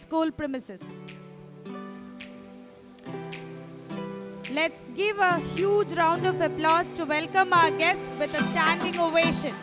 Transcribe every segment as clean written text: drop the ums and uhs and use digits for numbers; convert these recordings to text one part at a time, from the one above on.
school premises. Let's give a huge round of applause to welcome our guests with a standing ovation.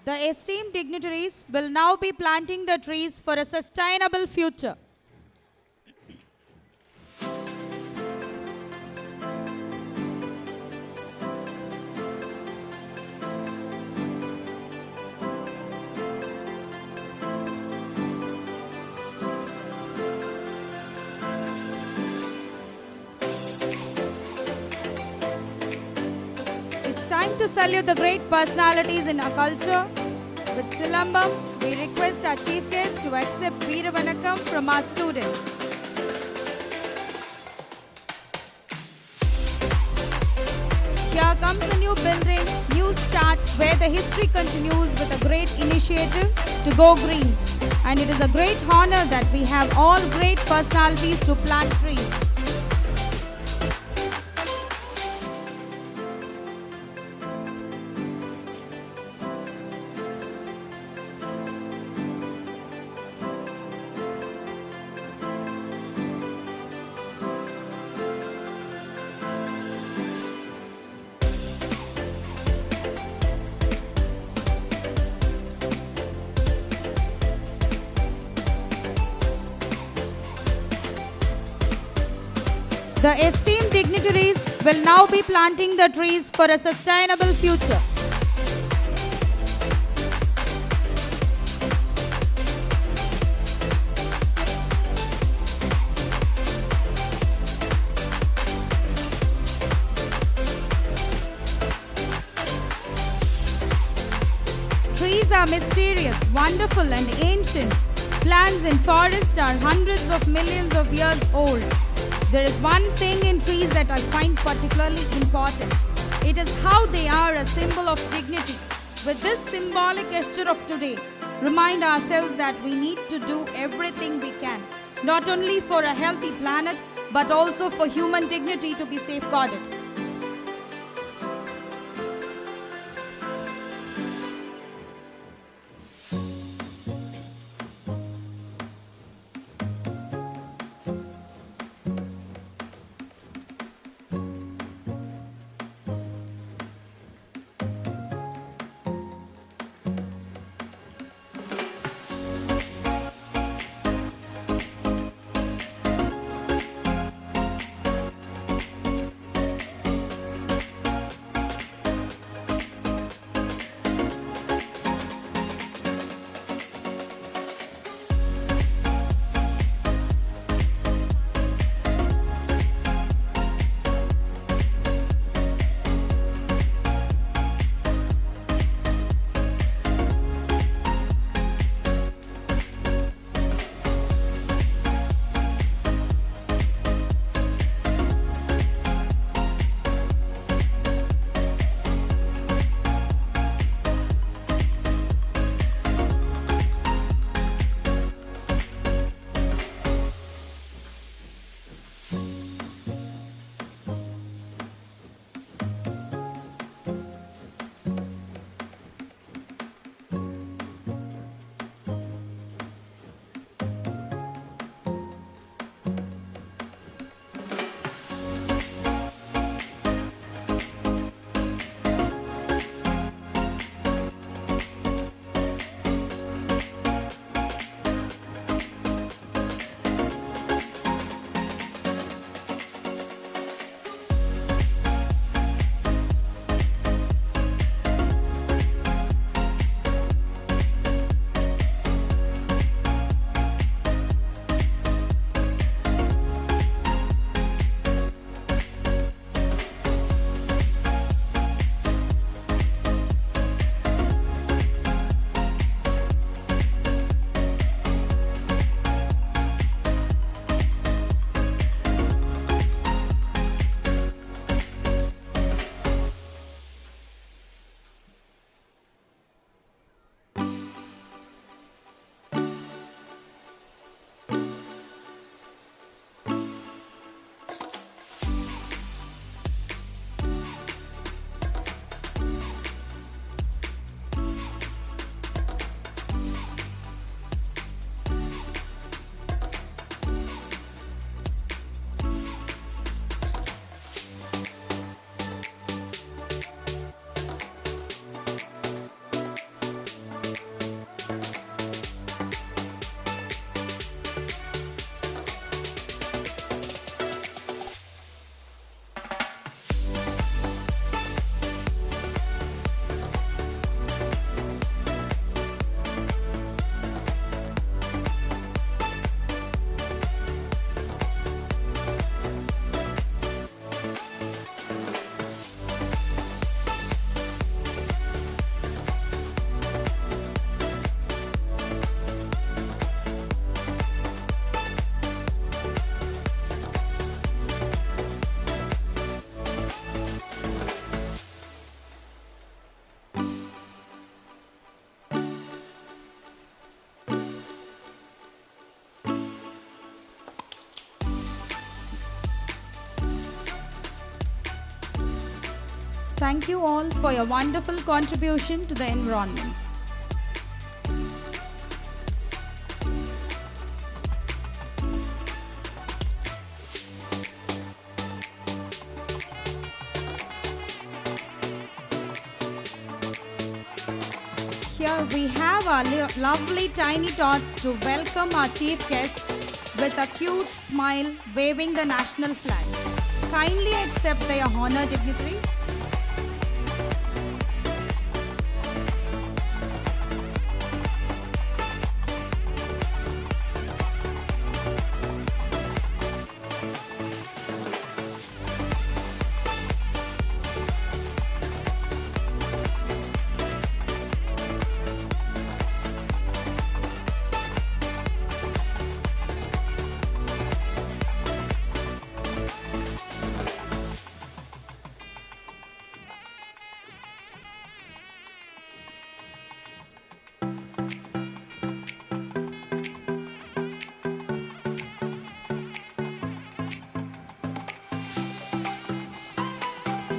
The esteemed dignitaries will now be planting the trees for a sustainable future. It's time to salute the great personalities in our culture. With Silambam, we request our chief guest to accept Veera Vanakkam from our students. Here comes a new building, new start, where the history continues with a great initiative to go green. And it is a great honor that we have all great personalities to plant trees. The esteemed dignitaries will now be planting the trees for a sustainable future. Trees are mysterious, wonderful and ancient. Plants in forests are hundreds of millions of years old. There is one thing in trees that I find particularly important. It is how they are a symbol of dignity. With this symbolic gesture of today, remind ourselves that we need to do everything we can, not only for a healthy planet, but also for human dignity to be safeguarded. Thank you all for your wonderful contribution to the environment. Here we have our lovely tiny tots to welcome our chief guest with a cute smile waving the national flag. Kindly accept their honor, dignitaries.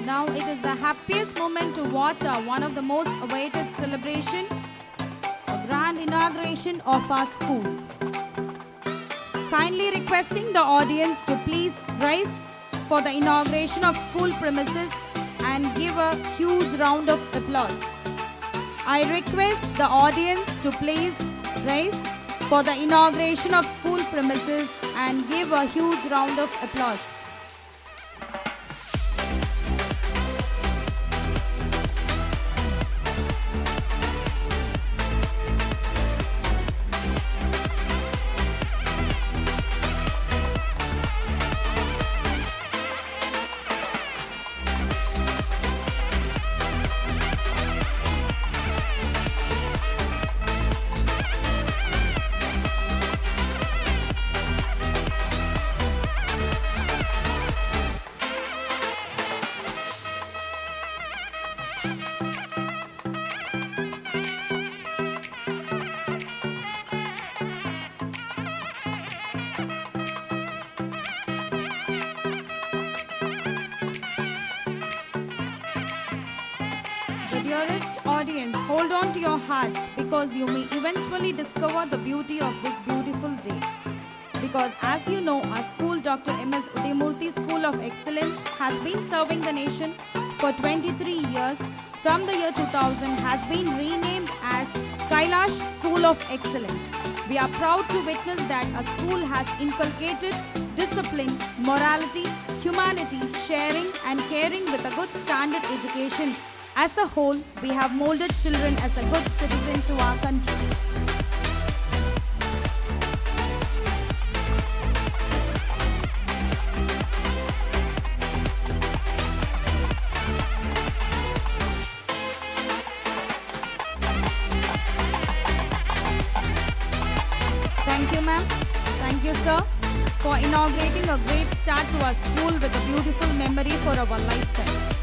Now it is the happiest moment to watch one of the most awaited celebration, a grand inauguration of our school. Kindly requesting the audience to please rise for the inauguration of school premises and give a huge round of applause. I request the audience to please rise for the inauguration of school premises and give a huge round of applause. Dearest audience, hold on to your hearts because you may eventually discover the beauty of this beautiful day. Because as you know, our school, Dr. M.S. Udayamurthy School of Excellence, has been serving the nation for 23 years. From the year 2000, has been renamed as Kailash School of Excellence. We are proud to witness that our school has inculcated discipline, morality, humanity, sharing and caring with a good standard education. As a whole, we have molded children as a good citizen to our country. Thank you, ma'am. Thank you, sir, for inaugurating a great start to our school with a beautiful memory for our lifetime.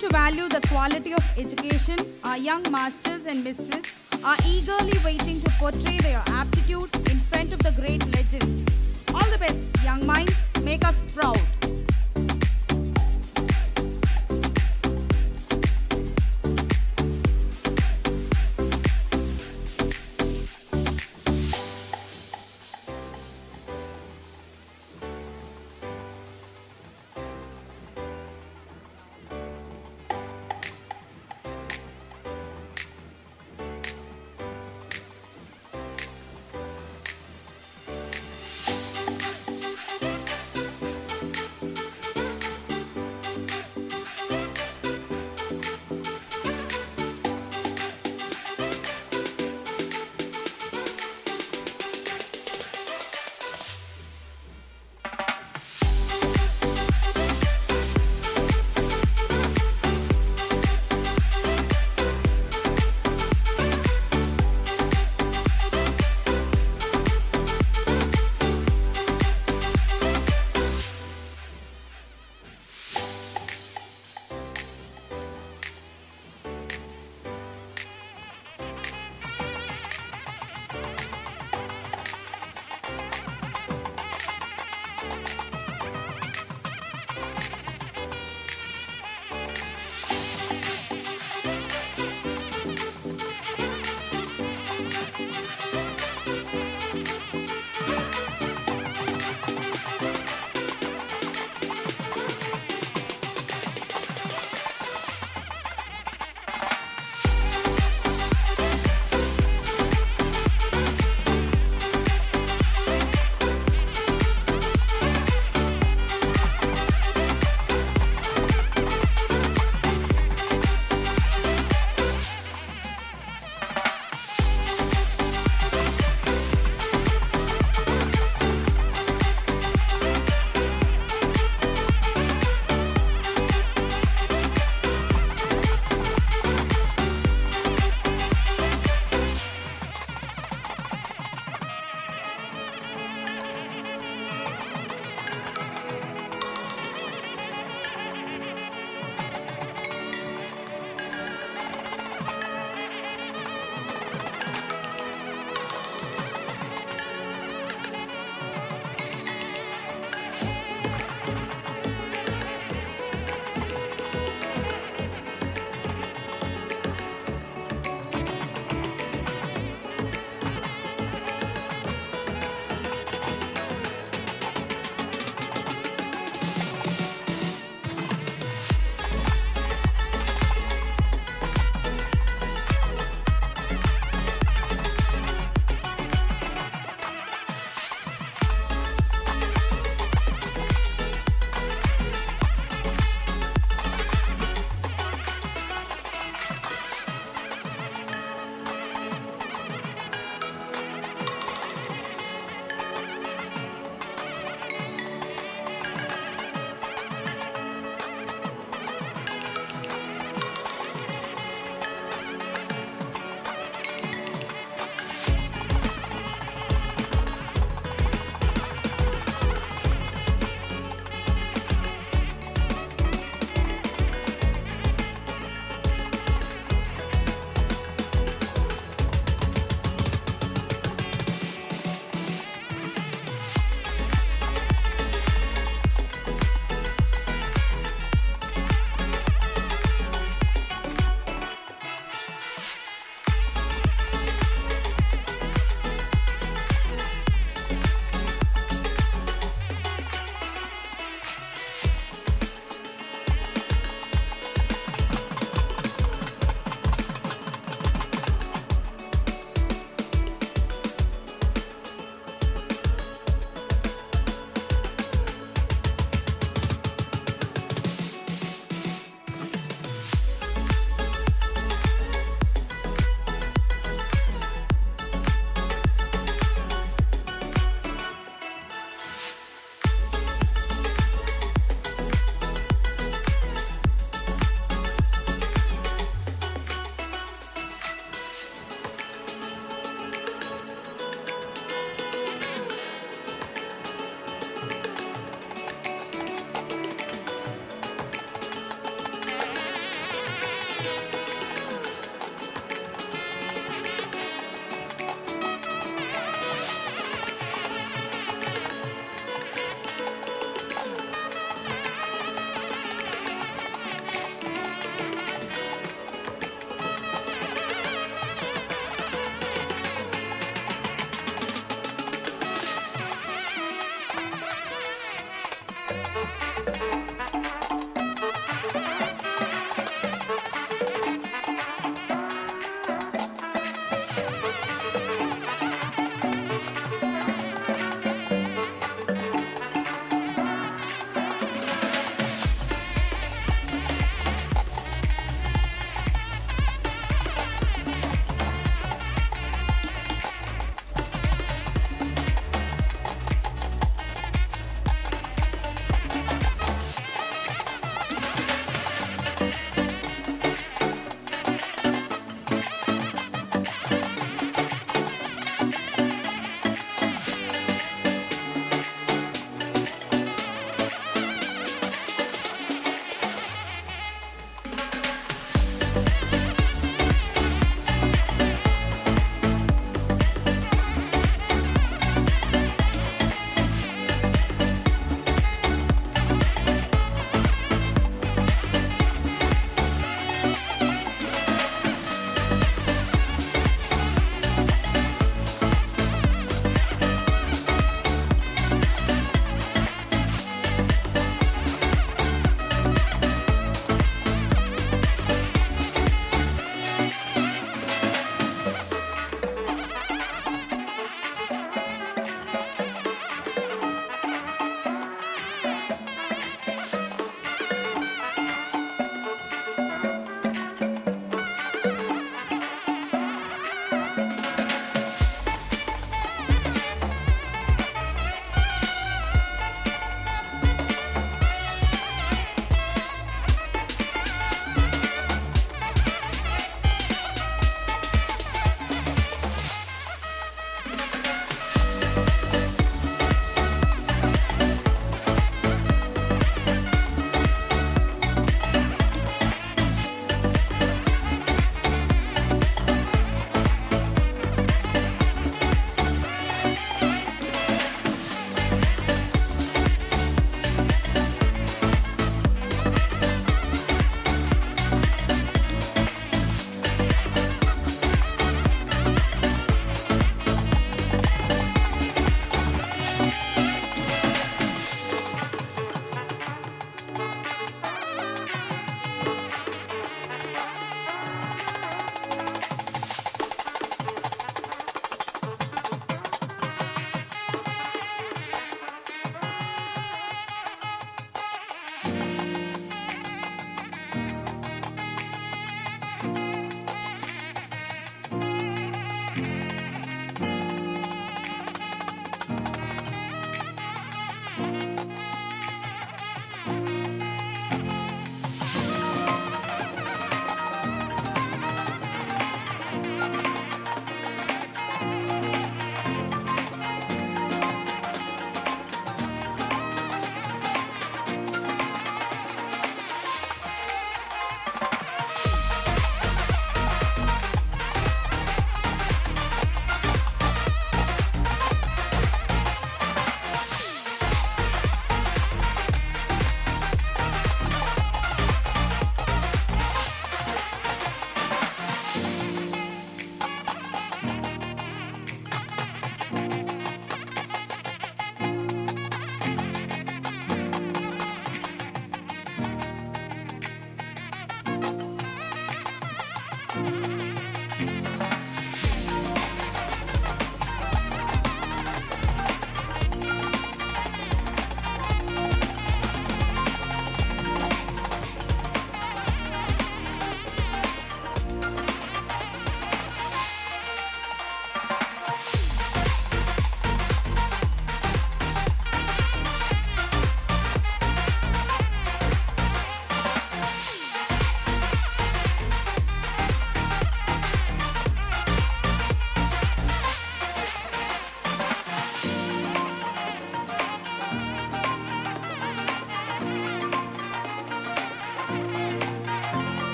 To value the quality of education, our young masters and mistresses are eagerly waiting to portray their aptitude in front of the great legends. All the best, young minds, make us proud.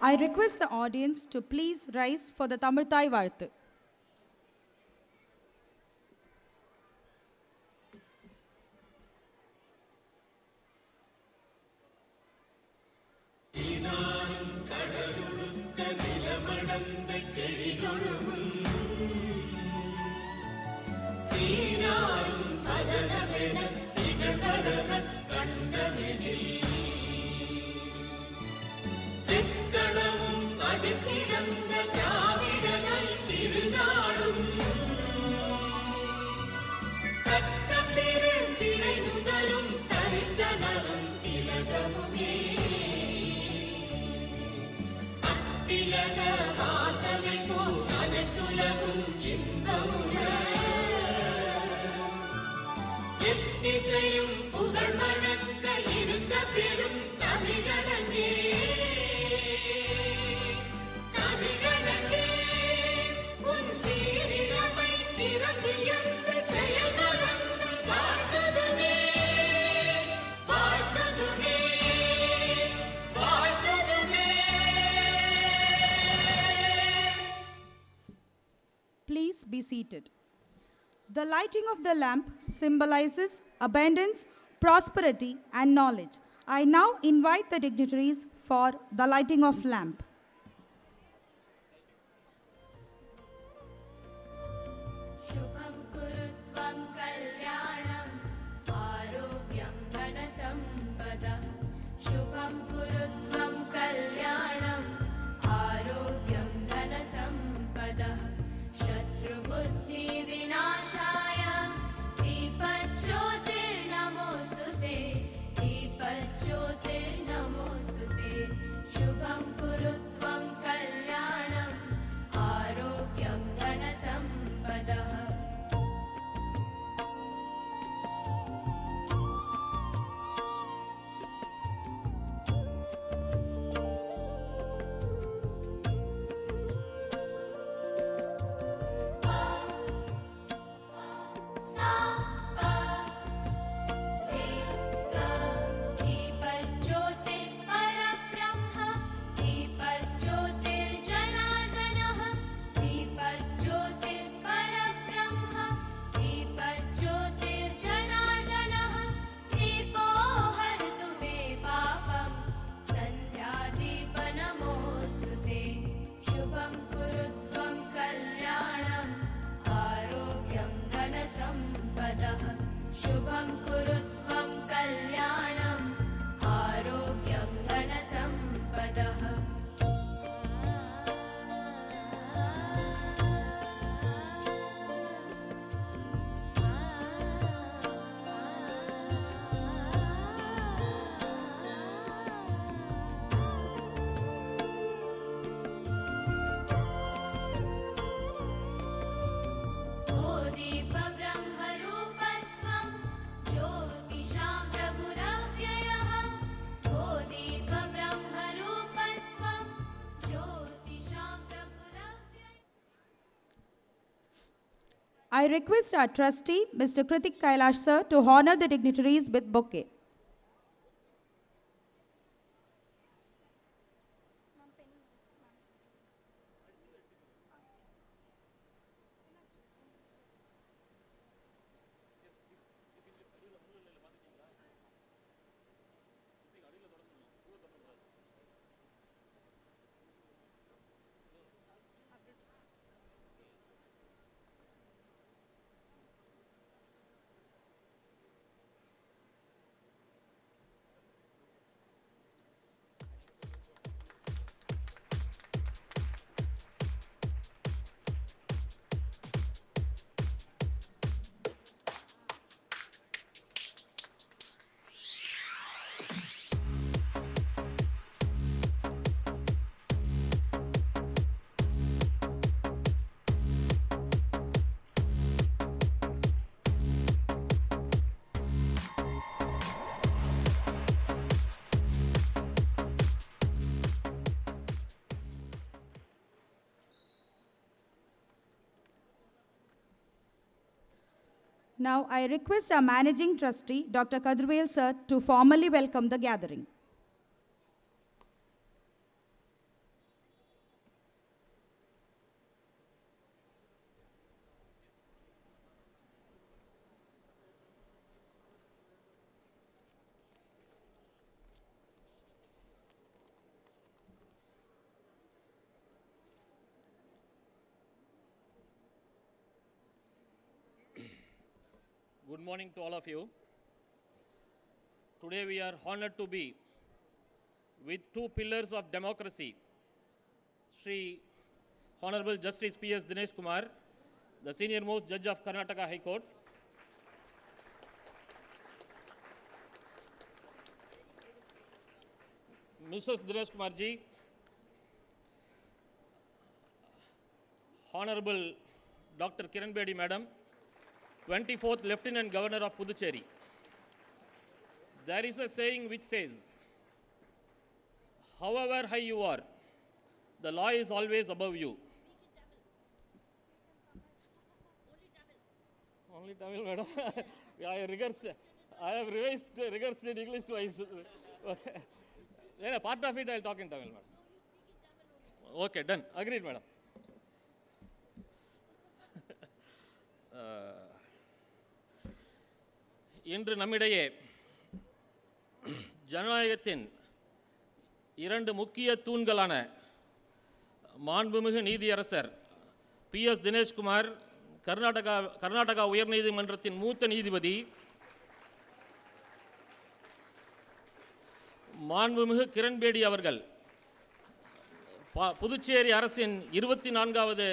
I request the audience to please rise for the Tamil Thai Varthu. Please be seated. The lighting of the lamp symbolizes abundance, prosperity, and knowledge. I now invite the dignitaries for the lighting of lamp. I request our trustee, Mr. Kailash sir, to honor the dignitaries with bouquet. Now, I request our Managing Trustee, Dr. Kadruvel sir, to formally welcome the gathering. Good morning to all of you. Today we are honored to be with two pillars of democracy, Sri Honorable Justice P.S. Dinesh Kumar, the senior most judge of Karnataka High Court, Mrs. Dinesh Kumar ji, Honorable Dr.Kiran Bedi Madam, 24th Lieutenant Governor of Puducherry. There is a saying which says, however high you are, the law is always above you. Only Tamil, madam. I have reversed in English twice. Part of it I will talk in Tamil, madam. Okay, done. Agreed, madam. இன்று நம்மிடையே ஜனநாயகத்தின் இரண்டு முக்கிய தூண்களான மாண்புமிகு நீதியரசர் P.S. Dineshkumar, Karnataka உயர்நீதிமன்றத்தின் மூத்த நீதிபதி, மாண்புமிகு கிரண் பேடி அவர்கள் புதுச்சேரி அரசின் 24வது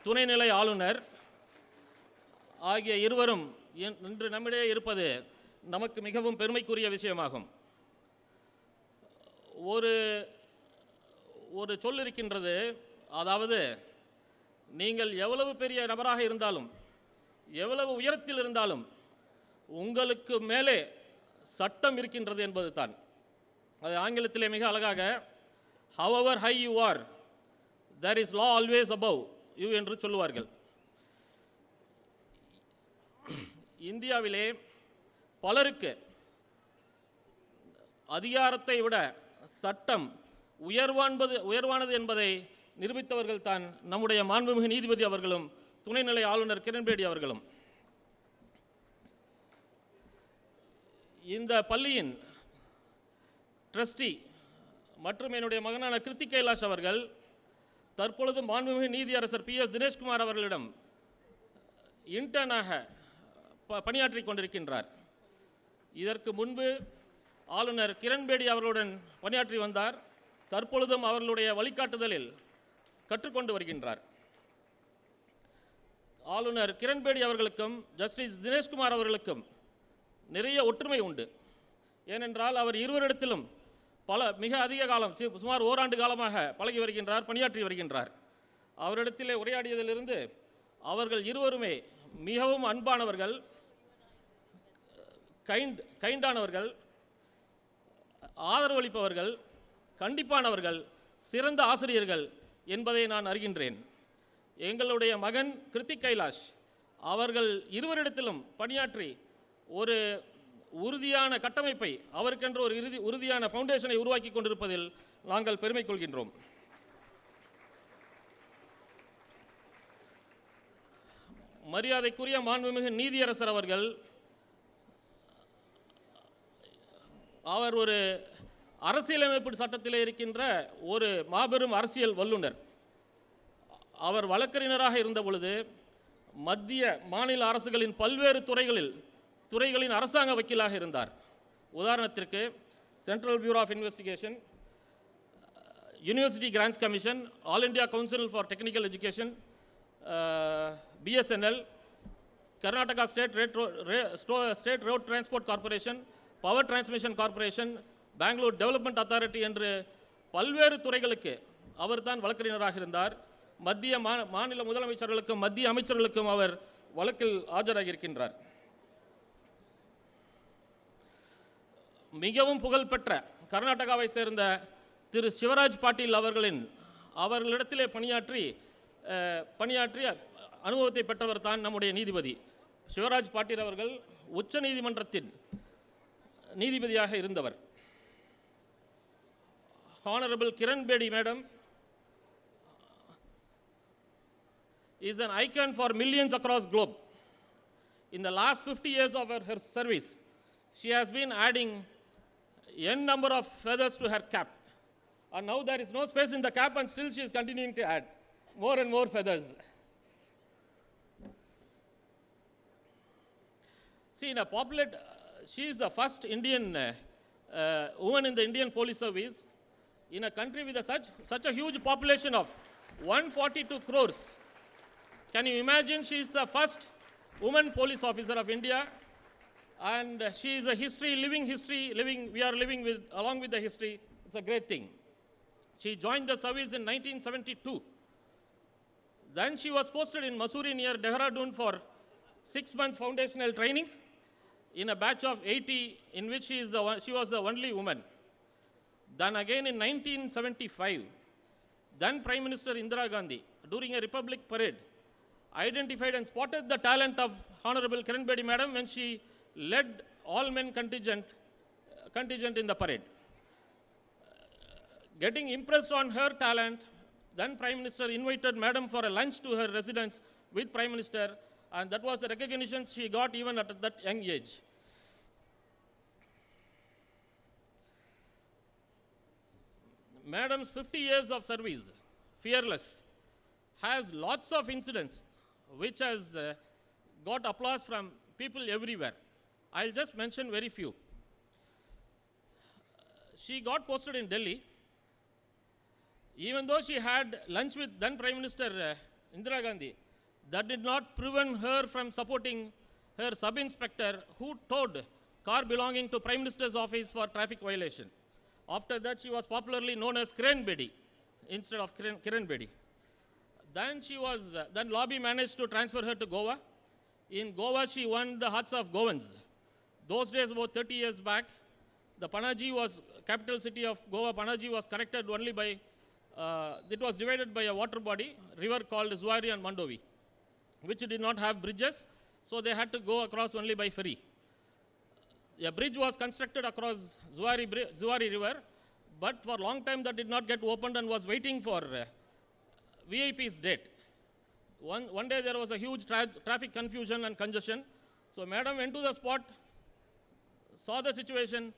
துணைநிலை ஆளுநர் ஆகிய இருவரும் இன்று நம்மிடையே இருப்பது நமக்கு மிகவும் பெருமைக்குரிய விஷயமாகும். ஒரு சொல் இருக்கின்றது, அதாவது நீங்கள் எவ்வளவு பெரிய நபராக இருந்தாலும், எவ்வளவு உயரத்தில் இருந்தாலும், உங்களுக்கு மேலே சட்டம் இருக்கின்றது என்பது தான். அது ஆங்கிலத்திலே மிக அழகாக however high you are, there is law always above you என்று சொல்லுவார்கள். இந்தியாவிலே பலருக்கு அதிகாரத்தை விட சட்டம் உயர்வானது என்பதை நிரூபித்தவர்கள் தான் நம்முடைய மாண்புமிகு நீதிபதி அவர்களும் துணைநிலை ஆளுநர் கிரண் பேடி அவர்களும். இந்த பள்ளியின் ட்ரஸ்டி மற்றும் என்னுடைய மகனான கைலாஷ் அவர்கள் தற்பொழுது மாண்புமிகு நீதியரசர் P.S. தினேஷ்குமார் அவர்களிடம் இன்டர்னாக பணியாற்றி கொண்டிருக்கின்றார். இதற்கு முன்பு ஆளுநர் கிரண் பேடி அவர்களுடன் பணியாற்றி வந்தார். தற்பொழுதும் அவர்களுடைய வழிகாட்டுதலில் கற்றுக்கொண்டு வருகின்றார். ஆளுநர் கிரண் பேடி அவர்களுக்கும் ஜஸ்டிஸ் தினேஷ்குமார் அவர்களுக்கும் நிறைய ஒற்றுமை உண்டு. ஏனென்றால் அவர் இருவரிடத்திலும் மிக அதிக காலம், சுமார் ஓராண்டு காலமாக பழகி வருகின்றார், பணியாற்றி வருகின்றார். அவரிடத்திலே உரையாடியதிலிருந்து அவர்கள் இருவருமே மிகவும் அன்பானவர்கள், கைண்டானவர்கள், ஆதரவளிப்பவர்கள், கண்டிப்பானவர்கள், சிறந்த ஆசிரியர்கள் என்பதை நான் அறிகின்றேன். எங்களுடைய மகன் கைலாஷ் அவர்கள் இருவரிடத்திலும் பணியாற்றி ஒரு உறுதியான கட்டமைப்பை, அவருக்கென்று ஒரு உறுதியான ஃபவுண்டேஷனை உருவாக்கி கொண்டிருப்பதில் நாங்கள் பெருமை கொள்கின்றோம். மரியாதைக்குரிய மாண்புமிகு நீதியரசர் அவர்கள் அவர் ஒரு அரசியலமைப்பு சட்டத்தில் இருக்கின்ற ஒரு மாபெரும் அரசியல் வல்லுனர். அவர் வழக்கறிஞராக இருந்த பொழுது மத்திய மாநில அரசுகளின் பல்வேறு துறைகளின் அரசாங்க வக்கீலாக இருந்தார். உதாரணத்திற்கு central bureau of investigation, university grants commission, all India council for technical education, BSNL, Karnataka State Road Transport Corporation, Power Transmission Corporation, Bangalore Development Authority என்று பல்வேறு துறைகளுக்கு அவர் தான் வழக்கறிஞராக இருந்தார். மத்திய மாநில முதலமைச்சர்களுக்கும் மத்திய அமைச்சர்களுக்கும் அவர் வழக்கில் ஆஜராகியிருக்கின்றார். மிகவும் புகழ்பெற்ற கர்நாடகாவை சேர்ந்த திரு சிவராஜ் பாட்டீல் அவர்களிடத்திலே பணியாற்றிய அனுபவத்தை பெற்றவர் தான் நம்முடைய நீதிபதி சிவராஜ் பாட்டீல் அவர்கள். உச்ச நீதிமன்றத்தின் நீதிபதியாக இருந்தவர். Honorable Kiran Bedi Madam is an icon for millions across globe. In the last 50 years of her service, she has been adding n number of feathers to her cap. And now there is no space in the cap, and still she is continuing to add more and more feathers. See, in a populate, she is the first Indian woman in the Indian police service in a country with such a huge population of 142 crores. Can you imagine? She is the first woman police officer of India, and she is a we are living with, along with the history. It's a great thing. She joined the service in 1972. Then she was posted in Mussoorie near Dehradun for 6 months foundational training in a batch of 80, in which she was the only woman. Then again in 1975, then Prime Minister Indira Gandhi, during a Republic parade, identified and spotted the talent of Honorable Kiran Bedi Madam when she led all-men contingent in the parade. Getting impressed on her talent, then Prime Minister invited Madam for a lunch to her residence with Prime Minister, and that was the recognition she got even at that young age. Madam's 50 years of service, fearless, has lots of incidents which has got applause from people everywhere. I'll just mention very few. She got posted in Delhi. Even though she had lunch with then Prime Minister Indira Gandhi, that did not prevent her from supporting her sub-inspector who towed car belonging to Prime Minister's office for traffic violation. After that, she was popularly known as Kiran Bedi instead of Kiran Bedi. Then lobby managed to transfer her to Goa. In Goa, she won the hearts of Goans. Those days, about 30 years back, the Panaji was capital city of Goa. Panaji was connected only by it was divided by a water body, river called Zuari and Mandovi, which did not have bridges, so they had to go across only by ferry. A bridge was constructed across Zuari river, but for a long time that did not get opened and was waiting for VIP's date. One day there was a huge traffic confusion and congestion, so Madam went to the spot, saw the situation,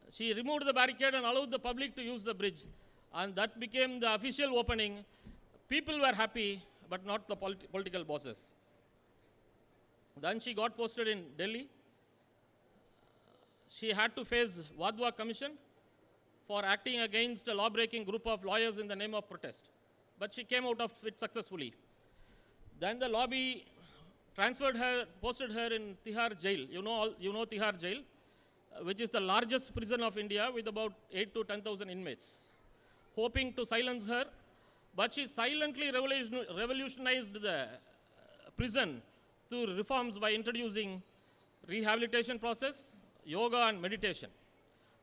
she removed the barricade and allowed the public to use the bridge. And that became the official opening. People were happy, but not the political bosses. Then she got posted in Delhi. She had to face Wadhwa Commission for acting against a law-breaking group of lawyers in the name of protest. But she came out of it successfully. Then the lobby posted her in Tihar jail. You know Tihar jail, which is the largest prison of India with about 8 to 10,000 inmates. Hoping to silence her, but she silently revolutionized the prison through reforms by introducing rehabilitation process, yoga and meditation,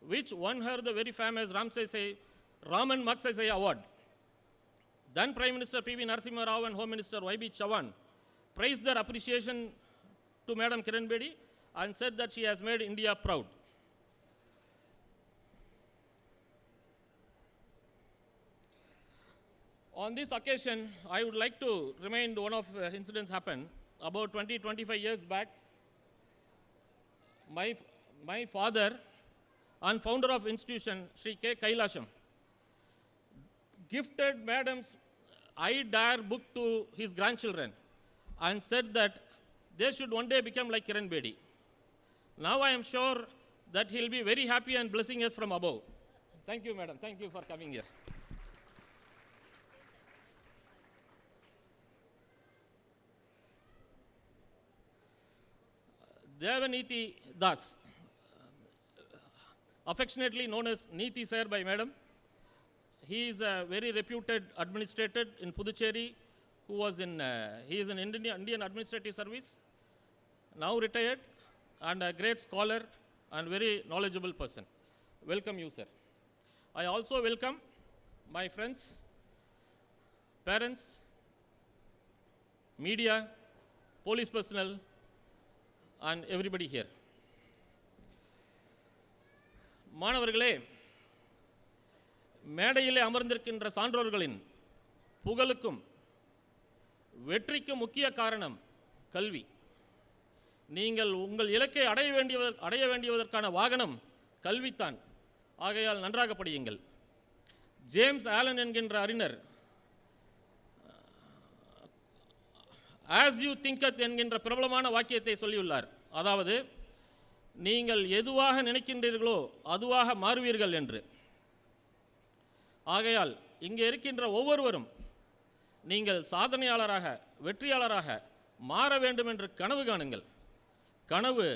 which won her the very famous Raman Magsaysay Award. Then Prime Minister P.V. Narasimha Rao and Home Minister Y.B. Chavan praised their appreciation to Madam Kiran Bedi and said that she has made India proud. On this occasion, I would like to remind one of the incidents happened about 25 years back. My father and founder of institution, Sri K. Kailasham, gifted Madam's I Dare book to his grandchildren and said that they should one day become like Kiran Bedi. Now I am sure that he'll be very happy and blessing us from above. Thank you, Madam. Thank you for coming here. Devaniti Das, affectionately known as Neeti Sir by Madam. He is a very reputed administrator in Puducherry, he is an Indian administrative service, now retired, and a great scholar and very knowledgeable person. Welcome you, sir. I also welcome my friends, parents, media, police personnel, and everybody here. மாணவர்களே, மேடையிலே அமர்ந்திருக்கின்ற சான்றோர்களின் புகழுக்கும் வெற்றிக்கும் முக்கிய காரணம் கல்வி. நீங்கள் உங்கள் இலக்கை அடைய வேண்டியதற்கான வாகனம் கல்வித்தான். ஆகையால் நன்றாக படியுங்கள். ஜேம்ஸ் ஆலன் என்கின்ற அறிஞர் as you thinketh என்கின்ற பிரபலமான வாக்கியத்தை சொல்லியுள்ளார். அதாவது நீங்கள் எதுவாக நினைக்கின்றீர்களோ அதுவாக மாறுவீர்கள் என்று. ஆகையால் இங்கே இருக்கின்ற ஒவ்வொருவரும் நீங்கள் சாதனையாளராக, வெற்றியாளராக மாற வேண்டும் என்று கனவு காணுங்கள். கனவு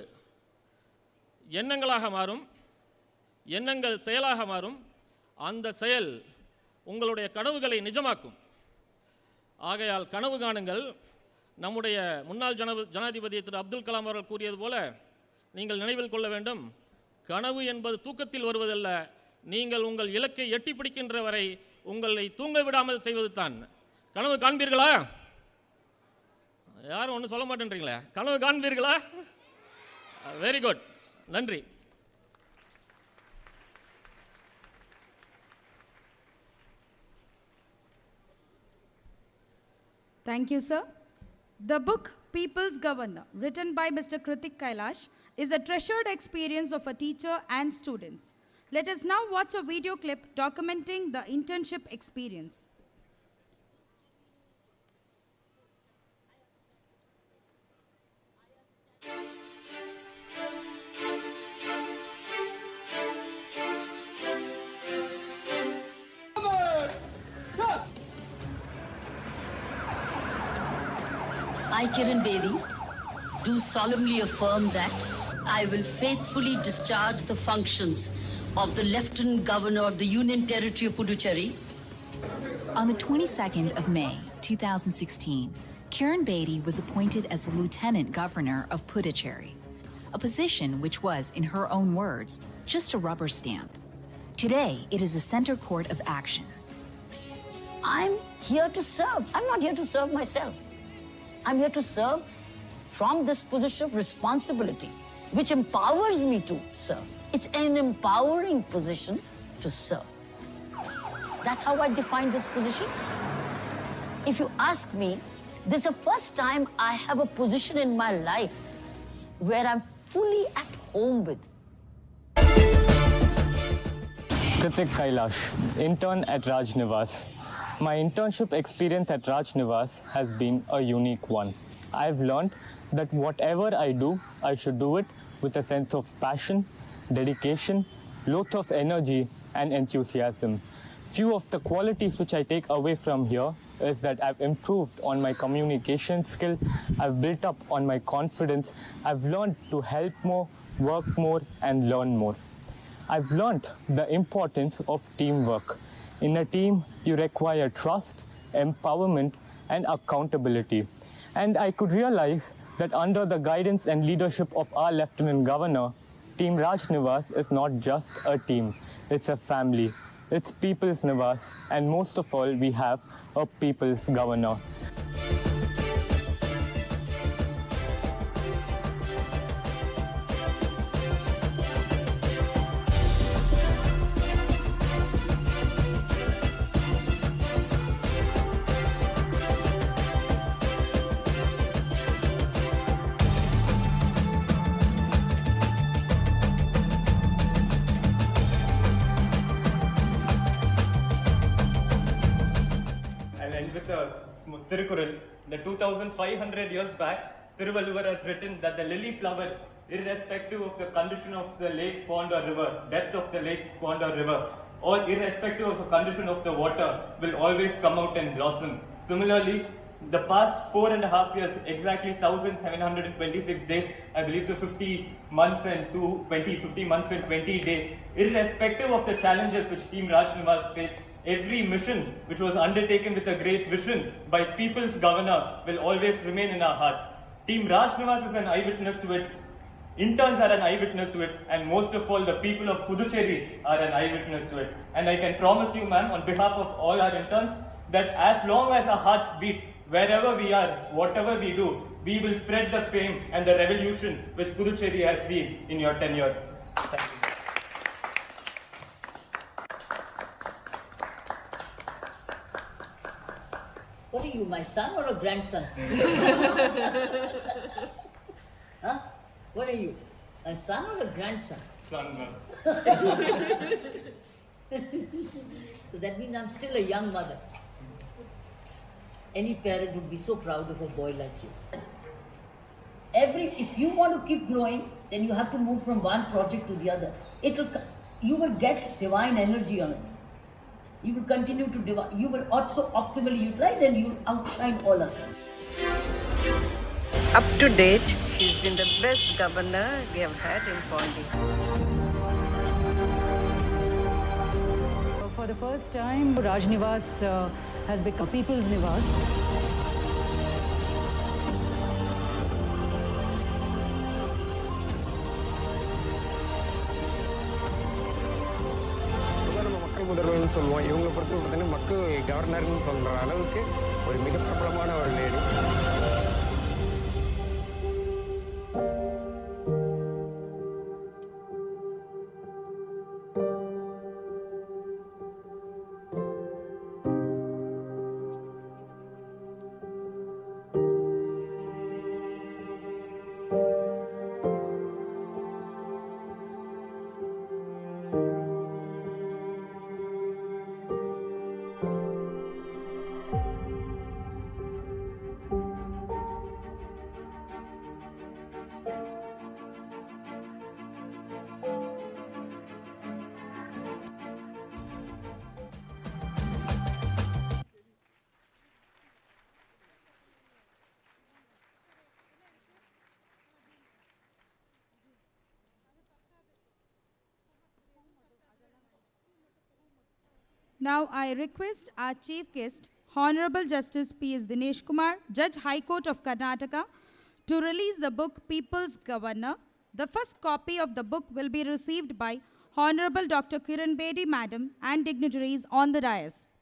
எண்ணங்களாக மாறும், எண்ணங்கள் செயலாக மாறும், அந்த செயல் உங்களுடைய கனவுகளை நிஜமாக்கும். ஆகையால் கனவு காணுங்கள். நம்முடைய முன்னாள் ஜனாதிபதி திரு அப்துல் கலாம் அவர்கள் கூறியது போல நீங்கள் நினைவில் கொள்ள வேண்டும், கனவு என்பது தூக்கத்தில் வருவதல்ல, நீங்கள் உங்கள் இலக்கை எட்டி பிடிக்கின்ற வரை உங்களை தூங்க விடாமல் செய்வது தான். கனவு காண்பீர்களா? யாரும் ஒன்றும் சொல்ல மாட்டேன்றீங்களே. கனவு காண்பீர்களா? வெரி குட், நன்றி. Thank you, sir. The book People's Governor, written by Mr. Kailash, is a treasured experience of a teacher and students. Let us now watch a video clip documenting the internship experience. I, Bedi, do solemnly affirm that I will faithfully discharge the functions of the Lieutenant Governor of the Union Territory of Puducherry. On the 22nd of May, 2016, Kiran Bedi was appointed as the Lieutenant Governor of Puducherry, a position which was, in her own words, just a rubber stamp. Today, it is a center court of action. I'm here to serve. I'm not here to serve myself. I'm here to serve from this position of responsibility, which empowers me to serve. It's an empowering position to serve. That's how I define this position. If you ask me, this is the first time I have a position in my life where I'm fully at home with. Kailash, intern at Raj Nivas. My internship experience at Raj Nivas has been a unique one. I've learned that whatever I do, I should do it with a sense of passion, dedication, loads of energy and enthusiasm. Few of the qualities which I take away from here is that I've improved on my communication skill, I've built up on my confidence, I've learned to help more, work more and learn more. I've learned the importance of teamwork. In a team, you require trust, empowerment, and accountability. And I could realize that under the guidance and leadership of our Lieutenant Governor, Team Raj Nivas is not just a team, it's a family. It's People's Nivas, and most of all, we have a People's Governor. The 2500 years back, Thiruvalluvar has written that the lily flower, irrespective of the condition of the lake, pond or river, depth of the lake, pond or river, or irrespective of the condition of the water, will always come out and blossom. Similarly, the past 4.5 years, exactly 1,726 days, I believe so 50 months and 20 days, irrespective of the challenges which Team Raj Nivas faced, every mission which was undertaken with a great vision by People's Governor will always remain in our hearts. Team Raj Nivas is an eyewitness to it, interns are an eyewitness to it, and most of all, the people of Puducherry are an eyewitness to it. And I can promise you, ma'am, on behalf of all our interns, that as long as our hearts beat, wherever we are, whatever we do, we will spread the fame and the revolution which Puducherry has seen in your tenure. Thank you. What are you, my son or a grandson? Huh? What are you, a son or a grandson? Son, ma'am. So that means I'm still a young mother. Any parent would be so proud of a boy like you. if you want to keep growing, then you have to move from one project to the other. You will get divine energy on it. You will continue to you will also optimally utilize, and you will outshine all others. Up to date, she's been the best governor we have had in Pondi. For the first time, Raj Nivas has become People's Nivas. முதல்வர்னு சொல்லுவோம். இவங்களை பொறுத்து பார்த்தீங்கன்னா மக்கள் கவர்னர்னு சொல்கிற அளவுக்கு ஒரு மிக பிரபலமான ஒரு lady. Now I request our Chief Guest, Honorable Justice P.S. Dinesh Kumar, Judge High Court of Karnataka, to release the book People's Governor. The first copy of the book will be received by Honorable Dr.Kiran Bedi, Madam, and dignitaries on the dais.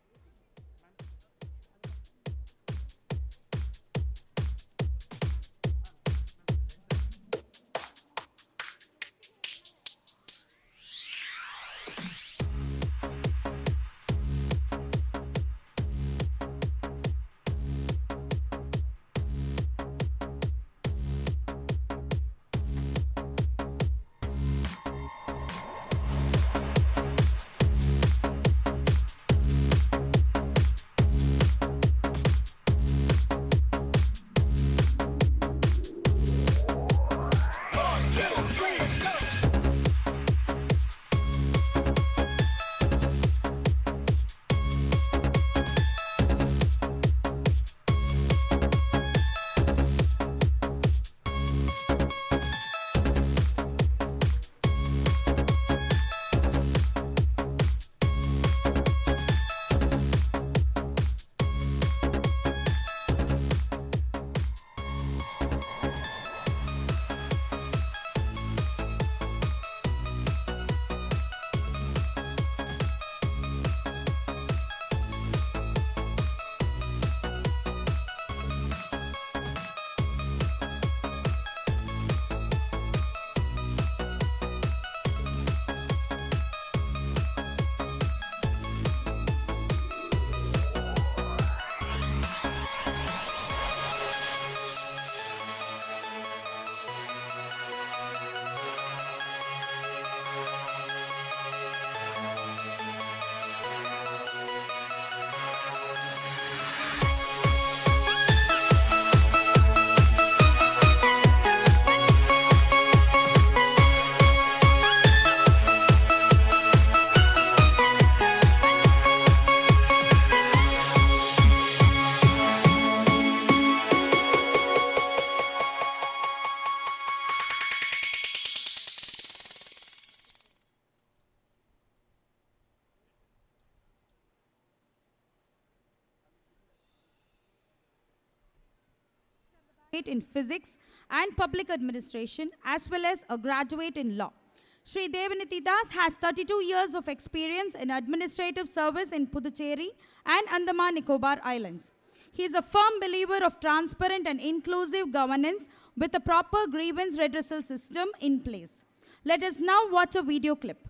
In physics and public administration, as well as a graduate in law. Sri Devaniti Das has 32 years of experience in administrative service in Puducherry and Andaman Nicobar Islands. He is a firm believer of transparent and inclusive governance with a proper grievance redressal system in place. Let us now watch a video clip.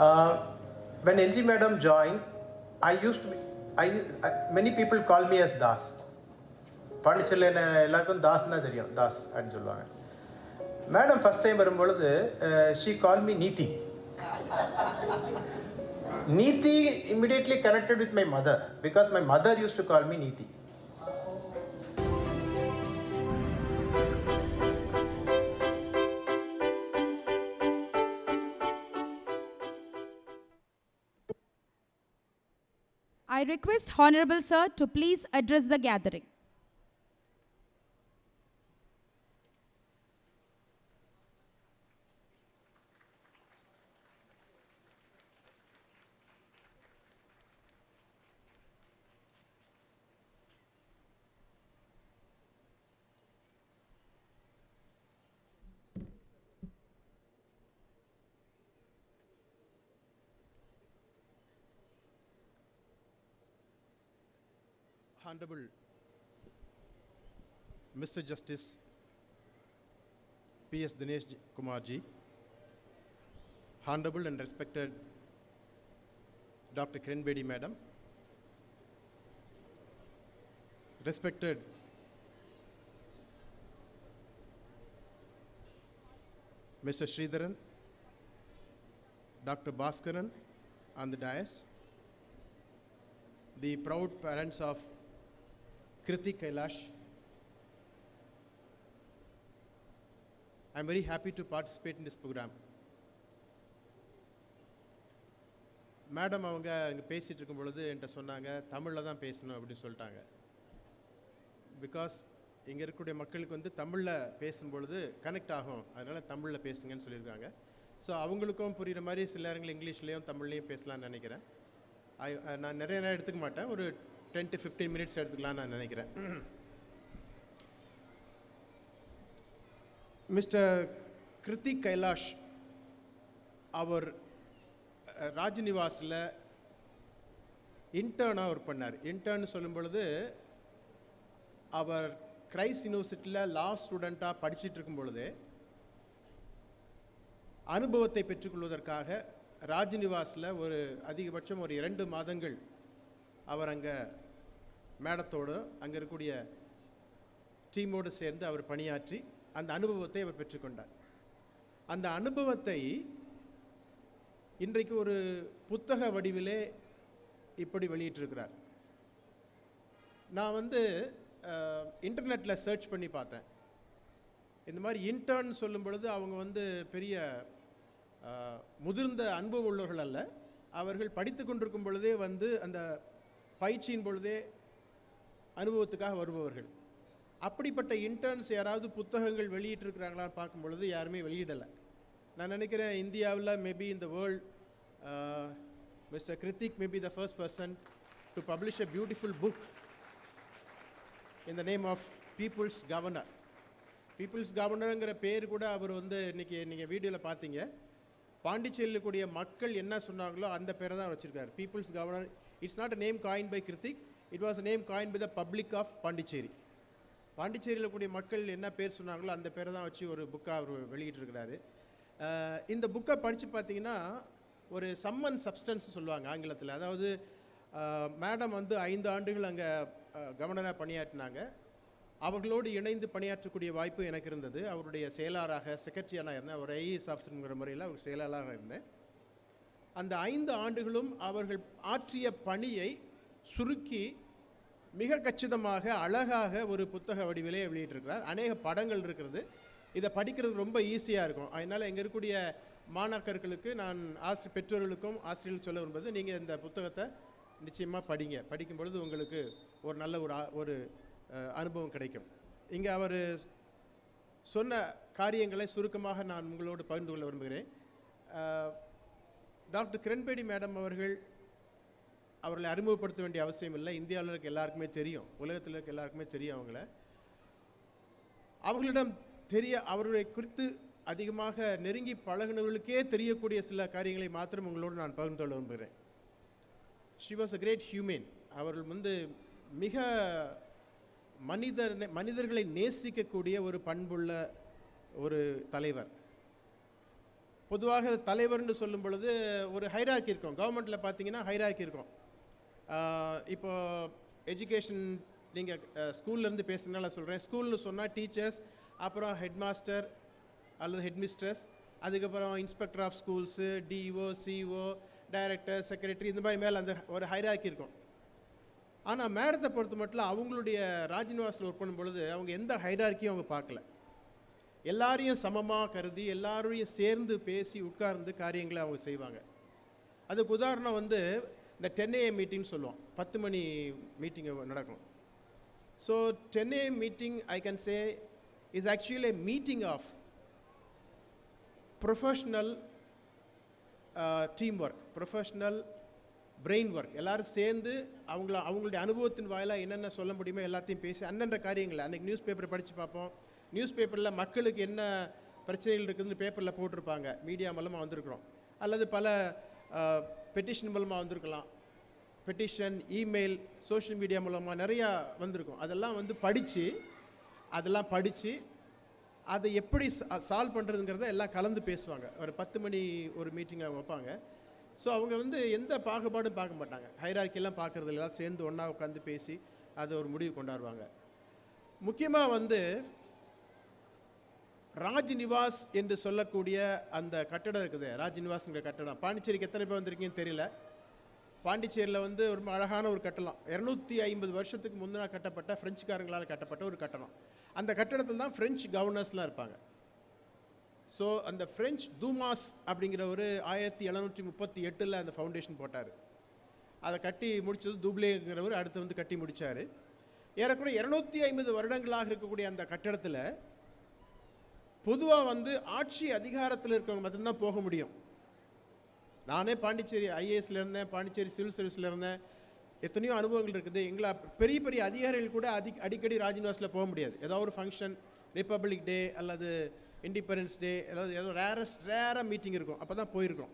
When LG Madam joined, I used to be, many people call me as Das. பாண்டிச்சேரியில் என்ன எல்லாருக்கும் தாஸ்னா தெரியும், தாஸ் அப்படின்னு சொல்லுவாங்க. Madam first time வரும்பொழுது she called me Neeti. Neeti immediately connected with my mother because my mother used to call me Neeti. I request Honorable Sir to please address the gathering. Hon'ble Mr. Justice P.S. Dinesh Kumar ji, Hon'ble and respected Dr.Kiran Bedi Madam, respected Mr. Sridharan, Dr. Bhaskaran on the dais, the proud parents of Kailash. I'm very happy to participate in this program. Madam அவங்க இங்கே பேசிகிட்டு இருக்கும் பொழுது என்கிட்ட சொன்னாங்க, தமிழில் தான் பேசணும் அப்படின்னு சொல்லிட்டாங்க. பிகாஸ் இங்கே இருக்கக்கூடிய மக்களுக்கு வந்து தமிழில் பேசும்பொழுது கனெக்ட் ஆகும், அதனால் தமிழில் பேசுங்கன்னு சொல்லியிருக்காங்க. ஸோ அவங்களுக்கும் புரிகிற மாதிரி சில நேரங்கள் இங்கிலீஷ்லேயும் தமிழ்லேயும் பேசலான்னு நினைக்கிறேன். நான் நிறைய நேரம் எடுத்துக்க மாட்டேன், ஒரு 10 to 15 minutes எடுத்துக்கலாம்னு நான் நினைக்கிறேன். மிஸ்டர் கைலாஷ் அவர் ராஜ்நிவாஸில் இன்டர்னாக ஒர்க் பண்ணார். இன்டர்ன் சொல்லும் பொழுது அவர் கிரைஸ்ட் யூனிவர்சிட்டியில் லா ஸ்டூடெண்ட்டாக படிச்சுட்டு இருக்கும் பொழுது அனுபவத்தை பெற்றுக்கொள்வதற்காக ராஜ்நிவாஸில் ஒரு அதிகபட்சம் ஒரு 2 மாதங்கள் அவர் அங்கே மேடத்தோடு அங்கே இருக்கக்கூடிய டீமோடு சேர்ந்து அவர் பணியாற்றி அந்த அனுபவத்தை அவர் பெற்றுக்கொண்டார். அந்த அனுபவத்தை இன்றைக்கு ஒரு புத்தக வடிவிலே இப்படி வெளியிட்டிருக்கிறார். நான் வந்து இன்டர்நெட்டில் சர்ச் பண்ணி பார்த்தேன். இந்த மாதிரி இன்டர்ன் சொல்லும் பொழுது அவங்க வந்து பெரிய முதிர்ந்த அனுபவம் உள்ளவர்கள் அல்ல, அவர்கள் படித்து கொண்டிருக்கும் பொழுதே வந்து அந்த பயிற்சியின் பொழுதே அனுபவத்துக்காக வருபவர்கள். அப்படிப்பட்ட இன்டர்ன்ஸ் யாராவது புத்தகங்கள் வெளியிட்டிருக்கிறாங்களான்னு பார்க்கும் பொழுது யாருமே வெளியிடலை. நான் நினைக்கிறேன் இந்தியாவில் மேபி இந்த world mister Kiruthik maybe the first person to publish a beautiful book in the name of people's governor. People's கவர்னருங்கிற பேர் கூட அவர் வந்து இன்றைக்கி நீங்கள் வீடியோவில் பார்த்தீங்க, பாண்டிச்சேரியில் கூடிய மக்கள் என்ன சொன்னாங்களோ அந்த பேரை தான் வச்சுருக்காரு, people's governor. It's not a name coined by Kiruthik, it was a name coined by the public of Pondicherry. பாண்டிச்சேரியில் கூடிய மக்கள் என்ன பேர் சொன்னாங்களோ அந்த பேரை தான் வச்சு ஒரு புக்காக அவர் வெளியிட்டிருக்கிறாரு. இந்த புக்கை படித்து பார்த்தீங்கன்னா ஒரு சம் அண்ட் சப்ஸ்டன்ஸ் சொல்லுவாங்க ஆங்கிலத்தில். அதாவது மேடம் வந்து 5 ஆண்டுகள் அங்கே கவர்னராக பணியாற்றினாங்க. அவர்களோடு இணைந்து பணியாற்றக்கூடிய வாய்ப்பு எனக்கு இருந்தது. அவருடைய செயலாளராக செக்ரட்டரியாக இருந்தேன், ஒரு ஐஏஎஸ் ஆஃபீஸருங்கிற முறையில் அவருக்கு செயலாளராக இருந்தேன். அந்த 5 ஆண்டுகளும் அவர்கள் ஆற்றிய பணியை சுருக்கி மிக கச்சிதமாக அழகாக ஒரு புத்தக வடிவிலே வெளியிட்டிருக்கிறார். அநேக படங்கள் இருக்கிறது, இதை படிக்கிறது ரொம்ப ஈஸியாக இருக்கும். அதனால் இங்கே இருக்கக்கூடிய மாணாக்கர்களுக்கு நான் பெற்றோர்களுக்கும் ஆசிரியர்களுக்கு சொல்ல விரும்புவது, நீங்கள் இந்த புத்தகத்தை நிச்சயமாக படிங்க. படிக்கும் பொழுது உங்களுக்கு ஒரு நல்ல ஒரு அனுபவம் கிடைக்கும். இங்கே அவர் சொன்ன காரியங்களை சுருக்கமாக நான் உங்களோடு பகிர்ந்து கொள்ள விரும்புகிறேன். டாக்டர் கிரண் பேடி மேடம் அவர்களை அறிமுகப்படுத்த வேண்டிய அவசியம் இல்லை, இந்தியாவில் இருக்க எல்லாருக்குமே தெரியும், உலகத்தில் இருக்க எல்லாருக்குமே தெரியும் அவர்களிடம் அவர்களை குறித்து அதிகமாக நெருங்கி பழகினவர்களுக்கே தெரியக்கூடிய சில காரியங்களை மாத்திரம் உங்களோடு நான் பகிர்ந்து கொள்ள விரும்புகிறேன். She was a great human. அவர்கள் வந்து மிக மனிதர்களை நேசிக்கக்கூடிய ஒரு பண்புள்ள ஒரு தலைவர். பொதுவாக தலைவர்னு சொல்லும் பொழுது ஒரு ஹைரார்க்கி இருக்கும். கவர்மெண்ட்டில் பார்த்தீங்கன்னா ஹைரார்க்கி இருக்கும். இப்போ எஜுகேஷன் நீங்கள் ஸ்கூல்லேருந்து பேசுகிறதுனால சொல்கிறேன். ஸ்கூல்னு சொன்னால் டீச்சர்ஸ், அப்புறம் ஹெட் மாஸ்டர் அல்லது ஹெட் மிஸ்ட்ரஸ், அதுக்கப்புறம் inspector of schools, DO, CO, director, secretary, இந்த மாதிரி மேலே அந்த ஒரு ஹைரார்க்கி இருக்கும். ஆனால் மேடத்தை பொறுத்த மட்டும் அவங்களுடைய ராஜ்நிவாஸில் ஒர்க் பண்ணும் பொழுது அவங்க எந்த ஹைரார்க்கியும் அவங்க பார்க்கல. எல்லாரையும் சமமாக கருதி எல்லாரையும் சேர்ந்து பேசி உட்கார்ந்து காரியங்களை அவங்க செய்வாங்க. அதுக்கு உதாரணம் வந்து இந்த 10 AM மீட்டிங்னு சொல்லுவோம். 10 மணி மீட்டிங் நடக்கும். So 10 AM meeting I can say is actually a meeting of professional team work, professional brain work. எல்லோரும் சேர்ந்து அவங்களுடைய அனுபவத்தின் வாயிலாக என்னென்ன சொல்ல முடியுமோ எல்லாத்தையும் பேசி அந்தந்த காரியங்களை அன்றைக்கி நியூஸ் பேப்பரை படித்து பார்ப்போம். நியூஸ் பேப்பரில் மக்களுக்கு என்ன பிரச்சனைகள் இருக்குதுன்னு பேப்பரில் போட்டிருப்பாங்க, மீடியா மூலமாக வந்திருக்கிறோம். அல்லது பல பெட்டிஷன் மூலமாக வந்திருக்கலாம். பெட்டிஷன், இமெயில், சோஷியல் மீடியா மூலமாக நிறையா வந்திருக்கும். அதெல்லாம் வந்து படித்து அதை எப்படி சால்வ் பண்ணுறதுங்கிறத எல்லாம் கலந்து பேசுவாங்க. ஒரு 10 மணி ஒரு மீட்டிங் அவங்க வைப்பாங்க. ஸோ அவங்க வந்து எந்த பாகுபாடும் பார்க்க மாட்டாங்க, ஹைரார்க்கியெல்லாம் பார்க்குறது எல்லாம் சேர்ந்து ஒன்றா உட்காந்து பேசி அதை ஒரு முடிவு கொண்டாடுவாங்க. முக்கியமாக வந்து ராஜ்நிவாஸ் என்று சொல்லக்கூடிய அந்த கட்டடம் இருக்குது, ராஜ்நிவாஸ்ங்கிற கட்டடம். பாண்டிச்சேரிக்கு எத்தனை பேர் வந்திருக்கீங்கன்னு தெரியல. பாண்டிச்சேரியில் வந்து ரொம்ப அழகான ஒரு கட்டடம், 250 வருஷத்துக்கு முன்னாடி கட்டப்பட்ட ஃப்ரெஞ்சுக்காரங்களால் கட்டப்பட்ட ஒரு கட்டடம். அந்த கட்டடத்தில் தான் ஃப்ரெஞ்சு கவர்னர்ஸ்லாம் இருப்பாங்க. ஸோ அந்த ஃப்ரெஞ்ச் தூமாஸ் அப்படிங்கிற ஒரு 1738 அந்த ஃபவுண்டேஷன் போட்டார். அதை கட்டி முடித்தது தூப்ளேங்கிறவர் அடுத்து வந்து கட்டி முடித்தார். ஏறக்குறைய 250 வருடங்களாக இருக்கக்கூடிய அந்த கட்டடத்தில் பொதுவாக வந்து ஆட்சி அதிகாரத்தில் இருக்கவங்க மட்டும்தான் போக முடியும். நானே பாண்டிச்சேரி ஐஏஎஸ்ல இருந்தேன், பாண்டிச்சேரி சிவில் சர்வீஸில் இருந்தேன். எத்தனையோ அனுபவங்கள் இருக்குது. எங்களை பெரிய பெரிய அதிகாரிகள் கூட அடிக்கடி ராஜ்நிவாஸில் போக முடியாது. ஏதாவது ஒரு ஃபங்க்ஷன், ரிப்பப்ளிக் டே அல்லது இண்டிபெண்டன்ஸ் டே, ஏதோ ரேராக மீட்டிங் இருக்கும், அப்போ தான் போயிருக்கோம்.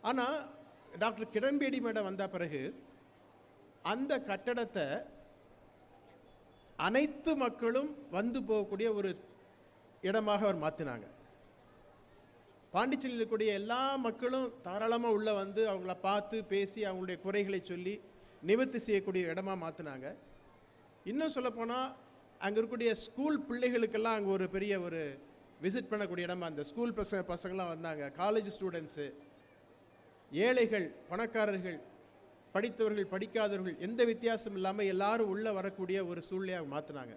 ஆனால் டாக்டர் கிரண் பேடி மேடம் வந்த பிறகு அந்த கட்டடத்தை அனைத்து மக்களும் வந்து போகக்கூடிய ஒரு இடமாக அவர் மாற்றினாங்க. பாண்டிச்சேரியில் இருக்கக்கூடிய எல்லா மக்களும் தாராளமாக உள்ளே வந்து அவங்கள பார்த்து பேசி அவங்களுடைய குறைகளை சொல்லி நிவர்த்தி செய்யக்கூடிய இடமாக மாற்றினாங்க. இன்னும் சொல்லப்போனால் அங்கே இருக்கக்கூடிய ஸ்கூல் பிள்ளைகளுக்கெல்லாம் அங்கே ஒரு பெரிய ஒரு விசிட் பண்ணக்கூடிய இடமா அந்த ஸ்கூல் பசங்களாம் வந்தாங்க. காலேஜ் ஸ்டூடெண்ட்ஸு, ஏழைகள், பணக்காரர்கள், படித்தவர்கள், படிக்காதவர்கள், எந்த வித்தியாசம் இல்லாமல் எல்லாரும் உள்ளே வரக்கூடிய ஒரு சூழ்நிலையாக மாற்றினாங்க.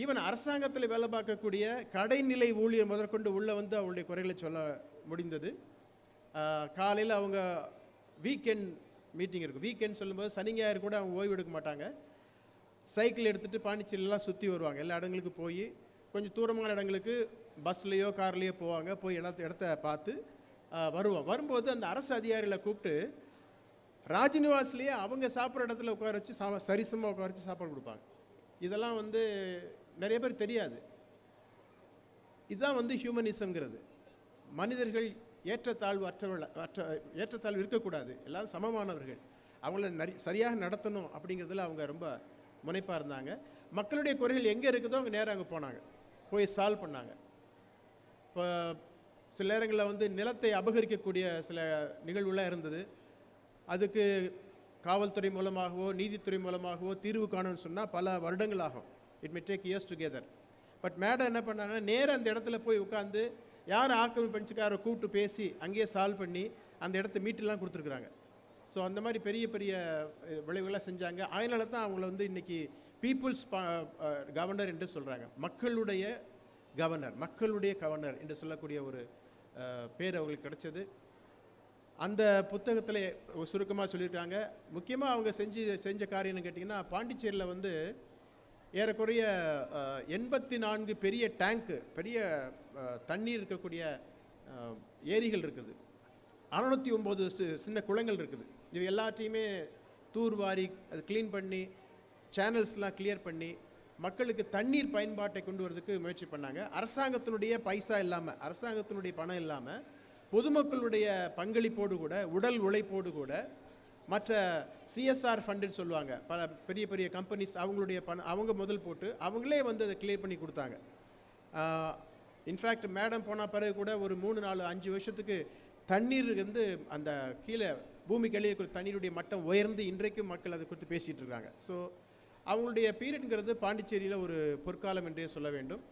ஈவன் அரசாங்கத்தில் வேலை பார்க்கக்கூடிய கடைநிலை ஊழியர் முதற்கொண்டு உள்ளே வந்து அவங்களுடைய குறைகளை சொல்ல முடிந்தது. காலையில் அவங்க வீக்கெண்ட் மீட்டிங் இருக்கும். வீக்கெண்ட் சொல்லும்போது சனி ஞாயிறு கூட அவங்க ஓய்வு எடுக்க மாட்டாங்க. சைக்கிள் எடுத்துகிட்டு பாண்டிச்சேரியெல்லாம் சுற்றி வருவாங்க. எல்லா இடங்களுக்கு போய் கொஞ்சம் தூரமான இடங்களுக்கு பஸ்லேயோ கார்லேயோ போவாங்க. போய் இடத்த பார்த்து வரும்போது அந்த அரசு அதிகாரிகளை கூப்பிட்டு ராஜ்நிவாஸ்லேயே அவங்க சாப்பிட்ற இடத்துல உட்கார வச்சு சரிசமாக உட்கார வச்சு சாப்பாடு கொடுப்பாங்க. இதெல்லாம் வந்து நிறைய பேர் தெரியாது. இதுதான் வந்து ஹியூமனிசம்ங்கிறது. மனிதர்கள் ஏற்றத்தாழ்வு இருக்கக்கூடாது, எல்லாரும் சமமானவர்கள், அவங்கள சரியாக நடத்தணும் அப்படிங்கிறதுல அவங்க ரொம்ப முனைப்பாக இருந்தாங்க. மக்களுடைய குறைகள் எங்கே இருக்குதோ அவங்க நேராக அங்கே போனாங்க, போய் சால்வ் பண்ணாங்க. இப்போ சில நேரங்களில் வந்து நிலத்தை அபகரிக்கக்கூடிய சில நிகழ்வுலாம் இருந்தது. அதுக்கு காவல்துறை மூலமாகவோ நீதித்துறை மூலமாகவோ தீர்வு காணணும்னு சொன்னால் பல வருடங்கள் ஆகும். It may take years together. But madam என்ன பண்ணாங்கன்னா நேராக அந்த இடத்துல போய் உட்காந்து யார் ஆக்கிரமிப்புக்காரை கூப்பிட்டு பேசி அங்கேயே சால்வ் பண்ணி அந்த இடத்த மீட்டெல்லாம் கொடுத்துருக்குறாங்க. ஸோ அந்த மாதிரி பெரிய பெரிய விளைவுகளாக செஞ்சாங்க. அதனால தான் அவங்கள வந்து இன்றைக்கி பீப்புள்ஸ் கவர்னர் என்று சொல்கிறாங்க. மக்களுடைய கவர்னர் என்று சொல்லக்கூடிய ஒரு பேர் அவங்களுக்கு கிடைச்சது. அந்த புத்தகத்தில் சுருக்கமாக சொல்லியிருக்காங்க. முக்கியமாக அவங்க செஞ்ச காரியம்னு கேட்டிங்கன்னா, பாண்டிச்சேரியில் வந்து ஏறக்குறைய 84 பெரிய டேங்க்கு, பெரிய தண்ணீர் இருக்கக்கூடிய ஏரிகள் இருக்குது. 609 சின்ன குளங்கள் இருக்குது. இது எல்லாத்தையுமே தூர்வாரி அது க்ளீன் பண்ணி சேனல்ஸ்லாம் கிளியர் பண்ணி மக்களுக்கு தண்ணீர் பயன்பாட்டை கொண்டு வரதுக்கு முயற்சி பண்ணாங்க. அரசாங்கத்தினுடைய பைசா இல்லாமல், அரசாங்கத்தினுடைய பணம் இல்லாமல், பொதுமக்களுடைய பங்களிப்போடு கூட, உடல் உழைப்போடு கூட, மற்ற சிஎஸ்ஆர் ஃபண்டுன்னு சொல்லுவாங்க, பல பெரிய பெரிய கம்பெனிஸ் அவங்களுடைய பணம் அவங்க முதல் போட்டு அவங்களே வந்து அதை கிளியர் பண்ணி கொடுத்தாங்க. இன்ஃபேக்ட் மேடம் போன பிறகு கூட ஒரு 3-4-5 வருஷத்துக்கு தண்ணீர் வந்து அந்த கீழே பூமிக்கு அடியில் இருக்கிற தண்ணீருடைய மட்டம் உயர்ந்து இன்றைக்கும் மக்கள் அதை குறித்து பேசிகிட்டு இருக்காங்க. ஸோ அவங்களுடைய பீரியட்ங்கிறது பாண்டிச்சேரியில் ஒரு பொற்காலம் என்றே சொல்ல வேண்டும்.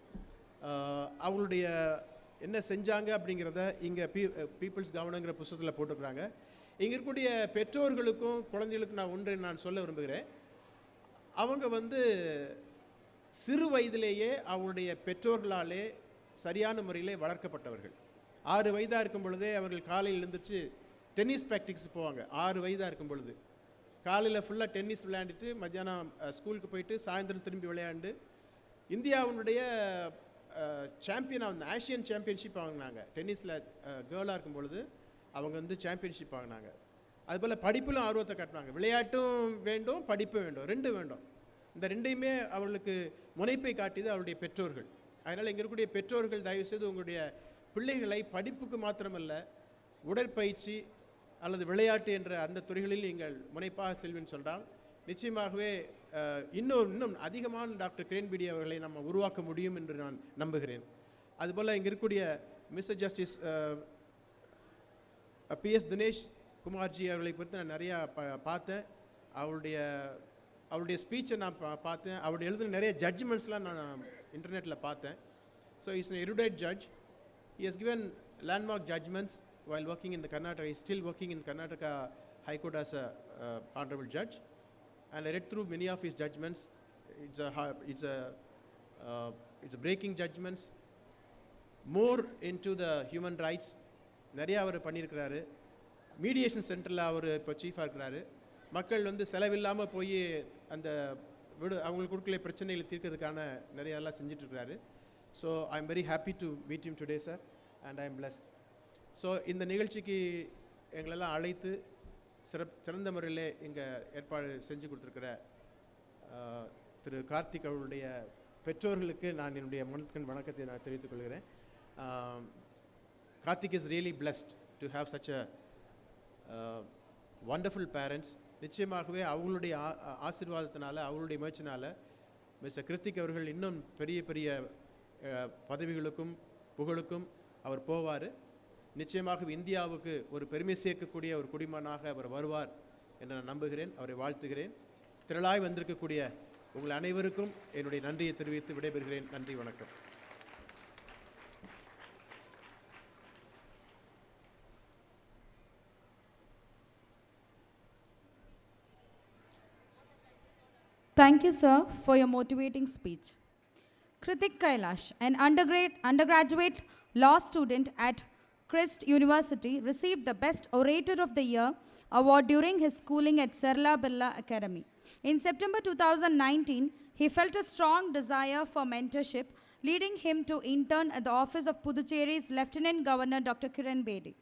அவங்களுடைய என்ன செஞ்சாங்க அப்படிங்கிறத இங்கே பீப்புள்ஸ் கவர்னங்கிற புத்தகத்தில் போட்டுக்கிறாங்க. இங்கே இருக்கக்கூடிய பெற்றோர்களுக்கும் குழந்தைகளுக்கும் நான் சொல்ல விரும்புகிறேன். அவங்க வந்து சிறு வயதிலேயே அவங்களுடைய பெற்றோர்களாலே சரியான முறையிலே வளர்க்கப்பட்டவர்கள். 6 வயதாக இருக்கும் பொழுதே அவர்கள் காலையில் எழுந்திரிச்சு டென்னிஸ் ப்ராக்டிக்ஸ் போவாங்க. 6 வயதாக இருக்கும் பொழுது காலையில் ஃபுல்லாக டென்னிஸ் விளையாண்டுட்டு மத்தியானம் ஸ்கூலுக்கு போயிட்டு சாயந்தரம் திரும்பி விளையாண்டு இந்தியாவினுடைய ஆசியன் சாம்பியன்ஷிப் வாங்கினாங்க. டென்னிஸில் கேர்ளாக இருக்கும் பொழுது அவங்க வந்து சாம்பியன்ஷிப் வாங்கினாங்க. அதுபோல் படிப்பிலும் ஆர்வத்தை காட்டினாங்க. விளையாட்டும் வேண்டும், படிப்பும் வேண்டும், 2 வேண்டும். இந்த 2யுமே அவர்களுக்கு முனைப்பை காட்டியது அவருடைய பெற்றோர்கள். அதனால் இங்கே இருக்கக்கூடிய பெற்றோர்கள் தயவுசெய்து உங்களுடைய பிள்ளைகளை படிப்புக்கு மாத்திரமல்ல, உடற்பயிற்சி அல்லது விளையாட்டு என்ற அந்த துறைகளில் நீங்கள் முனைப்பாக செல்வேன்னு சொல்கிறால் நிச்சயமாகவே இன்னும் அதிகமான டாக்டர் கிரண் பேடி அவர்களை நம்ம உருவாக்க முடியும் என்று நான் நம்புகிறேன். அதுபோல் இங்கே இருக்கக்கூடிய Mr justice PS Dinesh Kumarji அவர்களை குறித்து நான் நிறையா பார்த்தேன். அவருடைய ஸ்பீச்சை நான் பார்த்தேன். அவருடைய எழுதின நிறைய ஜட்ஜ்மெண்ட்ஸ்லாம் நான் இன்டர்நெட்டில் பார்த்தேன். So it's an erudite judge. He has given landmark judgments while working in the Karnataka. He is still working in Karnataka High Court as a honorable judge. And I read through many of his judgments. It's a breaking judgments, more into the human rights. நிறையா அவர் பண்ணியிருக்கிறாரு. Mediation சென்டரில் அவர் இப்போ சீஃபாக இருக்கிறாரு. மக்கள் வந்து செலவில்லாமல் போய் அந்த அவங்களுக்கு கொடுக்கல பிரச்சனைகளை தீர்க்கிறதுக்கான நிறையெல்லாம் செஞ்சிட்ருக்கிறாரு. So I am very happy to meet him today sir, and I am blessed. So இந்த நிகழ்ச்சிக்கு எங்களெல்லாம் அழைத்து சிறந்த முறையில் இங்கே ஏற்பாடு செஞ்சு கொடுத்துருக்கிற திரு கார்த்திக் அவருடைய பெற்றோர்களுக்கு நான் என்னுடைய மனத்தின் வணக்கத்தை நான் தெரிவித்துக் கொள்கிறேன். Karthik is really blessed to have such a wonderful parents. நிச்சயமாகவே அவங்களுடைய ஆசீர்வாதத்தினால, அவங்களுடைய முயற்சினால் மிஸ்டர் கிருத்திக் அவர்கள் இன்னும் பெரிய பெரிய பதவிகளுக்கும் புகழுக்கும் அவர் போவார். நிச்சயமாக இந்தியாவுக்கு ஒரு பெருமை சேர்க்கக்கூடிய ஒரு குடிமகனாக அவர் வருவார் என்று நான் நம்புகிறேன். அவரை வாழ்த்துகிறேன். திரளாய் வந்திருக்கக்கூடிய உங்கள் அனைவருக்கும் என்னுடைய நன்றியை தெரிவித்து விடைபெறுகிறேன். நன்றி, வணக்கம். Thank you, sir, for your motivating speech. Kritik Kailash, an undergraduate law student at Christ University, received the Best Orator of the Year award during his schooling at Sarla Birla Academy. In September 2019, he felt a strong desire for mentorship, leading him to intern at the office of Puducherry's Lieutenant Governor Dr. Kiran Bedi.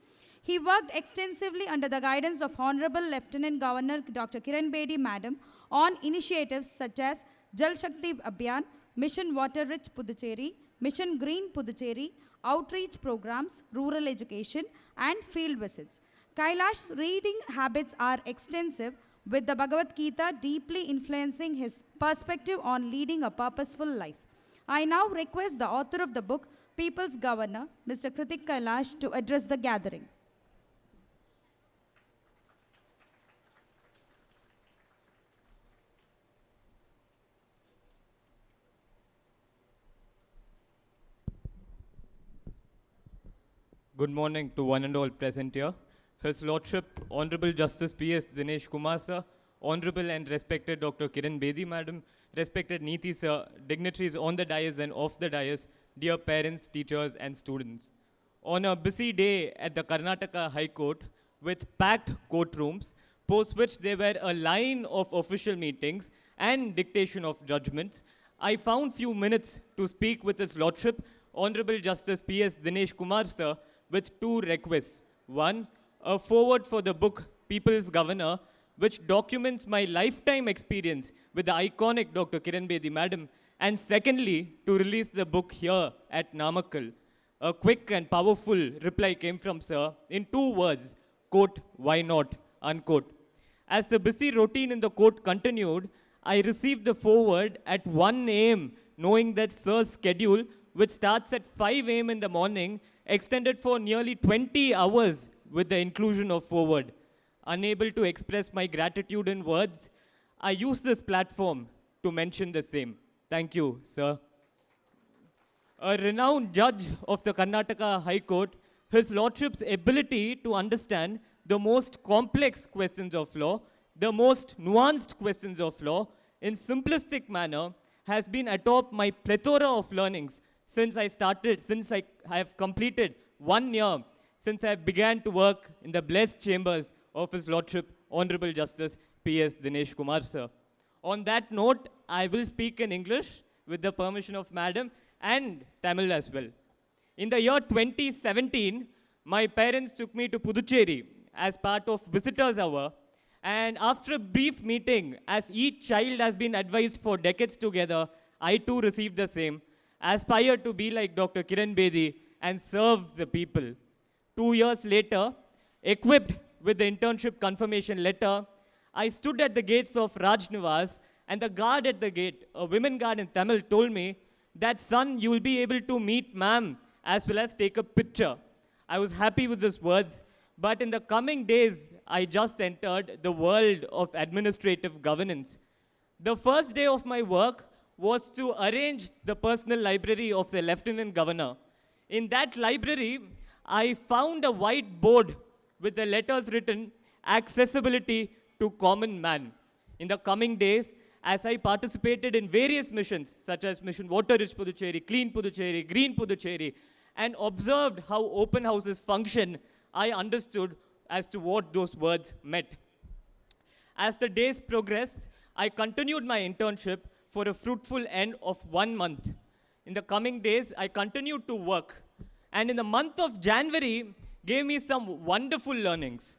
He worked extensively under the guidance of Honorable Lieutenant Governor Dr. Kiran Bedi Madam on initiatives such as Jal Shakti Abhiyan, Mission Water Rich Puducherry, Mission Green Puducherry, outreach programs, rural education, and field visits. Kailash's reading habits are extensive, with the Bhagavad Gita deeply influencing his perspective on leading a purposeful life. I now request the author of the book, People's Governor, Mr. Kritik Kailash, to address the gathering. Good morning to one and all present here. His Lordship, Honorable Justice P.S. Dinesh Kumar sir, Honorable and respected Dr. Kiran Bedi madam, respected Neeti sir, dignitaries on the dais and off the dais, dear parents, teachers and students. On a busy day at the Karnataka High Court with packed courtrooms, post which there were a line of official meetings and dictation of judgments, I found few minutes to speak with His Lordship, Honorable Justice P.S. Dinesh Kumar sir, with 2 requests. One, a foreword for the book People's Governor, which documents my lifetime experience with the iconic Dr. Kiran Bedi madam. And secondly, to release the book here at Namakkal. A quick and powerful reply came from sir in 2 words, quote, why not, unquote. As the busy routine in the court continued, I received the foreword at 1 a.m., knowing that sir's schedule which starts at 5 a.m. in the morning, extended for nearly 20 hours with the inclusion of forward. Unable to express my gratitude in words, I use this platform to mention the same. Thank you, sir. A renowned judge of the Karnataka High Court, His Lordship's ability to understand the most complex questions of law, the most nuanced questions of law, in simplistic manner, has been atop my plethora of learnings since I have completed 1 year since I began to work in the blessed chambers of His Lordship, Honorable Justice P.S. Dinesh Kumar, sir. On that note, I will speak in English with the permission of Madam and Tamil as well. In the year 2017, my parents took me to Puducherry as part of Visitors Hour, and after a brief meeting, as each child has been advised for decades together, I too received the same, aspire to be like Dr. Kiran Bedi and serve the people. 2 years later, equipped with the internship confirmation letter, I stood at the gates of Raj Nivas, and the guard at the gate, a women guard in Tamil, told me that, son, you will be able to meet ma'am as well as take a picture. I was happy with these words, but in the coming days, I just entered the world of administrative governance. The first day of my work was to arrange the personal library of the Lieutenant Governor. In that library, I found a white board with the letters written, accessibility to common man. In the coming days, as I participated in various missions, such as Mission Water Rich Puducherry, Clean Puducherry, Green Puducherry, and observed how open houses function, I understood as to what those words meant. As the days progressed, I continued my internship for a fruitful end of 1 month. In the coming days, I continued to work. And in the month of January, gave me some wonderful learnings.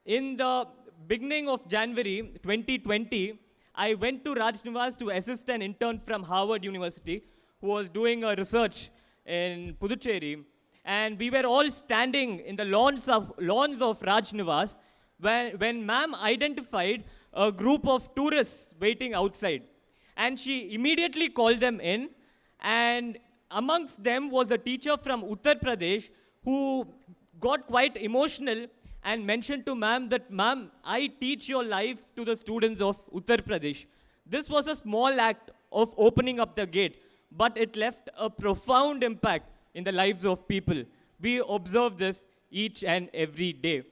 In the beginning of January 2020, I went to Raj Nivas to assist an intern from Harvard University who was doing a research in Puducherry. And we were all standing in the lawns of Raj Nivas when ma'am identified a group of tourists waiting outside. And she immediately called them in. And amongst them was a teacher from Uttar Pradesh who got quite emotional and mentioned to ma'am that, ma'am, I teach your life to the students of Uttar Pradesh. This was a small act of opening up the gate, but it left a profound impact in the lives of people. We observe this each and every day.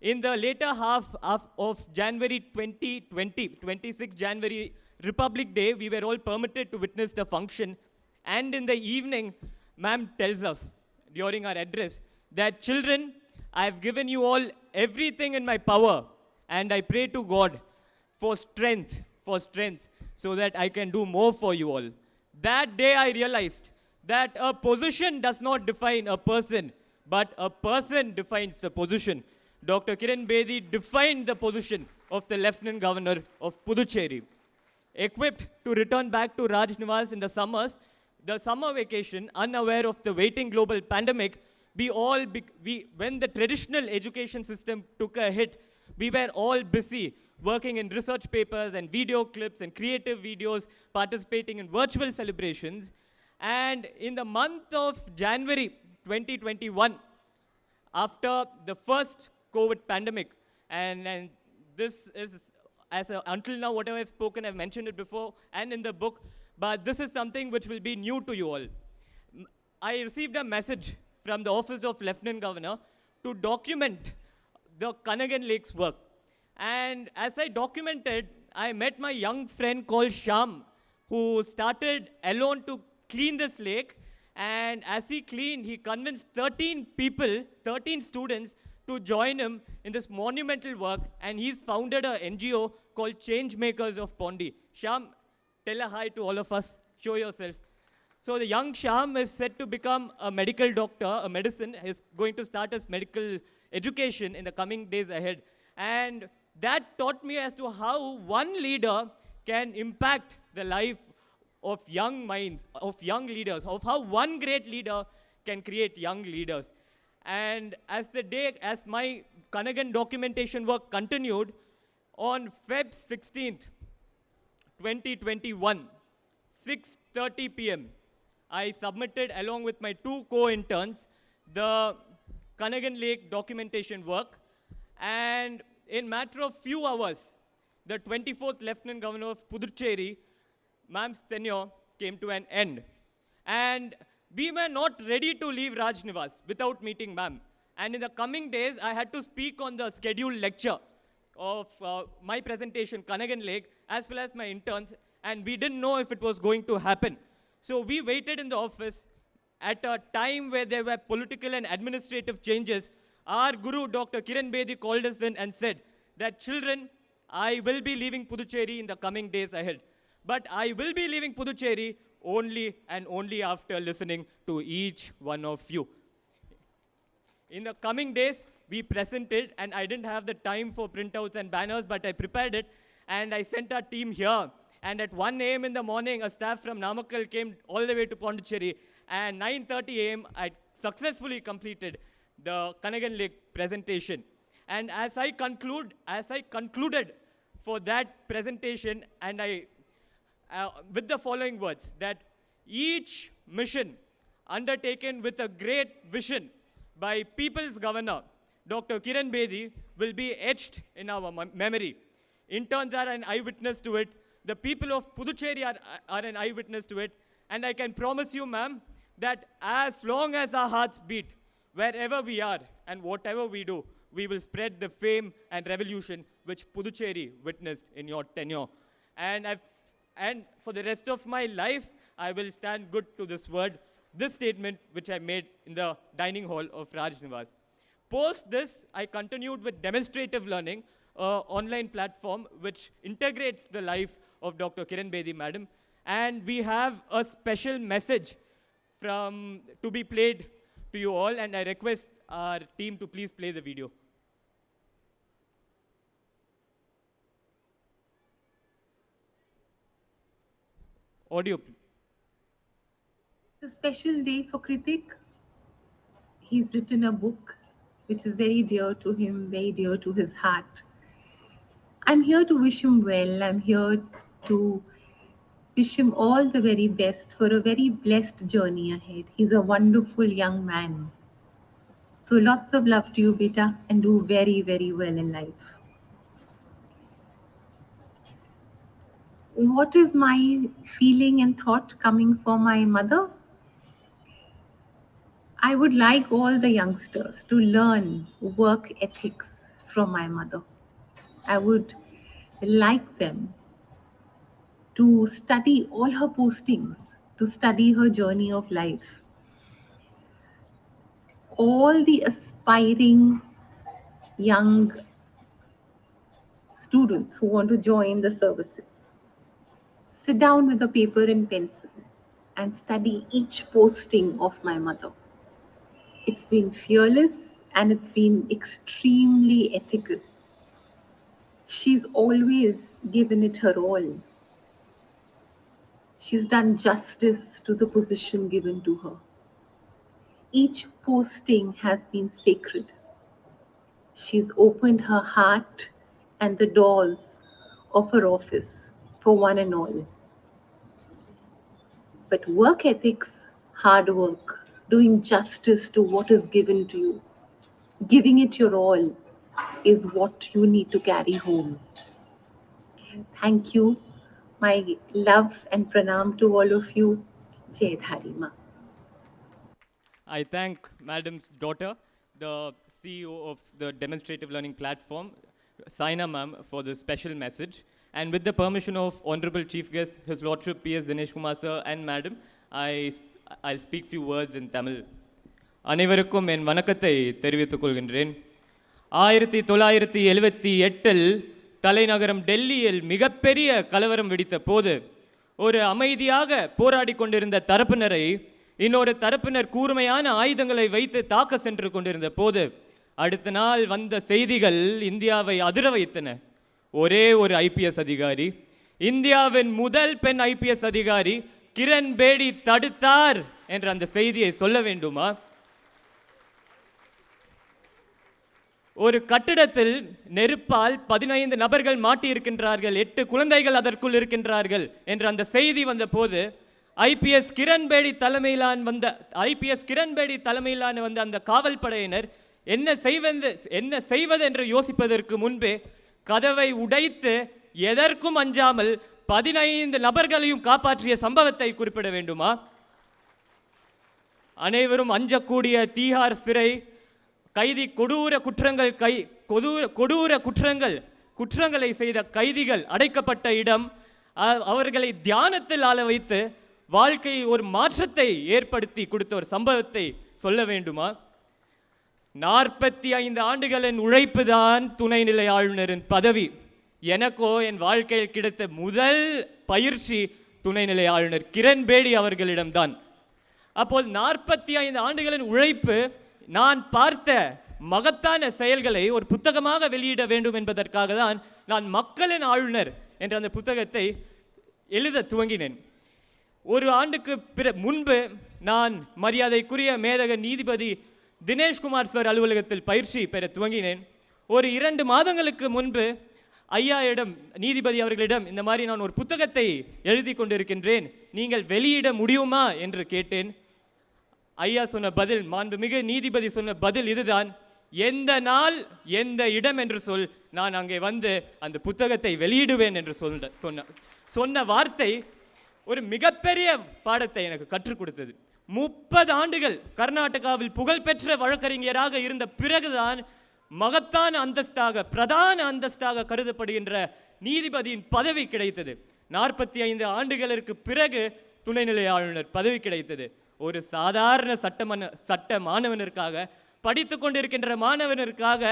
In the later half of January 2020, 26 January, Republic Day, we were all permitted to witness the function. And in the evening, ma'am tells us during our address that, children, I have given you all everything in my power, and I pray to God for strength, so that I can do more for you all. That day I realized that a position does not define a person, but a person defines the position. Dr. Kiran Bedi defined the position of the Lieutenant Governor of Puducherry. Equipped to return back to Raj Nivas in the summers, the summer vacation, unaware of the waiting global pandemic, when the traditional education system took a hit, we were all busy working in research papers and video clips and creative videos, participating in virtual celebrations. And in the month of January 2021, after the first COVID pandemic, and this is, until now, whatever I've spoken, I've mentioned it before and in the book, but this is something which will be new to you all. I received a message from the Office of Lieutenant Governor to document the Kanagan Lake's work. And as I documented, I met my young friend called Shyam, who started alone to clean this lake. And as he cleaned, he convinced 13 students to join him in this monumental work. And he's founded an NGO called Change Makers of Pondi. Shyam, tell a hi to all of us. Show yourself. So the young Shyam is set to become a medical doctor, is going to start his medical education in the coming days ahead. And that taught me as to how one leader can impact the life of young minds, of young leaders, of how one great leader can create young leaders. And as my Kanagan documentation work continued, on Feb 16th, 2021, 6:30 p.m., I submitted along with my 2 co-interns the Kanagan Lake documentation work, and in matter of few hours, the 24th Lieutenant Governor of Puducherry, ma'am's tenure came to an end. And we were not ready to leave Rajnivas without meeting ma'am. And in the coming days, I had to speak on the scheduled lecture of my presentation, Kanagan Lake, as well as my interns, and we didn't know if it was going to happen. So we waited in the office at a time where there were political and administrative changes. Our guru, Dr.Kiran Bedi, called us in and said that, children, I will be leaving Puducherry in the coming days ahead. But I will be leaving Puducherry only and only after listening to each one of you. In the coming days, we presented, and I didn't have the time for printouts and banners, but I prepared it, and I sent our team here. And at 1 a.m. in the morning, a staff from Namakkal came all the way to Puducherry, and 9:30 a.m., I successfully completed the Kanagan Lake presentation. And as I concluded for that presentation, and with the following words, that each mission undertaken with a great vision by People's Governor, Dr. Kiran Bedi, will be etched in our memory. Interns are an eyewitness to it. The people of Puducherry are an eyewitness to it. And I can promise you, ma'am, that as long as our hearts beat, wherever we are and whatever we do, we will spread the fame and revolution which Puducherry witnessed in your tenure. And for the rest of my life, I will stand good to this word, this statement which I made in the dining hall of Rajnivas. Post this, I continued with demonstrative learning, online platform which integrates the life of Dr. Kiran Bedi, madam. And we have a special message to be played to you all, and I request our team to please play the video. Audio, please. It's a special day for Kritik. He's written a book which is very dear to him, very dear to his heart. I'm here to wish him well. I'm here to wish him all the very best for a very blessed journey ahead. He's a wonderful young man. So lots of love to you, beta, and do very, very well in life. What is my feeling and thought coming for my mother? I would like all the youngsters to learn work ethics from my mother. I would like them to study all her postings, to study her journey of life. All the aspiring young students who want to join the services, sit down with a paper and pencil and study each posting of my mother. It's been fearless and it's been extremely ethical. She's always given it her all. She's done justice to the position given to her. Each posting has been sacred. She's opened her heart and the doors of her office for one and all. But work ethics, hard work, doing justice to what is given to you, giving it your all, is what you need to carry home. Thank you. My love and pranam to all of you. Jai Dharima. I thank Madam's daughter, the CEO of the Demonstrative Learning Platform, Saina ma'am, for this special message. And with the permission of Honorable Chief Guest, His Lordship P.S. Dinesh Kumar sir and Madam, I'll speak few words in Tamil. அனைவருக்கும் என் வணக்கத்தை தெரிவித்துக் கொள்கின்றேன். 1978 தலைநகரம் டெல்லியில் மிகப்பெரிய கலவரம் வெடித்த போது ஒரு அமைதியாக போராடி கொண்டிருந்த தரப்பினரை இன்னொரு தரப்பினர் கூர்மையான ஆயுதங்களை வைத்து தாக்க சென்று கொண்டிருந்த போது அடுத்த நாள் வந்த செய்திகள் இந்தியாவை அதிர வைத்தன. ஒரே ஒரு ஐபிஎஸ் அதிகாரி, இந்தியாவின் முதல் பெண் ஐபிஎஸ் அதிகாரி கிரண் பேடி தடுத்தார் என்ற அந்த செய்தியை சொல்ல வேண்டுமா? ஒரு கட்டிடத்தில் நெருப்பால் 15 நபர்கள் மாட்டியிருக்கின்றார்கள், 8 குழந்தைகள் அதற்குள் இருக்கின்றார்கள் என்ற அந்த செய்தி வந்த போது ஐபிஎஸ் கிரண் பேடி தலைமையிலான வந்த அந்த காவல் படையினர் என்ன செய்வது என்று யோசிப்பதற்கு முன்பே கதவை உடைத்து எதற்கும் அஞ்சாமல் 15 நபர்களையும் காப்பாற்றிய சம்பவத்தை குறிப்பிட வேண்டுமா? அனைவரும் அஞ்சக்கூடிய தீஹார் சிறை, கைதி குற்றங்களை செய்த கைதிகள் அடைக்கப்பட்ட இடம், அவர்களை தியானத்தில் ஆள வைத்து வாழ்க்கையை ஒரு மாற்றத்தை ஏற்படுத்தி கொடுத்த ஒரு சம்பவத்தை சொல்ல வேண்டுமா? 45 ஆண்டுகளின் உழைப்பு தான் துணைநிலை ஆளுநரின் பதவி. எனக்கோ என் வாழ்க்கையில் கிடைத்த முதல் பயிற்சி துணைநிலை ஆளுநர் கிரண் பேடி அவர்களிடம்தான். அப்போது 45 ஆண்டுகளின் உழைப்பு, நான் பார்த்த மகத்தான செயல்களை ஒரு புத்தகமாக வெளியிட வேண்டும் என்பதற்காக தான் நான் மக்களின் ஆளுநர் என்ற அந்த புத்தகத்தை எழுத துவங்கினேன். ஒரு ஆண்டுக்கு முன்பு நான் மரியாதைக்குரிய மேதக நீதிபதி தினேஷ் குமார் சார் அலுவலகத்தில் பயிற்சி பெற துவங்கினேன். ஒரு 2 மாதங்களுக்கு முன்பு ஐயாயிடம், நீதிபதி அவர்களிடம், இந்த மாதிரி நான் ஒரு புத்தகத்தை எழுதி கொண்டிருக்கின்றேன், நீங்கள் வெளியிட முடியுமா என்று கேட்டேன். ஐயா சொன்ன பதில், மாண்புமிகு நீதிபதி சொன்ன பதில் இதுதான்: எந்த நாள் எந்த இடம் என்று சொல், நான் அங்கே வந்து அந்த புத்தகத்தை வெளியிடுவேன் என்று சொன்ன வார்த்தை ஒரு மிகப்பெரிய பாடத்தை எனக்கு கற்றுக் கொடுத்தது. 30 ஆண்டுகள் கர்நாடகாவில் புகழ்பெற்ற வழக்கறிஞராக இருந்த பிறகுதான் மகத்தான அந்தஸ்தாக, பிரதான அந்தஸ்தாக கருதப்படுகின்ற நீதிபதியின் பதவி கிடைத்தது. 45 ஆண்டுகளுக்கு பிறகு துணைநிலை ஆளுநர் பதவி கிடைத்தது. ஒரு சாதாரண சட்ட மாணவனிற்காக, படித்து கொண்டிருக்கின்ற மாணவனிற்காக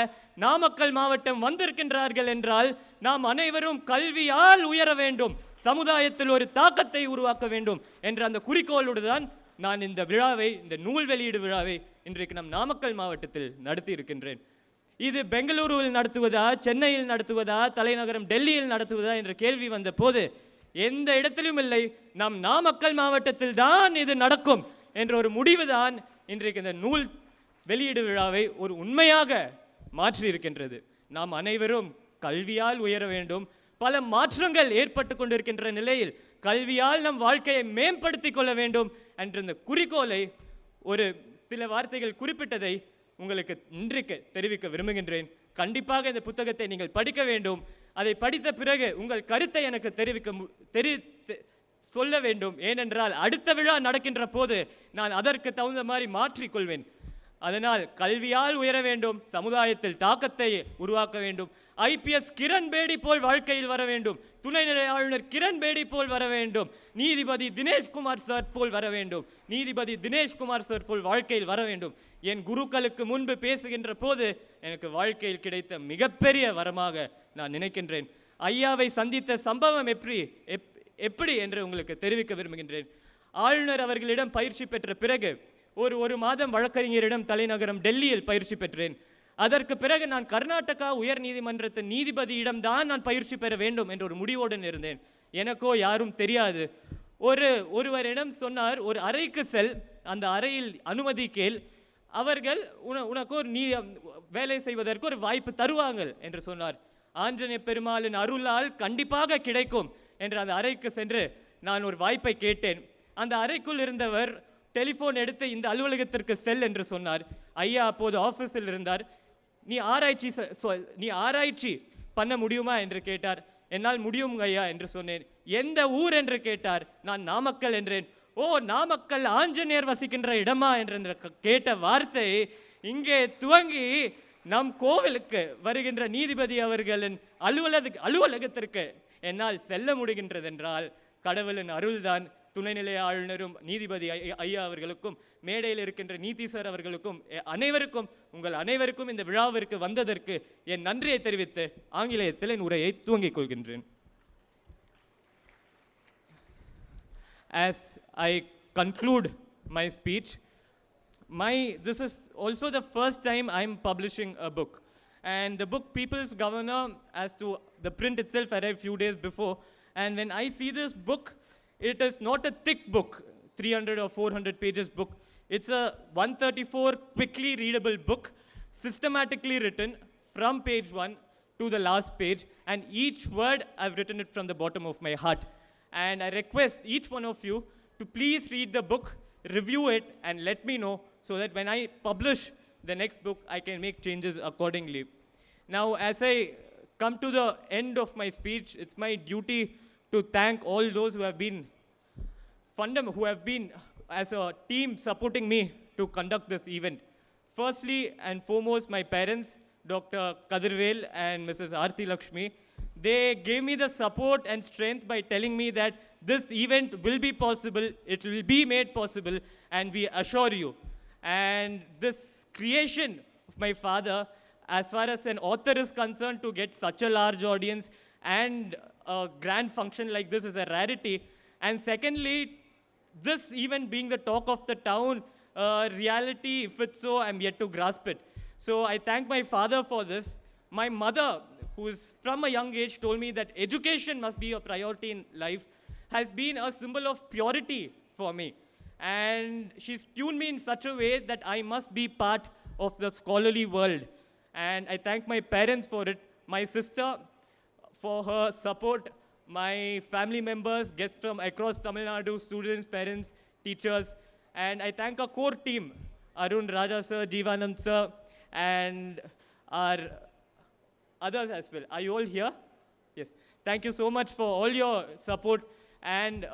நாமக்கல் மாவட்டம் வந்திருக்கின்றார்கள் என்றால் நாம் அனைவரும் கல்வியால் உயர வேண்டும், சமுதாயத்தில் ஒரு தாக்கத்தை உருவாக்க வேண்டும் என்ற அந்த குறிக்கோளோடு தான் நான் இந்த விழாவை, இந்த நூல் வெளியீடு விழாவை இன்றைக்கு நம் நாமக்கல் மாவட்டத்தில் நடத்தி இருக்கின்றேன். இது பெங்களூருவில் நடத்துவதா, சென்னையில் நடத்துவதா, தலைநகரம் டெல்லியில் நடத்துவதா என்ற கேள்வி வந்த போது எந்த இடத்திலும் இல்லை, நம் நாமக்கல் மாவட்டத்தில் தான் இது நடக்கும் என்ற ஒரு முடிவு தான் இன்றைக்கு இந்த நூல் வெளியீடு விழாவை ஒரு உண்மையாக மாற்றி இருக்கின்றது. நாம் அனைவரும் கல்வியால் உயர வேண்டும். பல மாற்றங்கள் ஏற்பட்டு கொண்டிருக்கின்ற நிலையில் கல்வியால் நம் வாழ்க்கையை மேம்படுத்தி கொள்ள வேண்டும் என்ற இந்த குறிக்கோளை, ஒரு சில வார்த்தைகள் குறிப்பிட்டதை உங்களுக்கு இன்றைக்கு தெரிவிக்க விரும்புகின்றேன். கண்டிப்பாக இந்த புத்தகத்தை நீங்கள் படிக்க வேண்டும். அதை படித்த பிறகு உங்கள் கருத்தை எனக்கு சொல்ல வேண்டும். ஏனென்றால் அடுத்த விழா நடக்கின்ற போது நான் அதற்கு தகுந்த மாதிரி மாற்றிக்கொள்வேன். அதனால் கல்வியால் உயர வேண்டும், சமுதாயத்தில் தாக்கத்தை உருவாக்க வேண்டும். ஐபிஎஸ் கிரண் பேடி போல் வாழ்க்கையில் வர வேண்டும், துணைநிலை ஆளுநர் கிரண் பேடி போல் வர வேண்டும், நீதிபதி தினேஷ் குமார் சார் போல் வர வேண்டும், நீதிபதி தினேஷ் குமார் சார் போல் வாழ்க்கையில் வர வேண்டும். என் குருக்களுக்கு முன்பு பேசுகின்ற போது எனக்கு வாழ்க்கையில் கிடைத்த மிகப்பெரிய வரமாக நான் நினைக்கின்றேன். ஐயாவை சந்தித்த சம்பவம் எப்படி என்று உங்களுக்கு தெரிவிக்க விரும்புகின்றேன். ஆளுநர் அவர்களிடம் பயிற்சி பெற்ற பிறகு ஒரு மாதம் வழக்கறிஞரிடம் தலைநகரம் டெல்லியில் பயிற்சி பெற்றேன். அதற்கு பிறகு நான் கர்நாடகா உயர் நீதிமன்றத்தின் நீதிபதியிடம் தான் நான் பயிற்சி பெற வேண்டும் என்ற ஒரு முடிவோடு இருந்தேன். எனக்கோ யாரும் தெரியாது. ஒருவரிடம் சொன்னார், ஒரு அறைக்கு செல், அந்த அறையில் அனுமதி கேள், அவர்கள் உனக்கு ஒரு வேலை செய்வதற்கு ஒரு வாய்ப்பு தருவாங்கள் என்று சொன்னார். ஆஞ்சநேய பெருமாளின் அருளால் கண்டிப்பாக கிடைக்கும் என்று அந்த அறைக்கு சென்று நான் ஒரு வாய்ப்பை கேட்டேன். அந்த அறைக்குள் இருந்தவர் டெலிஃபோன் எடுத்து இந்த அலுவலகத்திற்கு செல் என்று சொன்னார். ஐயா அப்போது ஆஃபீஸில் இருந்தார். நீ ஆராய்ச்சி பண்ண முடியுமா என்று கேட்டார். என்னால் முடியும் ஐயா என்று சொன்னேன். எந்த ஊர் என்று கேட்டார். நான் நாமக்கல் என்றேன். ஓ, நாமக்கல் ஆஞ்சநேயர் வசிக்கின்ற இடமா என்று கேட்ட வார்த்தை இங்கே துவங்கி நம் கோவிலுக்கு வருகின்ற நீதிபதி அவர்களின் அலுவலகத்திற்கு என்னால் செல்ல முடிகின்றது என்றால் கடவுளின் அருள்தான். துணைநிலை ஆளுநரும் நீதிபதி ஐயா அவர்களுக்கும், மேடையில் இருக்கின்ற நீதிசர் அவர்களுக்கும், உங்கள் அனைவருக்கும் இந்த விழாவிற்கு வந்ததற்கு என் நன்றியை தெரிவித்து ஆங்கிலேயத்தில் என் உரையை துவங்கிக் கொள்கின்றேன். As I conclude my speech, this is also the first time I am publishing a book. And the book People's Governor, as to the print itself, arrived few days before. And when I see this book, it is not a thick book, 300 or 400 pages book. It's a 134 quickly readable book, systematically written from page 1 to the last page. And each word I've written it from the bottom of my heart. And I request each one of you to please read the book, review it, and let me know so that when I publish the next book, I can make changes accordingly. Now, as I come to the end of my speech, it's my duty to thank all those who have been as a team supporting me to conduct this event. Firstly and foremost, my parents, Dr. Kadirvel and Mrs. Aarti Lakshmi. They gave me the support and strength by telling me that this event will be possible, it will be made possible, and we assure you. And this creation of my father, as far as an author is concerned, to get such a large audience and a grand function like this is a rarity. And secondly, this event being the talk of the town, reality, if it's so, I'm yet to grasp it. So I thank my father for this. My mother, who is from a young age, told me that education must be a priority in life, has been a symbol of purity for me. And she's tuned me in such a way that I must be part of the scholarly world. And I thank my parents for it, my sister for her support, my family members, guests from across Tamilnadu, students, parents, teachers, and I thank our core team, Arun, Raja sir, Jeevanand sir, and our others as well. Are you all here? Yes. Thank you so much for all your support and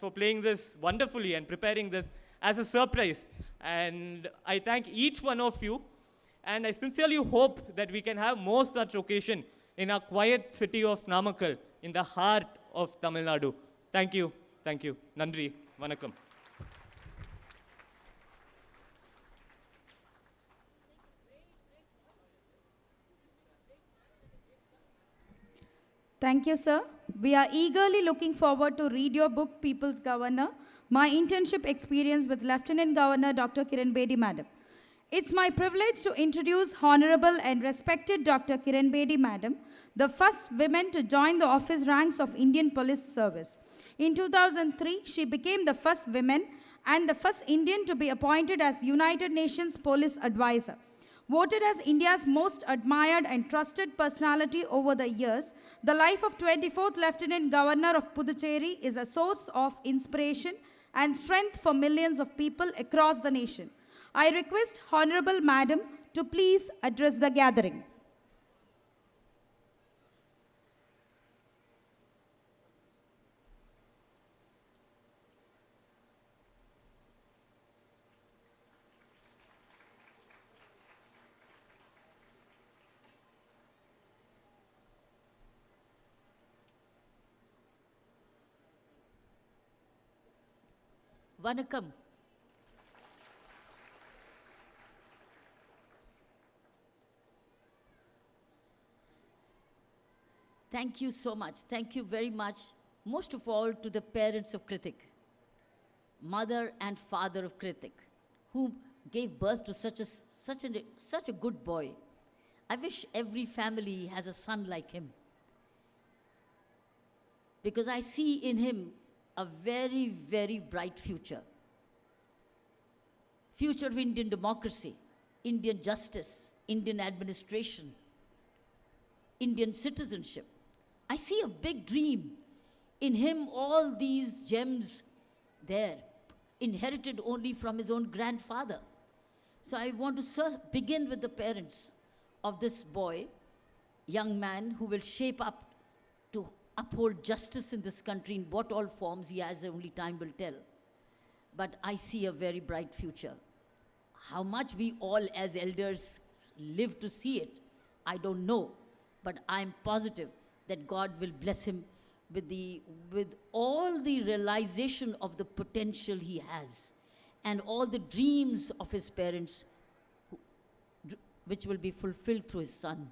for playing this wonderfully and preparing this as a surprise. And I thank each one of you, and I sincerely hope that we can have more such occasion in our quiet city of Namakkal, in the heart of Tamil Nadu. Thank you. Thank you. Nandri. Vanakkam. Thank you, sir. We are eagerly looking forward to read your book, People's Governor, My Internship Experience with Lieutenant Governor Dr. Kiran Bedi, Madam. It's my privilege to introduce Honorable and respected Dr. Kiran Bedi, Madam, the first woman to join the office ranks of Indian Police Service. In 2003, she became the first woman and the first Indian to be appointed as United Nations Police Advisor. Voted as India's most admired and trusted personality over the years, the life of 24th Lieutenant Governor of Puducherry is a source of inspiration and strength for millions of people across the nation. I request Honorable Madam to please address the gathering. Vanakkam. Thank you so much. Thank you very much, most of all to the parents of Kritik, mother and father of Kritik, who gave birth to such a good boy. I wish every family has a son like him, because I see in him a very, very bright future. Future of Indian democracy, Indian justice, Indian administration, Indian citizenship. I see a big dream in him, all these gems there, inherited only from his own grandfather. So I want to begin with the parents of this boy, young man who will shape up to uphold justice in this country in what all forms he has, only time will tell. But I see a very bright future. How much we all as elders live to see it, I don't know. But I'm positive that God will bless him with all the realization of the potential he has and all the dreams of his parents which will be fulfilled through his son.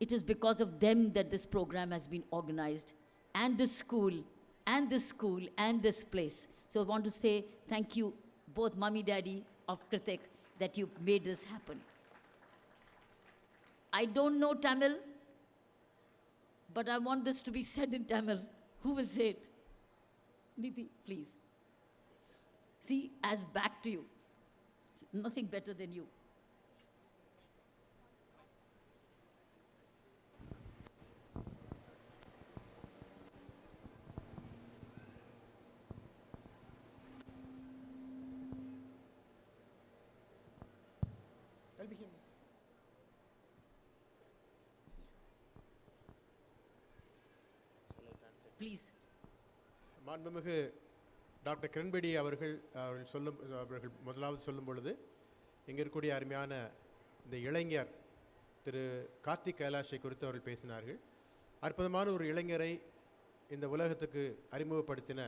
It is because of them that this program has been organized, and this school, and this school, and this place. So I want to say thank you, both Mummy, Daddy of Kritik, that you made this happen. I don't know Tamil, but I want this to be said in Tamil. Who will say it? Nidhi, please. See, as back to you. Nothing better than you. Please. மாண்புமிகு doctor Kiran Bedi அவர்கள் முதலாவது சொல்லும் பொழுது இங்கே இருக்கக்கூடிய அருமையான இந்த இளைஞர் திரு கார்த்திக் கைலாஷை குறித்து அவர்கள் பேசினார்கள். அற்புதமான ஒரு இளைஞரை இந்த உலகத்துக்கு அறிமுகப்படுத்தின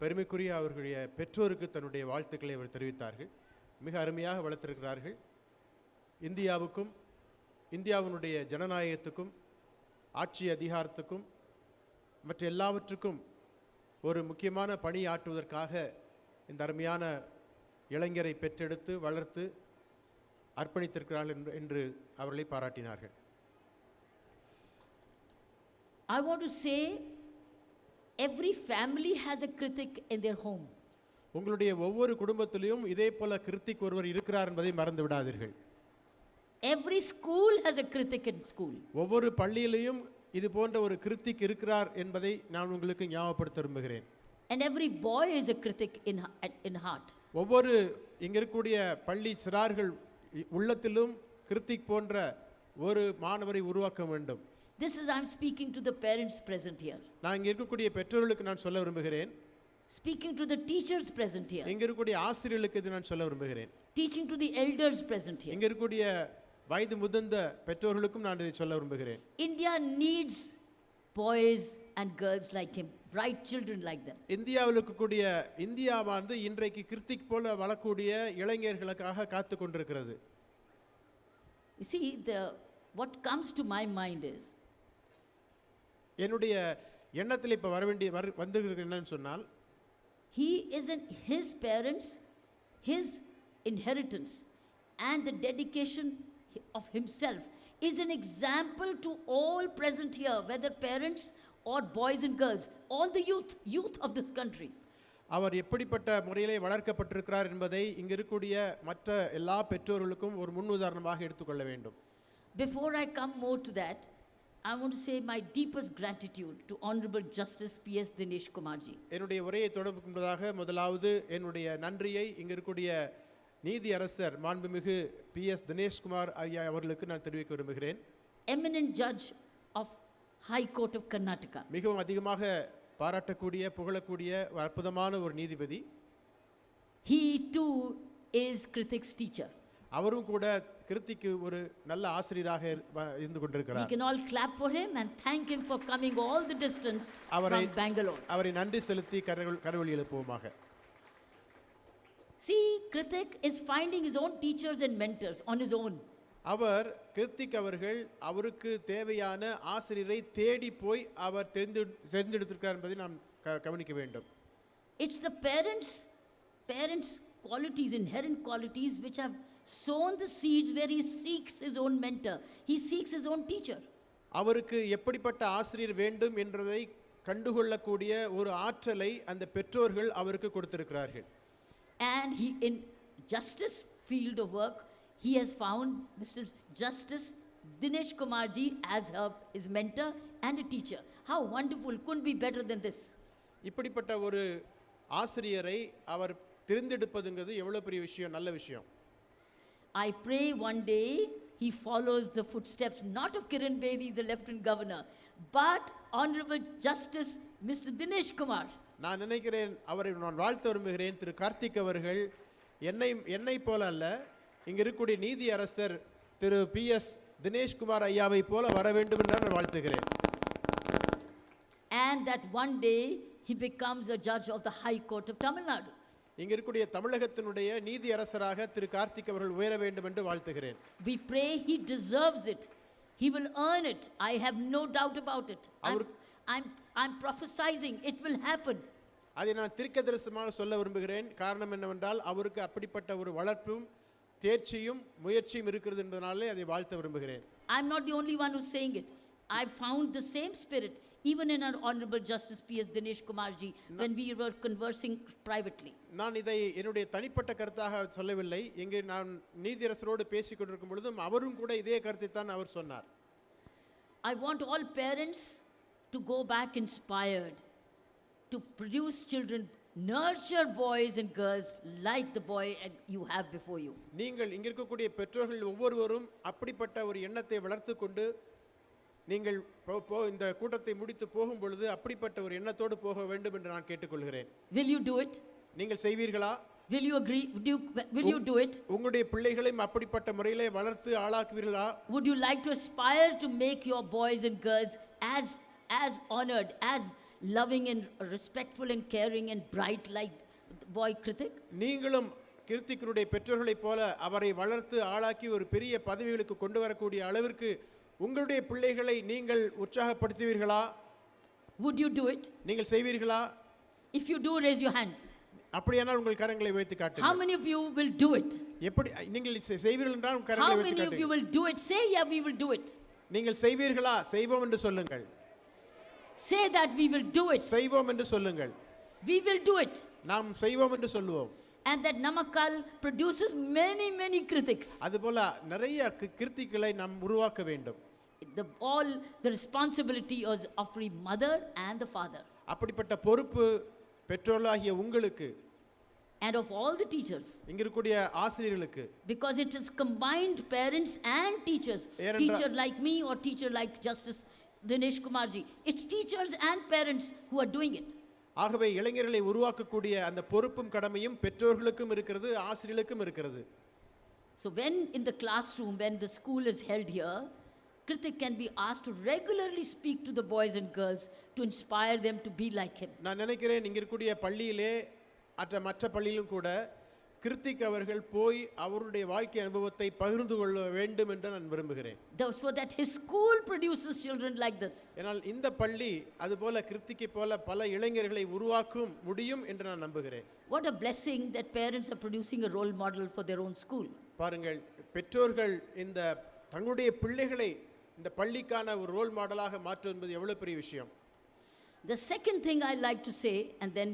பெருமைக்குரிய அவர்களுடைய பெற்றோருக்கு தன்னுடைய வாழ்த்துக்களை அவர் தெரிவித்தார்கள். மிக அருமையாக வளர்த்திருக்கிறார்கள். இந்தியாவுக்கும் இந்தியாவினுடைய ஜனநாயகத்துக்கும் ஆட்சி அதிகாரத்துக்கும் மற்ற எல்லாவற்றுக்கும் ஒரு முக்கியமான பணி ஆற்றுவதற்காக இந்த அருமையான இளைஞரை பெற்றெடுத்து வளர்த்து அர்ப்பணித்திருக்கிறார்கள் என்று அவர்களை பாராட்டினார்கள். I want to say every family has a critic in their home. உங்களுடைய ஒவ்வொரு குடும்பத்திலும் இதே போல கிருத்திக் ஒருவர் இருக்கிறார் என்பதை மறந்து விடாதீர்கள். Every school has a critic in school. ஒவ்வொரு பள்ளியிலும் இது போன்ற ஒரு கிருத்திக் இருக்கிறார் என்பதை நான் உங்களுக்கு ஞாபகப்படுத்த விரும்புகிறேன். And every boy is a critic in heart. ஒவ்வொரு இங்க இருக்கக்கூடிய பள்ளி சிறார்கள் உள்ளத்திலும் கிருத்திக் போன்ற ஒரு மாணவரை உருவாக்க வேண்டும். This is I'm speaking to the parents present here. நான் இங்க இருக்கக்கூடிய பெற்றோர்களுக்கு நான் சொல்ல விரும்புகிறேன். Speaking to the teachers present here. இங்க இருக்கக்கூடிய ஆசிரியர்களுக்கு இது நான் சொல்ல விரும்புகிறேன். Teaching to the elders present here. இங்க இருக்கக்கூடிய வயது முதிர்ந்த பெற்றோர்களுக்கும் நான் இதை சொல்ல விரும்புகிறேன். India needs boys and girls like him, bright children like them. இந்தியாவில் இருக்கக்கூடிய இந்தியாவானது இன்றைக்கு கிருத்திக் போல வளரக்கூடிய இளைஞர்களுக்காக காத்து கொண்டிருக்கிறது. You see, what comes to my mind is என்னுடைய எண்ணத்தில் இப்ப வந்திருக்கிறது என்னன்னு சொன்னால் he isn't his parents, his inheritance and the dedication of himself is an example to all present here, whether parents or boys and girls, all the youth of this country. அவர் எப்படிப்பட்ட முறையிலே வளர்க்கப்பட்டிருக்கிறார் என்பதை இங்க இருக்கக்கூடிய மற்ற எல்லா பெற்றோர்களுக்கும் ஒரு முன் உதாரணமாக எடுத்துக்கொள்ள வேண்டும். Before I come more to that, I want to say my deepest gratitude to Honorable Justice P.S. Dinesh Kumarji. என்னுடைய உரையை தொடங்குவதாக முதலாவது என்னுடைய நன்றியை இங்க இருக்கக்கூடிய நீதி அரசர் மாண்புமிகு P.S. தினேஷ் குமார் ஐயா அவர்களுக்கு நான் தெரிவிக்க விரும்புகிறேன். Eminent judge of High Court of Karnataka. மிகவும் அதிகமாக பாராட்டக்கூடிய புகழக்கூடிய அற்புதமான ஒரு நீதிபதி. He too is Kritik's teacher. அவரும் கூட கிருத்திக்கு ஒரு நல்ல ஆசிரியராக இருந்து கொண்டிருக்கிறார். We can all clap for him and thank him for coming all the distance from Bangalore. அவரை நன்றி செலுத்தி கரவொலி எழுப்புவோமாக. See, Kritik is finding his own teachers and mentors on his own. அவர் கிருத்திக் அவர்கள் அவருக்கு தேவையான ஆசிரியரை தேடி போய் அவர் தேர்ந்தெடுத்திருக்கிறார் என்பதை நாம் கவனிக்க வேண்டும். It's the parents qualities, inherent qualities which have sown the seeds where he seeks his own mentor, he seeks his own teacher. அவருக்கு எப்படிப்பட்ட ஆசிரியர் வேண்டும் என்றதை கண்டுகொள்ளக்கூடிய ஒரு ஆற்றலை அந்த பெற்றோர்கள் அவருக்கு கொடுத்திருக்கிறார்கள். And he in justice field of work he has found Mr. Justice Dinesh Kumarji as his mentor and a teacher. How wonderful, couldn't be better than this. இப்படிப்பட்ட ஒரு ஆசிரியரை அவர் தேர்ந்தெடுப்பதுங்கிறது எவ்வளவு பெரிய விஷயம், நல்ல விஷயம். I pray one day he follows the footsteps not of Kiran Bedi, the Lieutenant Governor, but Honorable Justice Mr. Dinesh Kumar. நான் நினைக்கிறேன் அவரை நான் வாழ்த்து விரும்புகிறேன். திரு கார்த்திக் அவர்கள் என்னை போல அல்ல, இங்க இருக்கக்கூடிய நீதி அரசர் திரு P.S. தினேஷ் குமார் ஐயாவை போல வர வேண்டும் என்று நான் வாழ்த்துகிறேன். And that one day he becomes a judge of the High Court of Tamilnadu. இங்க இருக்கக்கூடிய தமிழகத்தினுடைய நீதி அரசராக திரு கார்த்திக் அவர்கள் உயர வேண்டும் என்று வாழ்த்துகிறேன். We pray he deserves it. He will earn it. I have no doubt about it. I'm prophesizing it will happen. அதை நான் தீர்க்கதரிசனமாக சொல்ல விரும்புகிறேன். காரணம் என்னவென்றால் அவருக்கு அப்படிப்பட்ட ஒரு வளர்ப்பும் தேர்ச்சியும் முயற்சியும் இருக்கிறது என்பதனாலே அதை வாழ்த்த விரும்புகிறேன். I'm not the only one who's saying it. I found the same spirit even in our Honorable Justice P.S. Dinesh Kumarji when we were conversing privately. நான் இதை என்னுடைய தனிப்பட்ட கருத்தாக சொல்லவில்லை. இங்கே நான் நீதியரசரோடு பேசிக் கொண்டிருக்கும் பொழுதும் அவரும் கூட இதே கருத்தை தான் அவர் சொன்னார். I want all parents to go back inspired to produce children nurture boys and girls like the boy you have before you. நீங்கள் இங்க இருக்கக்கூடிய பெற்றோர்கள் ஒவ்வொருவரும் அப்படிப்பட்ட ஒரு எண்ணத்தை வளர்த்து கொண்டு நீங்கள் இந்த கூட்டத்தை முடித்து போகும் பொழுது அப்படிப்பட்ட ஒரு எண்ணத்தோடு போக வேண்டும் என்று நான் கேட்டுக்கொள்கிறேன். Will you do it? நீங்கள் செய்வீர்களா? Will you agree? Will you do it? உங்களுடைய பிள்ளைகளையும் அப்படிப்பட்ட முறையிலே வளர்த்து ஆளாக்குவீர்களா? Would you like to aspire to make your boys and girls as honored, as loving and respectful and caring and bright like boy Kritik? நீங்களும் கிருத்திகனுடைய பெற்றோர்களைப் போல அவரை வளர்த்து ஆளாக்கி ஒரு பெரிய பதவிகளுக்கு கொண்டு வரக்கூடிய அளவிற்கு உங்களுடைய பிள்ளைகளை நீங்கள் உற்சாகப்படுத்துவீர்களா? Would you do it? நீங்கள் செய்வீர்களா? If you do, raise your hands. அப்படியானால் உங்கள் கரங்களை வைத்து காட்டுங்கள். How many of you will do it? எப்படி நீங்கள் செய்வீர்கள் என்றால் உங்கள் கரங்களை வைத்து காட்டுங்கள். How many of you will do it? Say, yeah, we will do it. நீங்கள் செய்வீர்களா? செய்வோம் என்று சொல்லுங்கள். Say that we will do it. செய்வோம் என்று சொல்லுங்கள். We will do it. நாம் செய்வோம் என்று சொல்லுவோம். And that Namakkal produces many critics. அதுபோல நிறைய கிருத்திகளை நாம் உருவாக்க வேண்டும். All the responsibility is of the mother and the father. அப்படிப்பட்ட பொறுப்பு பெற்றோர்களாகிய உங்களுக்கு and of all the teachers. இங்க இருக்கக்கூடிய ஆசிரியர்களுக்கு. Because it is combined parents and teachers. Teacher like me or teacher like Justice Dinesh Kumarji. It's teachers and parents who are doing it. ஆகவே இளைஞர்களை உருவாக்கக்கூடிய அந்த பொறுப்பும் கடமையும் பெற்றோர்களுக்கும் இருக்கிறது, ஆசிரியர்களுக்கும் இருக்கிறது. So when in the classroom, when the school is held here, Kritik can be asked to regularly speak to the boys and girls to inspire them to be like him. நான் நினைக்கிறேன் இங்க இருக்கக்கூடிய பள்ளியிலே மற்ற பள்ளியிலும் கூட கிருத்திக் அவர்கள் போய் அவருடைய வாழ்க்கை அனுபவத்தை பகிர்ந்து கொள்ள வேண்டும் என்று நான் விரும்புகிறேன். So that his school produces children like this. ஏனால் இந்த பள்ளி அதுபோல கிருத்திக்கை போல பல இளைஞர்களை உருவாக்கும் முடியும் என்று நான் நம்புகிறேன். What a blessing that parents are producing a role model for their own school. பாருங்கள், பெற்றோர்கள் இந்த தங்களுடைய பிள்ளைகளை இந்த பள்ளிக்கான ஒரு ரோல் மாடலாக மாற்றுவது என்பது எவ்வளவு பெரிய விஷயம். The second thing I'd like to say and then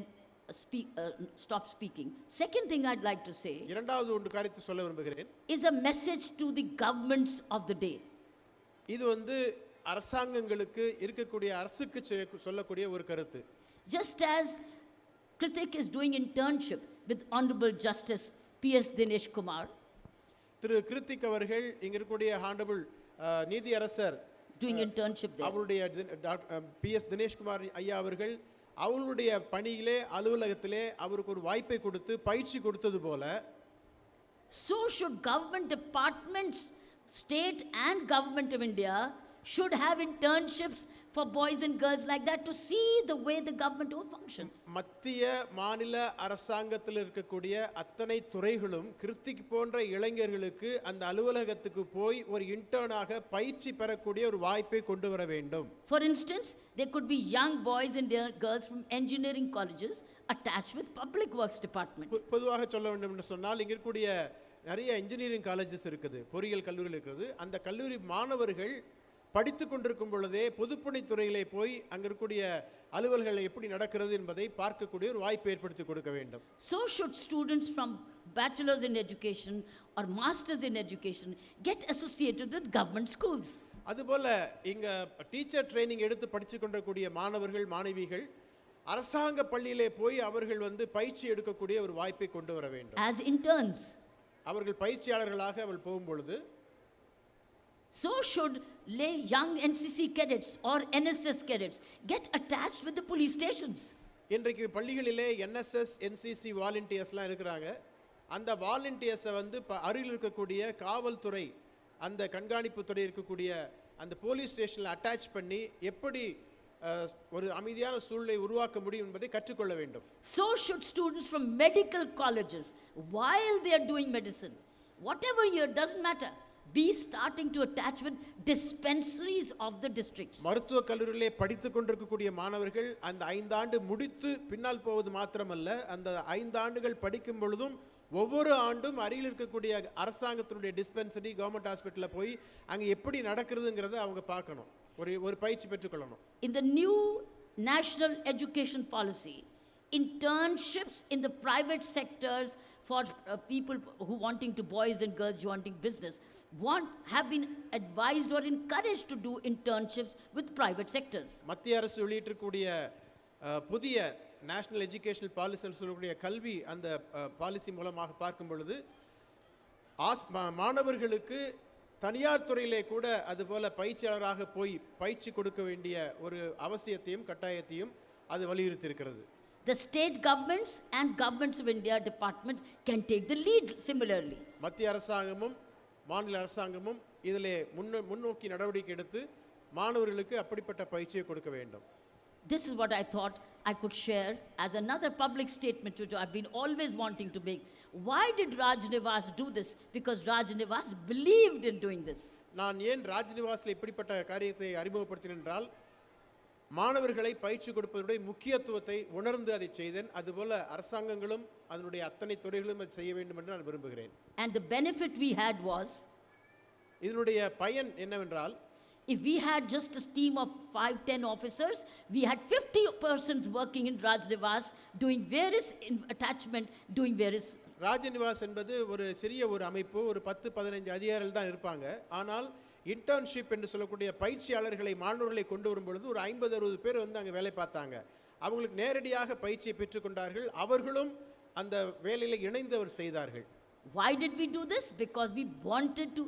stop speaking. Second thing I'd like to say இரண்டாவது ஒரு காரியத்தை சொல்ல விரும்புகிறேன். is a message to the governments of the day. இது அரசாங்கங்களுக்கு இருக்கக்கூடிய அரசுக்கு சொல்லக்கூடிய ஒரு கருத்து. Just as Kritik is doing internship with Hon'ble Justice P.S. Dinesh Kumar. திரு கிருத்திக் அவர்கள் இங்க இருக்கக்கூடிய Hon'ble நீதி அரசர் doing internship there. அவருடைய P.S. Dinesh Kumar ஐயா அவர்கள் அவருடைய பணியிலே அலுவலகத்திலே அவருக்கு ஒரு வாய்ப்பை கொடுத்து பயிற்சி கொடுத்தது போல so should government departments, state and government of India should have internships for boys and girls like that to see the way the government functions. மத்திய மாநில அரசாங்கத்தில் இருக்கக்கூடிய அத்தனை துறைகளும் கிருத்திக் போன்ற இளைஞர்களுக்கு அந்த அலுவலகத்துக்கு போய் ஒரு இன்டர்னாக பயிற்சி பெறக்கூடிய ஒரு வாய்ப்பை கொண்டு வர வேண்டும். For instance, there could be young boys and girls from engineering colleges attached with public works department. பொதுவாக சொல்ல வேண்டும் என்று சொன்னால் இங்க இருக்கக்கூடிய நிறைய இன்ஜினியரிங் காலேஜஸ் இருக்குது, பொறியியல் கல்லூரிகள் இருக்குது. அந்த கல்லூரி மாணவர்கள் படித்து கொண்டிருக்கும் பொழுதே பொதுப்பணித்துறையிலே போய் அங்க இருக்கக்கூடிய அலுவல்கள் எப்படி நடக்கிறது என்பதை பார்க்கக்கூடிய ஒரு வாய்ப்பை ஏற்படுத்தி கொடுக்க வேண்டும். So should students from bachelors in education or masters in education get associated with government schools. அதுபோல இங்க டீச்சர் ட்ரைனிங் எடுத்து படித்து கொண்டிருக்கக்கூடிய மாணவர்கள் மாணவிகள் அரசாங்க பள்ளியிலே போய் அவர்கள் பயிற்சி எடுக்கக்கூடிய ஒரு வாய்ப்பை கொண்டு வர வேண்டும். As interns. அவர்கள் பயிற்சியாளர்களாக அவர்கள் போகும்பொழுது so should lay young NCC cadets or NSS cadets get attached with the police stations. இன்றைக்கு பள்ளிகளிலே NSS NCC வாலண்டியர்ஸ்லாம் இருக்கிறாங்க. அந்த வாலண்டியர்ஸை அருகில் இருக்கக்கூடிய காவல்துறை அந்த கண்காணிப்பு துறை இருக்கக்கூடிய அந்த போலீஸ் ஸ்டேஷனில் அட்டாச் பண்ணி எப்படி ஒரு அமைதியான சூழலை உருவாக்க முடியும் என்பதை கற்றுக்கொள்ள வேண்டும். So should students from medical colleges while they are doing medicine, whatever year, doesn't matter, be starting to attach with dispensaries of the districts. மருத்துவ கல்லூரியிலே படித்துக் கொண்டிருக்கக்கூடிய மாணவர்கள் அந்த 5 ஆண்டு முடித்து பின்னால் போவது மாத்திரமல்ல, அந்த 5 ஆண்டுகள் படிக்கும் பொழுதும் ஒவ்வொரு ஆண்டும் அருகில் இருக்கக்கூடிய அரசாங்கத்தினுடைய டிஸ்பென்சரி கவர்மெண்ட் ஹாஸ்பிட்டலில் போய் அங்கே எப்படி நடக்கிறதுங்கிறத அவங்க பார்க்கணும், ஒரு பயிற்சி பெற்றுக்கொள்ளணும். In the new national education policy, internships in the private sectors for people who wanting to, boys and girls wanting business, have been advised or encouraged to do internships with private sectors. மத்திய அரசு வெளியிட்டிருக்கக்கூடிய புதிய national educational policy சொல்லக்கூடிய கல்வி அந்த policy மூலமாக பார்க்கும் பொழுது மாணவர்களுக்கு தனியார் துறையிலே கூட அதுபோல பயிற்சியாளராக போய் பயிற்சி கொடுக்க வேண்டிய ஒரு அவசியத்தையும் கட்டாயத்தையும் அது வலியுறுத்தி இருக்கிறது. The state governments and governments of India departments can take the lead similarly. மத்திய அரசாங்கமும் மாநில அரசாங்கமும் இதிலே முன்னோக்கி நடவடிக்கை எடுத்து மாணவர்களுக்கு அப்படிப்பட்ட பயிற்சியை கொடுக்க வேண்டும். This is what I thought I could share as another public statement which I've been always wanting to make. Why did Rajnivas do this? Because Rajnivas believed in doing this. நான் ஏன் ராஜ்நிவாஸில் இப்படிப்பட்ட காரியத்தை அறிமுகப்படுத்தினேன் என்றால் மாணவர்களை பயிற்சி கொடுப்பதுடைய முக்கியத்துவத்தை உணர்ந்து அதை செய்தேன். அதுபோல அரசாங்கங்களும் அதனுடைய அத்தனை துறைகளும் அதை செய்ய வேண்டும் என்று நான் விரும்புகிறேன். And the benefit we had was, இதனுடைய பயன் என்னவென்றால், if we had just a team of 5-10 officers, we had 50 persons working in Rajnivas doing various attachment, doing various. Raj Nivas என்பது ஒரு சிறிய ஒரு அமைப்பு, ஒரு 10-15 அதிகாரிகள் தான் இருப்பாங்க. ஆனால் இன்டர்ன்ஷிப் என்று சொல்லக்கூடிய பயிற்சியாளர்களை மாணவர்களை கொண்டு வரும் பொழுது ஒரு 50-60 பேர் வந்து அங்கே வேலை பார்த்தாங்க. அவங்களுக்கு நேரடியாக பயிற்சியை பெற்றுக்கொண்டார்கள். அவர்களும் அந்த வேலையில் இணைந்து அவர் செய்தார்கள். Why did we do this? Because we wanted to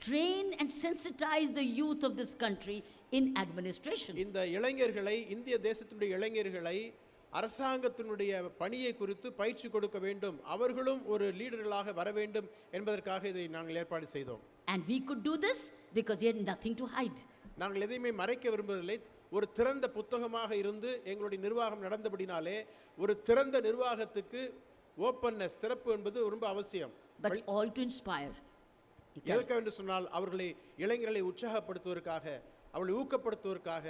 train and sensitize the youth of this country in administration. இந்த இளைஞர்களை, இந்திய தேசத்தினுடைய இளைஞர்களை அரசாங்கத்தினுடைய பணியை குறித்து பயிற்சி கொடுக்க வேண்டும், அவர்களும் ஒரு லீடர்களாக வர வேண்டும் என்பதற்காக இதை நாங்கள் ஏற்பாடு செய்தோம். And we could do this because we had nothing to hide. நாங்கள் எதையுமே மறைக்க விரும்பவில்லை. ஒரு திறந்த புத்தகமாக இருந்து எங்களுடைய நிர்வாகம் நடந்தபடினாலே ஒரு திறந்த நிர்வாகத்துக்கு ஓப்பன்னஸ், திறப்பு என்பது ரொம்ப அவசியம். But all to inspire. எதற்காக என்று சொன்னால் அவர்களை, இளைஞர்களை உற்சாகப்படுத்துவதற்காக, அவளை ஊக்கப்படுத்துவதற்காக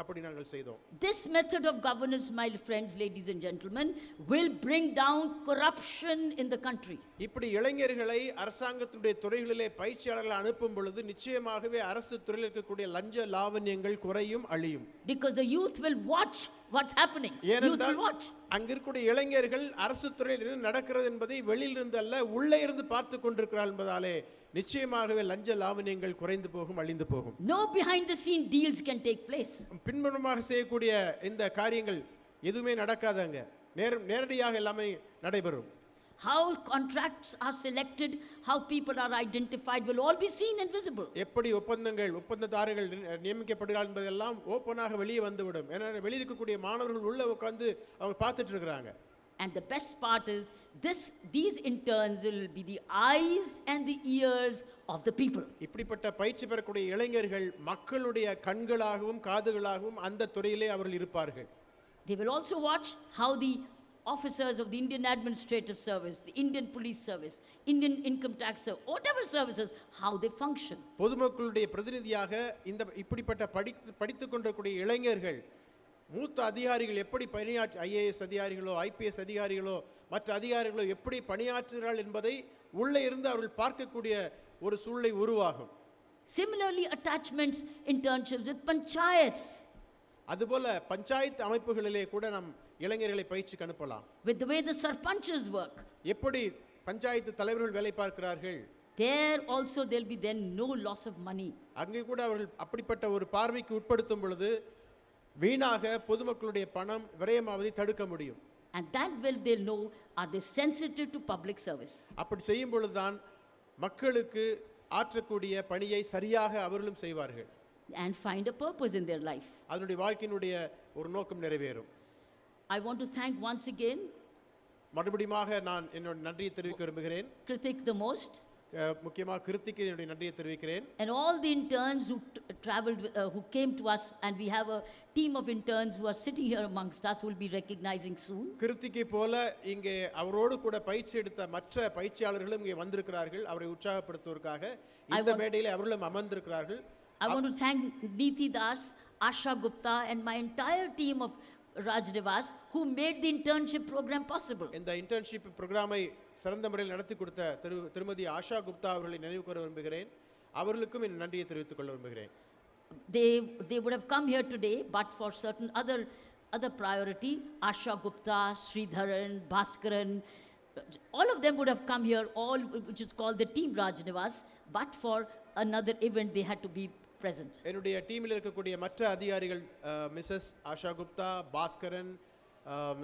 அப்படி நாங்கள் செய்தோம். This method of governance, my friends, ladies and gentlemen, will bring down corruption in the country. இப்படி இளைஞர்களை அரசாங்கத்துடைய துறைகளிலே பயிற்சியாளர்களை அனுப்பும் பொழுது நிச்சயமாகவே அரசு துறையில் இருக்கக்கூடிய லஞ்ச லாவண்யங்கள் குறையும், அழியும். Because the youth will watch what's happening. Youth will watch. அங்க இருக்கக்கூடிய இளைஞர்கள் அரசு துறையில் என்ன நடக்கிறது என்பதை வெளியில் இருந்து அல்ல, உள்ளே இருந்து பார்த்து கொண்டிருக்கிறார் என்பதாலே நிச்சயமாகவே லஞ்ச லாவண்யங்கள் குறைந்து போகும், அழிந்து போகும். No behind the scene deals can take place. பின்புறமாக செய்யக்கூடிய இந்த காரியங்கள் எதுவுமே நடக்காதங்க, நேரடியாக எல்லாமே நடைபெறும். How contracts are selected, how people are identified will all be seen and visible. எப்படி ஒப்பந்ததாரர்கள் நியமிக்கப்படுகிறார்கள் என்பதெல்லாம் ஓப்பனாக வெளியே வந்துவிடும். ஏன்னா வெளியே இருக்கக்கூடிய மாணவர்கள் உள்ள உட்கார்ந்து அவங்க பார்த்துட்டு இருக்காங்க. And the best part is these interns will be the eyes and the ears of the people. இப்படிப்பட்ட பயிற்சி பெறக்கூடிய இளைஞர்கள் மக்களுடைய கண்களாகவும் காதுகளாகவும் அந்த துறையிலே அவர்கள் இருப்பார்கள். They will also watch how the officers of the Indian Administrative Service, the Indian Police Service, Indian Income Tax Service, whatever services, how they function. பொதுமக்களுடைய பிரதிநிதியாக இந்த இப்படிப்பட்ட படித்துக் கொண்டிருக்கூடிய இளைஞர்கள் மூத்த அதிகாரிகள் எப்படி பணியாற்ற, ஐஏஎஸ் அதிகாரிகளோ ஐபிஎஸ் அதிகாரிகளோ மற்ற அதிகாரிகளோ எப்படி பணியாற்றுகிறார்கள் என்பதை உள்ளே இருந்து அவர்கள் பார்க்கக்கூடிய ஒரு சூழ்நிலை உருவாகும். Similarly, attachments, internships with panchayats. அதுபோல பஞ்சாயத்து அமைப்புகளிலே கூட நாம் இளைஞர்களை பயிற்சிக்கு அனுப்பலாம். With the way the sarpanches work. எப்படி பஞ்சாயத்து தலைவர்கள் வேலை பார்க்கிறார்கள். There also there will be then no loss of money. அங்கே கூட அவர்கள் அப்படிப்பட்ட ஒரு பார்வைக்கு உட்படுத்தும் பொழுது வீணாக பொதுமக்களுடைய பணம் விரயமாவதை தடுக்க முடியும். And that will they know, are they sensitive to public service. அப்படி செய்யும் பொழுதுதான் மக்களுக்கு ஆற்றக்கூடிய பணியை சரியாக அவர்களும் செய்வார்கள். And find a purpose in their life. அதனுடைய வாழ்க்கையினுடைய ஒரு நோக்கம் நிறைவேறும். I want to thank once again மறுபடியுமாக நான் என்னோட நன்றியை தெரிவிக்க விரும்புகிறேன். Kritik the most. முக்கியமாக கிருத்திக்கு என்னுடைய நன்றியை தெரிவிக்கிறேன். And all the interns who traveled, who came to us, and we have a team of interns who are sitting here amongst us who will be recognizing soon. கிருத்திக்கு போல இங்கே அவரோடு கூட பயிற்சி எடுத்த மற்ற பயிற்சியாளர்களும் இங்கே வந்திருக்கிறார்கள். அவரை உற்சாகப்படுத்துவதற்காக இந்த மேடையில் அவர்களும் அமர்ந்திருக்கிறார்கள். I want to thank Neeti Das, Asha Gupta and my entire team of Rajnivas who made the internship program possible. இந்த இன்டர்ன்ஷிப் புரோகிராமை சிறந்த முறையில் நடத்தி கொடுத்த திருமதி ஆஷா குப்தா அவர்களை நினைவு கூற விரும்புகிறேன். அவர்களுக்கும் என் நன்றியை தெரிவித்துக் கொள்ள விரும்புகிறேன். They would have come here today but for certain other priority. Asha Gupta, Sridharan, Bhaskaran, all of them would have come here, all which is called the team Rajnivas, but for another event they had to be present. என்னுடைய டீமில் இருக்கக்கூடிய மற்ற அதிகாரிகள் Mrs Asha Gupta, Bhaskaran,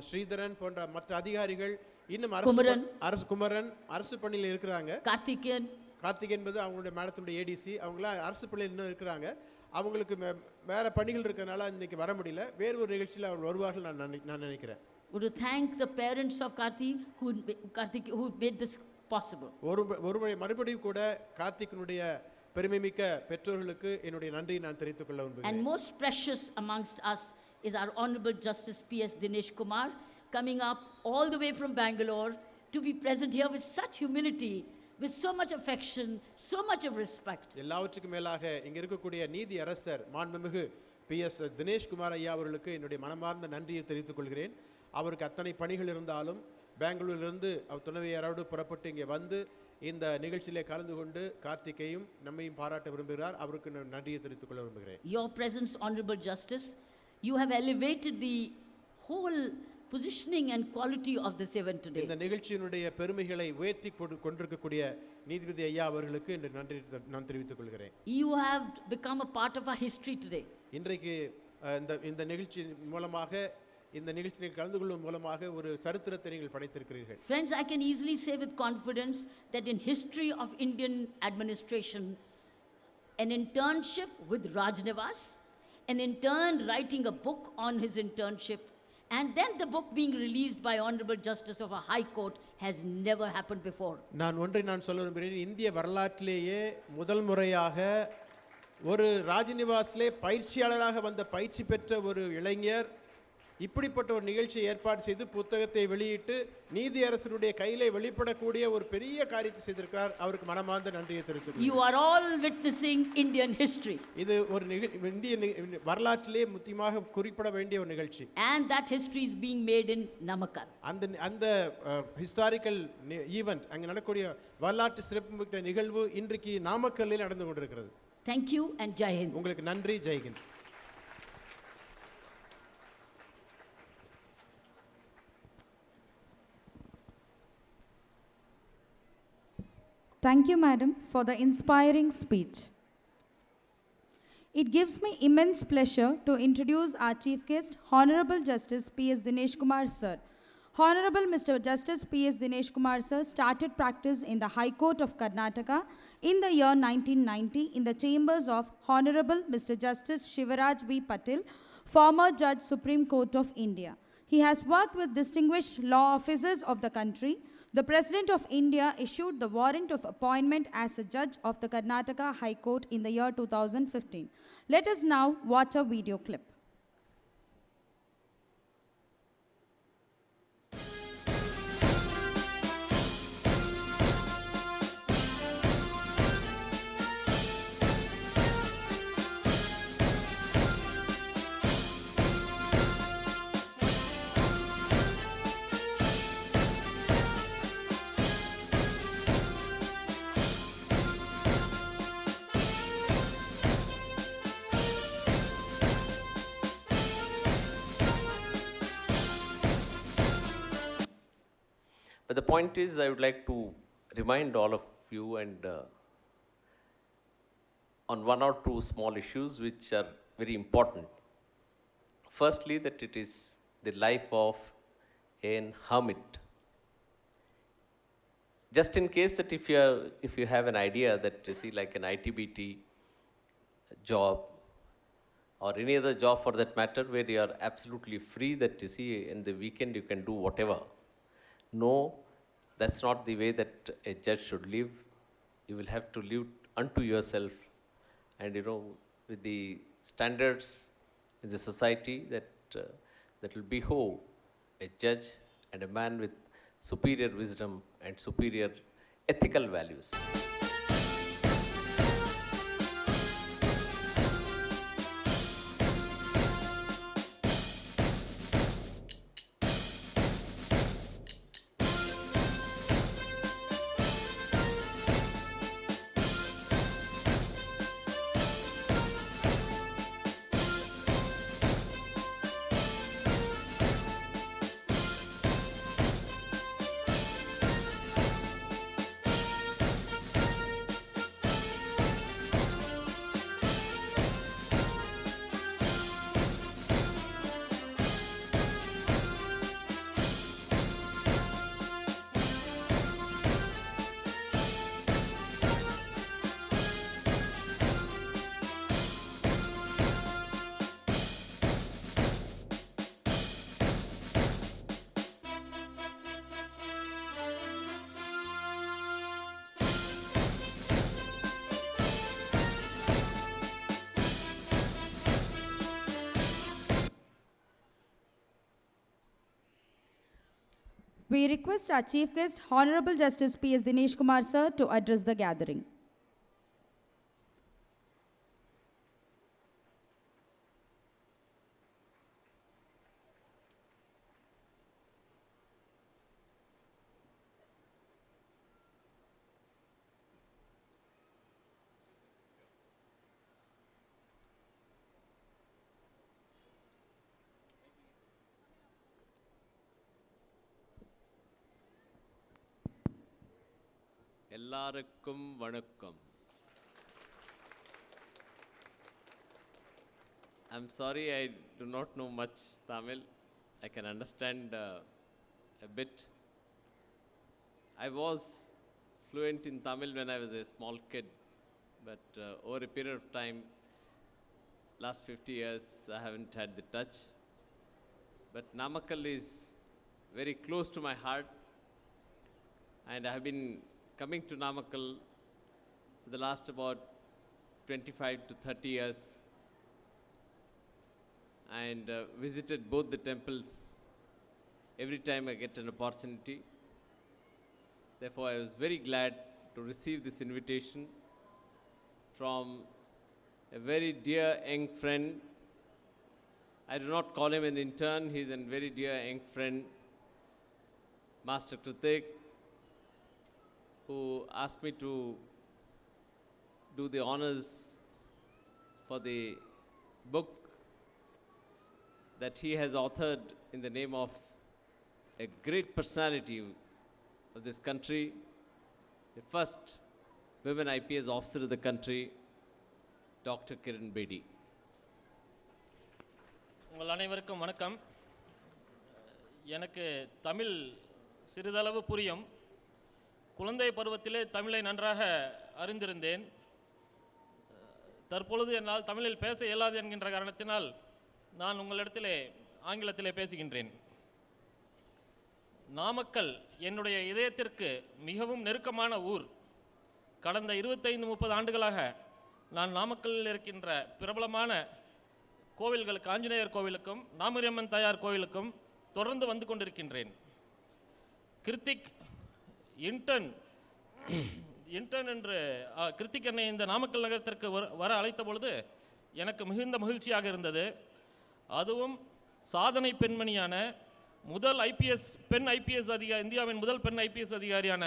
Sridharan போன்ற மற்ற அதிகாரிகள் இன்னும் குமரன் அரசு பணியில் இருக்கிறாங்க. கார்த்திக் என்பது அவங்களுடைய மேடத்தினுடைய ஏடிசி. அவங்களாம் அரசு பணியில் இன்னும் இருக்கிறாங்க. அவங்களுக்கு வேற பணிகள் இருக்கிறதுனால இன்னைக்கு வர முடியல. வேறு ஒரு நிகழ்ச்சியில் அவர் வருவார்கள் நான் நினைக்கிறேன். Would you thank the parents of Karthik who made this possible? ஒருமுறை மறுபடியும் கூட கார்த்திக்கினுடைய பெருமைமிக்க பெற்றோர்களுக்கு என்னுடைய நன்றியை நான் தெரிவித்துக் கொள்ள விரும்புகிறேன். And most precious amongst us is our Honorable Justice P.S. Dinesh Kumar, coming up all the way from Bangalore to be present here with such humility, with so much affection, so much of respect. எல்லாவற்றுக்கும் மேலாக இங்க இருக்கக்கூடிய நீதி அரசர் மாண்புமிகு P.S. Dinesh Kumar ஐயா அவர்களுக்கு என்னுடைய மனமார்ந்த நன்றியை தெரிவித்துக் கொள்கிறேன். அவருக்கு அத்தனை பணிகள் இருந்தாலும் பெங்களூரிலிருந்து அவர் துணைவியாரோடு புறப்பட்டு இங்கே வந்து இந்த நிகழ்ச்சியிலே கலந்து கொண்டு கார்த்திகையும் நம்மையும் பாராட்ட விரும்புகிறார். அவருக்கு நன்றியை தெரிவித்துக் கொள்ள விரும்புகிறேன். Your presence, Honorable Justice, you have elevated the whole positioning and quality of this event today. இந்த நிகழ்ச்சியினுடைய பெருமைகளை உயர்த்தி கொண்டிருக்கக்கூடிய நீதிபதி ஐயா அவர்களுக்கு இந்த நன்றி நான் தெரிவித்துக் கொள்கிறேன். You have become a part of our history today. இன்றைக்கு இந்த நிகழ்ச்சி மூலமாக இந்த நிகழ்ச்சியில் கலந்து கொள்ளும் மூலமாக ஒரு சரித்திரத்தை நீங்கள் படைத்திருக்கிறீர்கள். Friends, I can easily say with confidence that in history of Indian administration, an internship with Rajnivas, an intern writing a book on his internship, and then the book being released by Honorable Justice of a High Court has never happened before. நான் சொல்ல விரும்புகிறேன், இந்திய வரலாற்றிலேயே முதல் முறையாக ஒரு ராஜ்நிவாஸிலே பயிற்சியாளராக வந்த பயிற்சி பெற்ற ஒரு இளைஞர் இப்படிப்பட்ட ஒரு நிகழ்ச்சியை ஏற்பாடு செய்து புத்தகத்தை வெளியிட்டு நீதி அரசருடைய கையிலே வெளிப்படக்கூடிய ஒரு பெரிய காரியத்தை செய்திருக்கிறார். அவருக்கு மனமார்ந்த நன்றியை தெரிவித்துக் You are all witnessing Indian history. இது ஒரு இந்திய வரலாற்றிலே முக்கியமாக குறிப்பிட வேண்டிய ஒரு நிகழ்ச்சி. And that history is being made in Namakkal. அந்த ஹிஸ்டாரிக்கல் ஈவென்ட் அங்கே நடக்கக்கூடிய வரலாற்று சிறப்புமிக்க நிகழ்வு இன்றைக்கு நாமக்கல்லில் நடந்து கொண்டிருக்கிறது. Thank you and Jai Hind. உங்களுக்கு நன்றி. Jai Hind. Thank you, Madam, for the inspiring speech. It gives me immense pleasure to introduce our Chief Guest, Honorable Justice P.S. Dinesh Kumar, Sir. Honorable Mr. Justice P.S. Dinesh Kumar, Sir, started practice in the High Court of Karnataka in the year 1990 in the chambers of Honorable Mr. Justice Shivaraj B. Patil, former Judge, Supreme Court of India. He has worked with distinguished law officers of the country. The President of India issued the warrant of appointment as a judge of the Karnataka High Court in the year 2015. Let us now watch a video clip. But the point is, I would like to remind all of you and on one or two small issues which are very important. Firstly, that it is the life of an hermit. Just in case that if you have an idea that you see like an ITBT job or any other job for that matter where you are absolutely free, that you see in the weekend you can do whatever. No, that's not the way that a judge should live. You will have to live unto yourself and with the standards in the society that will behoove a judge and a man with superior wisdom and superior ethical values. We request our Chief Guest, Honorable Justice P.S. Dinesh Kumar sir, to address the gathering. எல்லாருக்கும் வணக்கம். I'm sorry I do not know much Tamil. I can understand a bit. I was fluent in Tamil when I was a small kid, but over a period of time, last 50 years, I haven't had the touch. But Namakkal is very close to my heart, and I have been coming to Namakkal for the last about 25 to 30 years, and visited both the temples every time I get an opportunity. Therefore, I was very glad to receive this invitation from a very dear young friend. I do not call him an intern, he is a very dear young friend, Master Kritik, who asked me to do the honors for the book that he has authored in the name of a great personality of this country, the first women IPS officer of the country, Dr.Kiran Bedi. உங்கள் அனைவருக்கும் வணக்கம். எனக்கு தமிழ் சிறிதளவு புரியும். குழந்தை பருவத்திலே தமிழை நன்றாக அறிந்திருந்தேன். தற்பொழுது என்னால் தமிழில் பேச இயலாது என்கின்ற காரணத்தினால் நான் உங்களிடத்திலே ஆங்கிலத்திலே பேசுகின்றேன். நாமக்கல் என்னுடைய இதயத்திற்கு மிகவும் நெருக்கமான ஊர். கடந்த 25-30 ஆண்டுகளாக நான் நாமக்கல்லில் இருக்கின்ற பிரபலமான கோவில்களுக்கு, ஆஞ்சநேயர் கோவிலுக்கும் நாமரியம்மன் தாயார் கோவிலுக்கும் தொடர்ந்து வந்து கொண்டிருக்கின்றேன். கிருத்திக் இன்டர்ன் என்று கிருத்திக் என்னை இந்த நாமக்கல் நகரத்திற்கு வர அழைத்த பொழுது எனக்கு மிகுந்த மகிழ்ச்சியாக இருந்தது. அதுவும் சாதனை பெண்மணியான முதல் பெண் ஐபிஎஸ் அதிகாரி, இந்தியாவின் முதல் பெண் ஐபிஎஸ் அதிகாரியான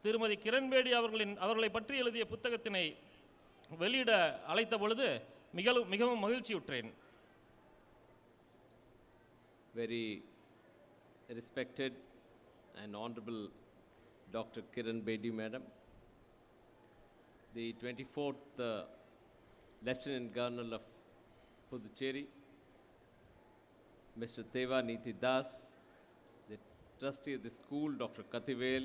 திருமதி கிரண்பேடி அவர்களை பற்றி எழுதிய புத்தகத்தினை வெளியிட அழைத்த பொழுது மிகவும் மகிழ்ச்சியுற்றேன். Very respected and honorable Dr. Kiran Bedi Madam, the 24th Lieutenant Governor of Puducherry, Mr. Teva Niti Das, the trustee of the school, Dr. Kativel,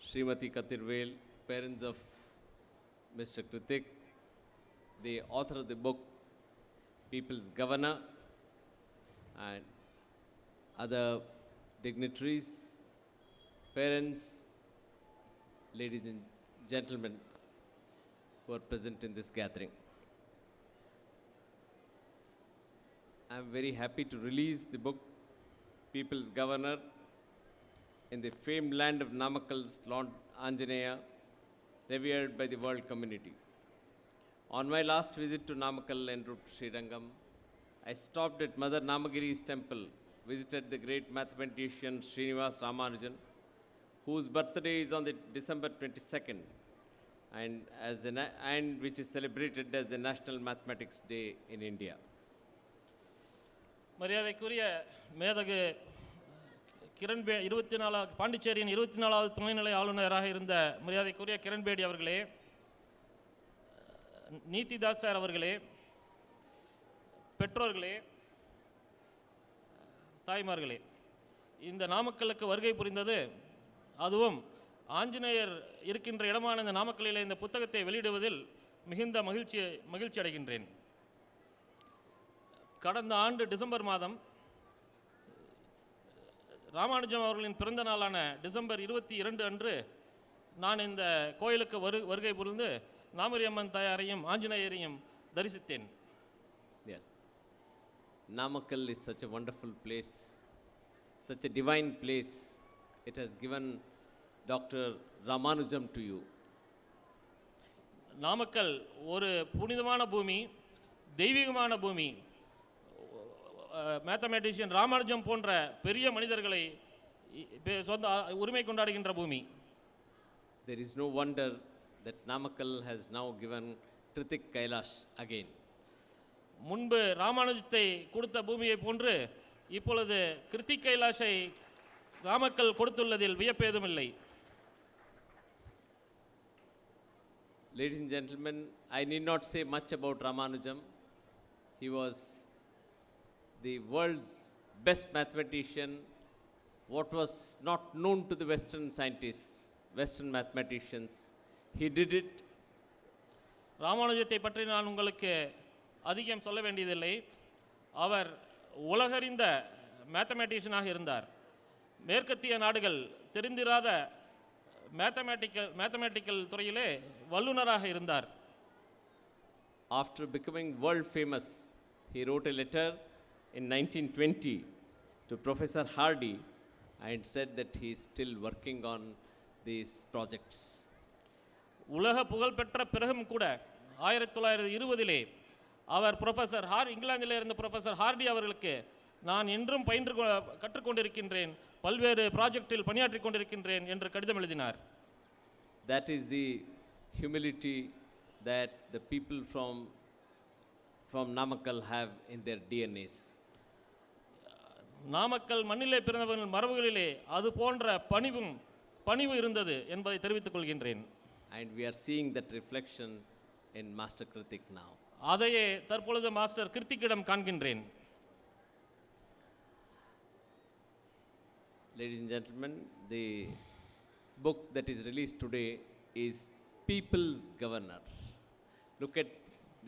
Srimati Katirvel, parents of Mr. Kritik, the author of the book, People's Governor, and other dignitaries, parents, ladies and gentlemen who are present in this gathering. I am very happy to release the book, People's Governor, in the famed land of Namakkal's Lord Anjaneya, revered by the world community. On my last visit to Namakkal en route to Srirangam, I stopped at Mother Namagiri's temple, visited the great mathematician Srinivas Ramanujan, whose birthday is on the December 22nd, and which is celebrated as the National Mathematics Day in India. மரியாதைக்குரிய மேதகு கிரண்பேடி, பாண்டிச்சேரியின் 24வது துணைநிலை ஆளுநராக இருந்த மரியாதைக்குரிய கிரண்பேடி அவர்களே, நீதிதாஸ் sir அவர்களே, பெற்றோர்களே, தாய்மார்களே, இந்த நாமக்கலுக்கு வருகை புரிந்தது, அதுவும் ஆஞ்சநேயர் இருக்கின்ற இடமான இந்த நாமக்கல்லில் இந்த புத்தகத்தை வெளியிடுவதில் மிகுந்த மகிழ்ச்சி அடைகின்றேன். கடந்த ஆண்டு டிசம்பர் மாதம் ராமானுஜம் அவர்களின் பிறந்த நாளான டிசம்பர் 22 அன்று நான் இந்த கோயிலுக்கு வருகை புரிந்து நாமரியம்மன் தாயாரையும் ஆஞ்சநேயரையும் தரிசித்தேன். Yes. Namakkal is such a wonderful place such a divine place. It has given Dr. Ramanujam to you. Namakkal ஒரு புனிதமான பூமி, தெய்வீகமான பூமி. மேத்தமேட்டிஷியன் ராமானுஜம் போன்ற பெரிய மனிதர்களை சொந்த உரிமை கொண்டாடுகின்ற பூமி. There is no wonder that Namakkal has now given Kritik Kailash again. முன்பு ராமானுஜத்தை கொடுத்த பூமியை போன்று இப்பொழுது Hrithik கைலாஷை Namakkal கொடுத்துள்ளதில் வியப்பேதுமில்லை. Ladies and gentlemen, I need not say much about Ramanujam. He was the world's best mathematician. What was not known to the Western scientists, Western mathematicians, he did it. ராமானுஜத்தை பற்றி நான் உங்களுக்கு அதிகம் சொல்ல வேண்டியதில்லை. அவர் உலகறிந்த மேத்தமேட்டிஷியனாக இருந்தார். மேற்கத்திய நாடுகள் தெரிந்திராத மேத்தமேட்டிக்கல் துறையிலே வல்லுநராக இருந்தார். After becoming world famous, he wrote a letter in 1920 to Professor Hardy and said that he is still working on these projects. உலக புகழ்பெற்ற பிறகும் கூட 1920 அவர் இங்கிலாந்தில் இருந்த ப்ரொஃபஸர் ஹார்டி அவர்களுக்கு நான் இன்றும் கற்றுக்கொண்டிருக்கின்றேன், பல்வேறு ப்ராஜெக்டில் பணியாற்றிக் கொண்டிருக்கின்றேன் என்று கடிதம் எழுதினார். That is the humility that the people from Namakkal have in their DNAs. Namakkal மண்ணிலே பிறந்தவர்கள் மரபுகளிலே அது போன்ற பணிவு இருந்தது என்பதை தெரிவித்துக் கொள்கின்றேன். And we are seeing that reflection in Master Kritik now. அதையே தற்பொழுது master கிருத்திக்கிடம் காண்கின்றேன். Ladies and gentlemen, the book that is released today is People's Governor. Look at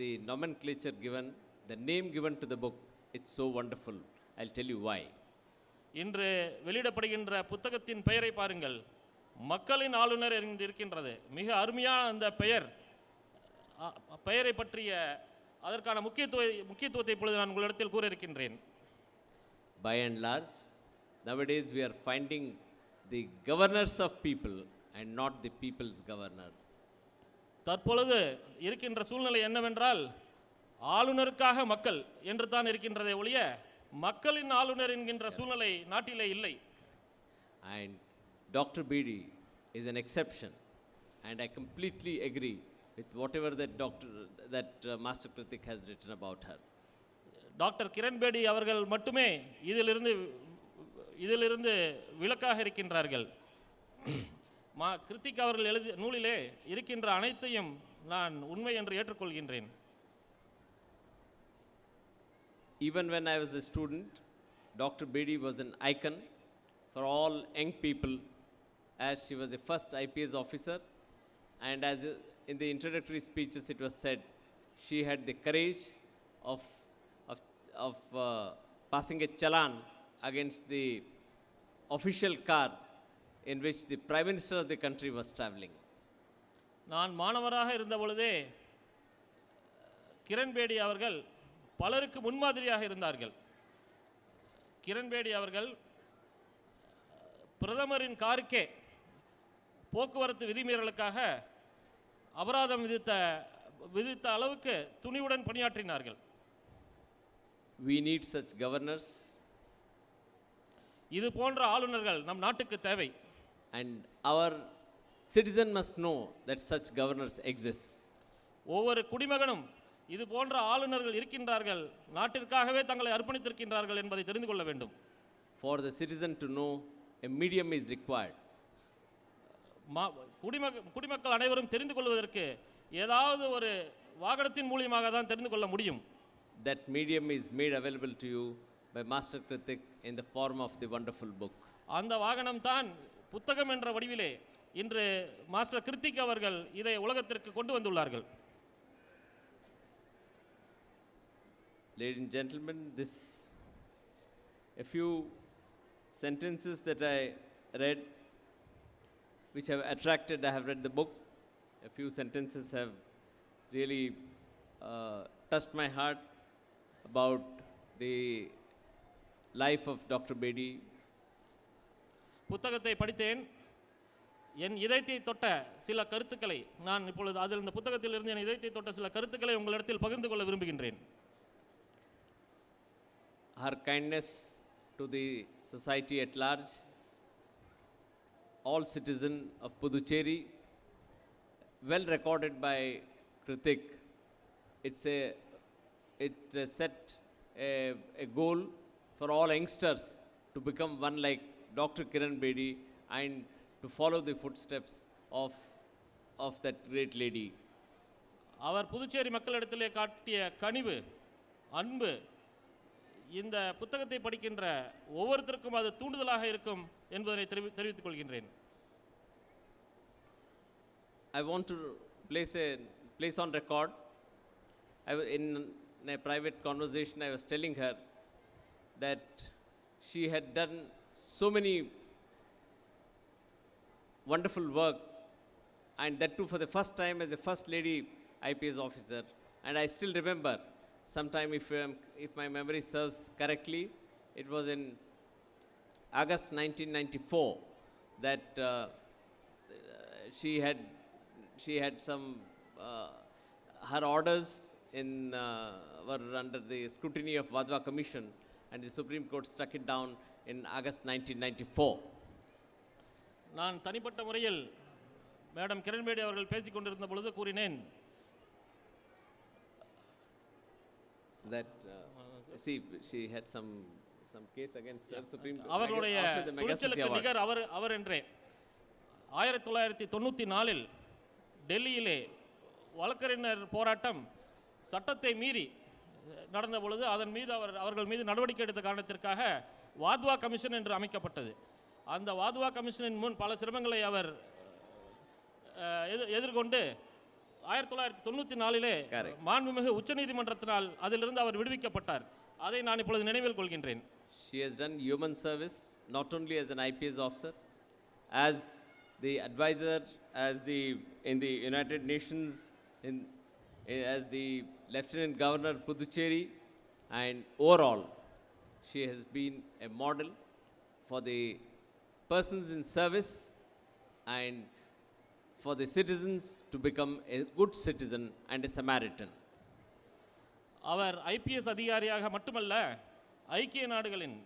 the nomenclature given, the name given to the book. It's so wonderful. I'll tell you why. இன்று வெளியிடப்படுகின்ற புத்தகத்தின் பெயரை பாருங்கள். மக்களின் ஆளுநர் என்று இருக்கின்றது. மிக அருமையான அந்த பெயரை பற்றிய அதற்கான முக்கியத்துவத்தை இப்பொழுது நான் உங்களிடத்தில் கூற இருக்கின்றேன். By and large, nowadays we are finding the governors of people and not the people's governor. தற்பொழுது இருக்கின்ற சூழ்நிலை என்னவென்றால் ஆளுநருக்காக மக்கள் என்று தான் இருக்கின்றதே ஒழிய மக்களின் ஆளுநர் என்கின்ற சூழ்நிலை நாட்டிலே இல்லை. And Dr. Bedi is an exception, and I completely agree with whatever that Master Kritik has written about her. Doctor Kiran Bedi அவர்கள் மட்டுமே இதிலிருந்து விலக்காக இருக்கின்றார்கள். கிருத்திக் அவர்கள் எழுதிய நூலிலே இருக்கின்ற அனைத்தையும் நான் உண்மை என்று ஏற்றுக்கொள்கின்றேன். Even when I was a student, Dr. Bedi was an icon for all young people, as she was the first IPS officer, and as in the introductory speeches it was said, she had the courage of passing a challan against the official car in which the Prime Minister of the country was traveling. நான் மாணவராக இருந்த பொழுதே கிரண் பேடி அவர்கள் பலருக்கு முன்மாதிரியாக இருந்தார்கள். கிரண் பேடி அவர்கள் பிரதமரின் காருக்கே போக்குவரத்து விதிமீறலுக்காக அபராதம் விதித்த அளவுக்கு துணிவுடன் பணியாற்றினார்கள். We need such governors. இது போன்ற ஆளுநர்கள் நம் நாட்டுக்கு தேவை. And our citizen must know that such governors exist. ஒவ்வொரு குடிமகனும் இது போன்ற ஆளுநர்கள் இருக்கின்றார்கள், நாட்டிற்காகவே தங்களை அர்ப்பணித்திருக்கின்றார்கள் என்பதை தெரிந்து கொள்ள வேண்டும். For the citizen to know, a medium is required. குடிமக்கள் அனைவரும் தெரிந்து கொள்வதற்கு ஏதாவது ஒரு வாகனத்தின் மூலமாக தான் தெரிந்து கொள்ள முடியும். That medium is made available to you by Master Kritik in the form of the wonderful book. அந்த வாகனம் தான் புத்தகம் என்ற வடிவிலே இன்று மாஸ்டர் கிருத்திக் அவர்கள் இதை உலகத்திற்கு கொண்டு வந்துள்ளார்கள். Ladies and gentlemen, a few sentences that I read which have attracted. I have read the book. A few sentences have really touched my heart about the life of Dr. Bedi, புத்தகத்தை படித்தேன். என் இதயத்தை தொட்ட சில கருத்துக்களை நான் இப்பொழுது அதில் இந்த புத்தகத்திலிருந்து என் இதயத்தை தொட்ட சில கருத்துக்களை உங்களிடத்தில் பகிர்ந்து கொள்ள விரும்புகின்றேன். Her kindness to the society at large, all citizens of Puducherry, well recorded by Kritik. It set a goal for all youngsters to become one like Dr.Kiran Bedi and to follow the footsteps of that great lady. அவர் புதுச்சேரி மக்களிடத்திலே காட்டிய கனிவு, அன்பு இந்த புத்தகத்தை படிக்கின்ற ஒவ்வொருத்தருக்கும் அது தூண்டுதலாக இருக்கும் என்பதை தெரிவித்துக் கொள்கின்றேன். I want to place on record. In a private conversation, I was telling her that she had done so many wonderful works, and that too for the first time as a first lady IPS officer. And I still remember, sometime if my memory serves correctly, it was in August 1994 that she had some her orders were under the scrutiny of Wadhwa Commission, and the Supreme Court struck it down in August 1994. நான் தனிப்பட்ட முறையில் madam Kiran Bedi அவர்கள் பேசிக் கொண்டிருந்த பொழுது கூறினேன் that she had some case against Supreme Court. அவர்களுடைய துணிச்சலுக்கு நிகர் அவர் என்றே 1994 டெல்லியிலே வழக்கறிஞர் போராட்டம் சட்டத்தை மீறி நடந்த பொழுது அதன் மீது அவர்கள் மீது நடவடிக்கை எடுத்த காரணத்திற்காக வாத்வா கமிஷன் என்று அமைக்கப்பட்டது. அந்த வாத்வா கமிஷனின் முன் பல சிரமங்களை அவர் எதிர்கொண்டு 1994 மாண்புமிகு உச்சநீதிமன்றத்தினால் அதிலிருந்து அவர் விடுவிக்கப்பட்டார். அதை நான் இப்பொழுது நினைவில் கொள்கின்றேன். She has done human service not only as an IPS officer, as the advisor, in the United Nations, as the Lieutenant Governor Puducherry, and overall she has been a model for the persons in service and for the citizens to become a good citizen and a Samaritan. அவர் IPS அதிகாரியாக மட்டுமல்ல, ஐக்கிய நாடுகளின்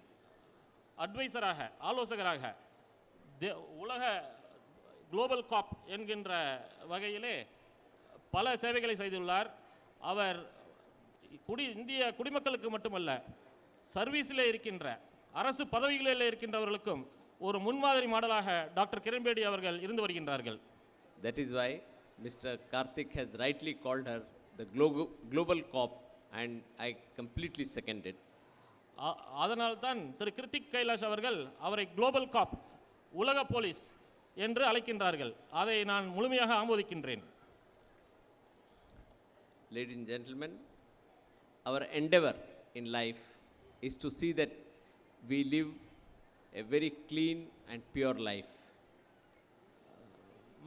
அட்வைசராக, ஆலோசகராக, உலக global காப் என்கின்ற வகையிலே பல சேவைகளை செய்துள்ளார். அவர் இந்திய குடிமக்களுக்கு மட்டுமல்ல, சர்வீஸில் இருக்கின்ற அரசு பதவிகளில் இருக்கின்றவர்களுக்கும் ஒரு முன்மாதிரி மாடலாக டாக்டர் கிரண் பேடி அவர்கள் இருந்து வருகின்றார்கள். That is why Mr. Karthik has rightly called her the global cop, and I completely second it. அதனால் தான் திரு கிருத்திக் கைலாஷ் அவர்கள் அவரை குளோபல் காப், உலக போலீஸ் என்று அழைக்கின்றார்கள். அதை நான் முழுமையாக ஆமோதிக்கின்றேன். Ladies and gentlemen, our endeavor in life is to see that we live a very clean and pure life.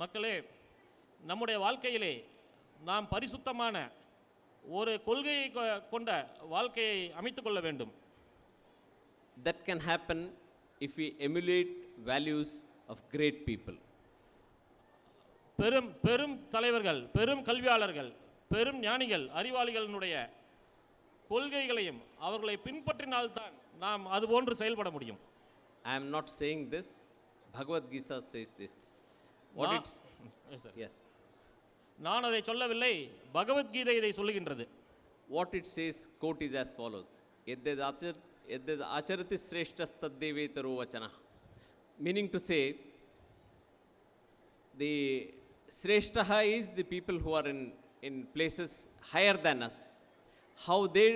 மக்களே, நம்முடைய வாழ்க்கையிலே நாம் பரிசுத்தமான ஒரு கொள்கையை கொண்ட வாழ்க்கையை அமைத்துக் கொள்ள வேண்டும். That can happen if we emulate values of great people. பெரும் தலைவர்கள், பெரும் கல்வியாளர்கள், பெரும் ஞானிகள், அறிவாளிகளினுடைய கொள்கைகளையும் அவர்களை பின்பற்றினால்தான் நாம் அதுபோன்று செயல்பட முடியும். I am not saying this. Bhagavad Gita says this. Yes. நான் அதை சொல்லவில்லை, பகவத்கீதை இதை சொல்லுகின்றது. What it says, quote is as follows: Yaddad acharati sreshtas taddevetaro vachana. Meaning to say, the sreshtaha is the people who are in places higher than us. How they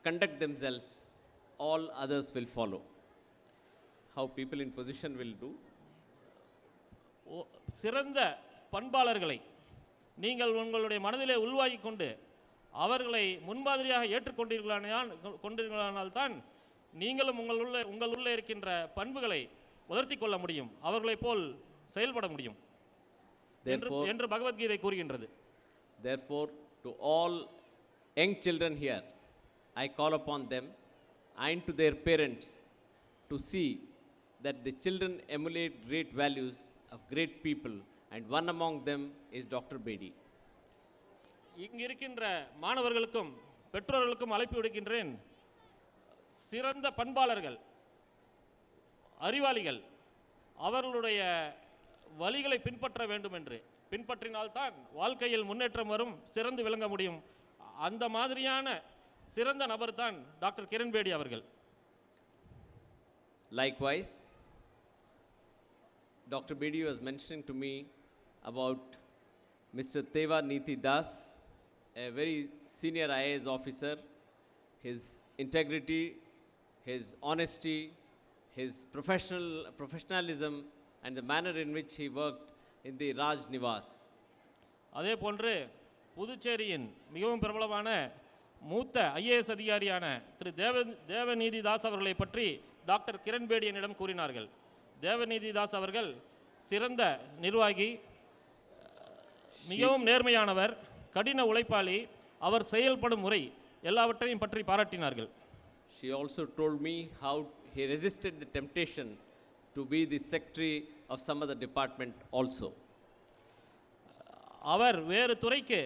conduct themselves, all others will follow. How people in position will do. சிறந்த பண்பாளர்களை நீங்கள் உங்களுடைய மனதிலே உள்வாங்கிக் கொண்டு அவர்களை முன்மாதிரியாக ஏற்றுக்கொண்டீர்களானால் தான் நீங்களும் உங்களுள்ளே இருக்கின்ற பண்புகளை உயர்த்தி கொள்ள முடியும், அவர்களைப் போல் செயல்பட முடியும் என்று பகவத்கீதை கூறுகின்றது. Therefore, to all young children here, I call upon them and to their parents to see that the children emulate great values of great people, and one among them is Dr. Bedi. இங்கு இருக்கின்ற மாணவர்களுக்கும் பெற்றோர்களுக்கும் அழைப்பு விடுக்கின்றேன். சிறந்த பண்பாளர்கள், அறிவாளிகள் அவர்களுடைய வழிகளை பின்பற்ற வேண்டும் என்று, பின்பற்றினால்தான் வாழ்க்கையில் முன்னேற்றம் வரும், சிறந்து விளங்க முடியும். அந்த மாதிரியான சிறந்த நபர் தான் டாக்டர் கிரண் பேடி அவர்கள். Likewise, Dr. Bedi was mentioning to me about Mr. Teva Niti Das, a very senior IAS officer. His integrity, his honesty, his professionalism, and the manner in which he worked in the Raj Nivas. அதே போன்று புதுச்சேரியின் மிகவும் பிரபலமான மூத்த IAS அதிகாரியான திரு தேவநீதி தாஸ் அவர்களை பற்றி doctor Kiran Bedi என்னிடம் கூறினார்கள். தேவநீதி தாஸ் அவர்கள் சிறந்த நிர்வாகி, மிகவும் நேர்மையானவர், கடின உழைப்பாளி, அவர் செயல்படும் முறை எல்லாவற்றையும் பற்றி பாராட்டினார்கள். She also told me how he resisted the temptation to be the secretary of some other department also. அவர் வேறு துறைக்கு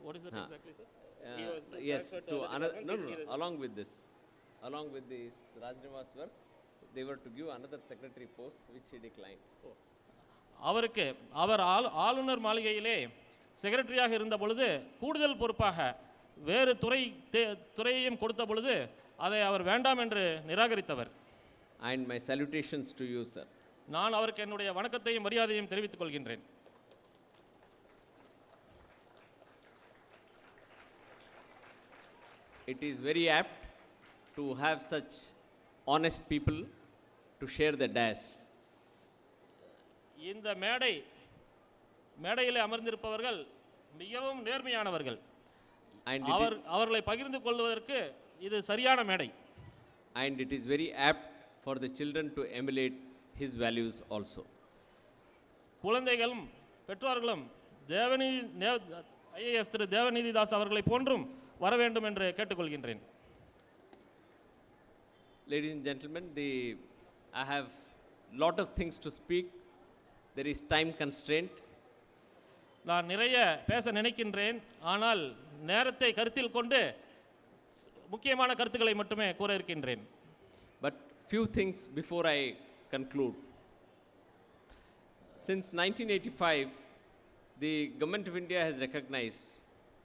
what is that exactly, sir? Yes, to another, no, along with this Rajnivas work, they were to give another secretary post which he declined. அவருக்கு அவர் ஆளுநர் மாளிகையிலே செக்ரட்டரியாக இருந்த பொழுது கூடுதல் பொறுப்பாக வேறு துறையையும் கொடுத்த பொழுது அதை அவர் வேண்டாம் என்று நிராகரித்தவர். And my salutations to you, sir. நான் அவருக்கு என்னுடைய வணக்கத்தையும் மரியாதையும் தெரிவித்துக் கொள்கின்றேன். It is very apt to have such honest people to share the dais. இந்த மேடையிலே அமர்ந்திருப்பவர்கள் மிகவும் நேர்மையானவர்கள். அவர்களை பகிர்ந்து கொள்வதற்கு இது சரியான மேடை. And it is very apt for the children to emulate his values also. குழந்தைகளும் பெற்றோர்களும் ஐஏஎஸ் திரு தேவநீதி தாஸ் அவர்களை போன்றும் வர வேண்டும் என்று கேட்டுக்கொள்கின்றேன். Ladies and gentlemen, I have lot of things to speak. There is time constraint. நான் நிறைய பேச நினைக்கின்றேன், ஆனால் நேரத்தை கருத்தில் கொண்டு முக்கியமான கருத்துக்களை மட்டுமே கூற இருக்கின்றேன். But few things before I conclude. Since 1985, the Government of India has recognized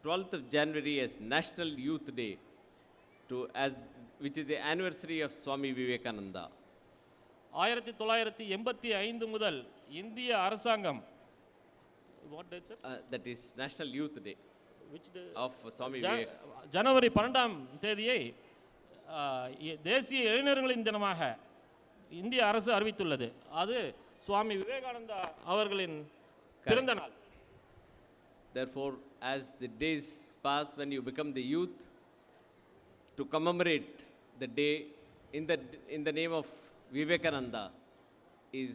12th of January as National Youth Day, which is the anniversary of Swami Vivekananda. 1985 முதல் இந்திய அரசாங்கம் what date, sir? That is National Youth Day. Which day? Of Swami Vivekananda. ஜனவரி 12ஆம் தேதியை தேசிய இளைஞர்களின் தினமாக இந்திய அரசு அறிவித்துள்ளது. அது சுவாமி விவேகானந்தா அவர்களின் பிறந்த நாள். Therefore, as the days pass, when you become the youth, to commemorate the day in the name of Vivekananda is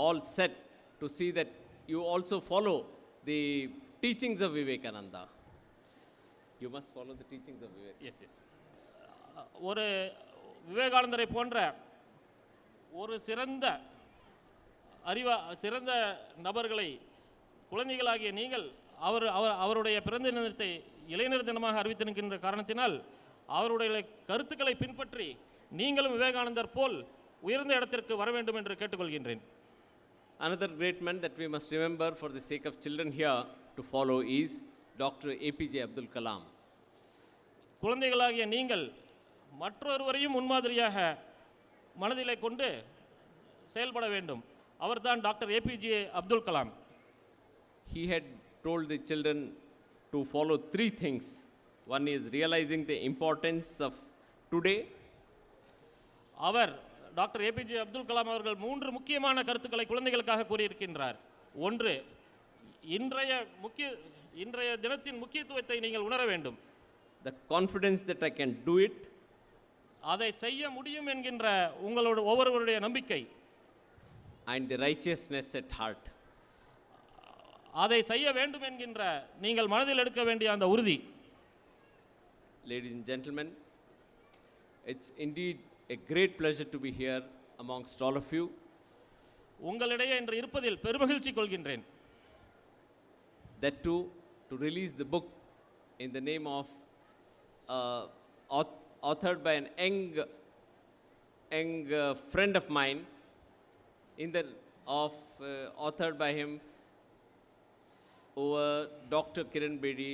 all set to see that you also follow the teachings of Vivekananda. You must follow the teachings of Vivekananda. Yes, yes. ஒரு விவேகானந்தரை போன்ற ஒரு சிறந்த நபர்களை குழந்தைகளாகிய நீங்கள் அவருடைய பிறந்த தினத்தை இளைஞர் தினமாக அறிவித்திருக்கின்ற காரணத்தினால் அவருடைய கருத்துக்களை பின்பற்றி நீங்களும் விவேகானந்தர் போல் உயர்ந்த இடத்திற்கு வர வேண்டும் என்று கேட்டுக்கொள்கின்றேன். Another great man that we must remember for the sake of children here to follow is Dr. APJ Abdul Kalam. குழந்தைகளாகிய நீங்கள் மற்றொருவரையும் முன்மாதிரியாக மனதிலே கொண்டு செயல்பட வேண்டும். அவர்தான் doctor APJ Abdul Kalam. He had told the children to follow three things. One is realizing the importance of today. அவர் doctor APJ Abdul Kalam அவர்கள் மூன்று முக்கியமான கருத்துக்களை குழந்தைகளுக்காக கூறியிருக்கின்றார். ஒன்று, இன்றைய தினத்தின் முக்கியத்துவத்தை நீங்கள் உணர வேண்டும். The confidence that I can do it. அதை செய்ய முடியும் என்கின்ற உங்களோட ஒவ்வொருவருடைய நம்பிக்கை. And the righteousness at heart. அதை செய்ய வேண்டும் என்கின்ற நீங்கள் மனதில் எடுக்க வேண்டிய அந்த உறுதி. Ladies and gentlemen, it's indeed a great pleasure to be here amongst all of you. உங்களிடையே இன்று இருப்பதில் பெருமகிழ்ச்சி கொள்கின்றேன். That too, to release the book in the name of authored by an young friend of mine, authored by him over Dr.Kiran Bedi,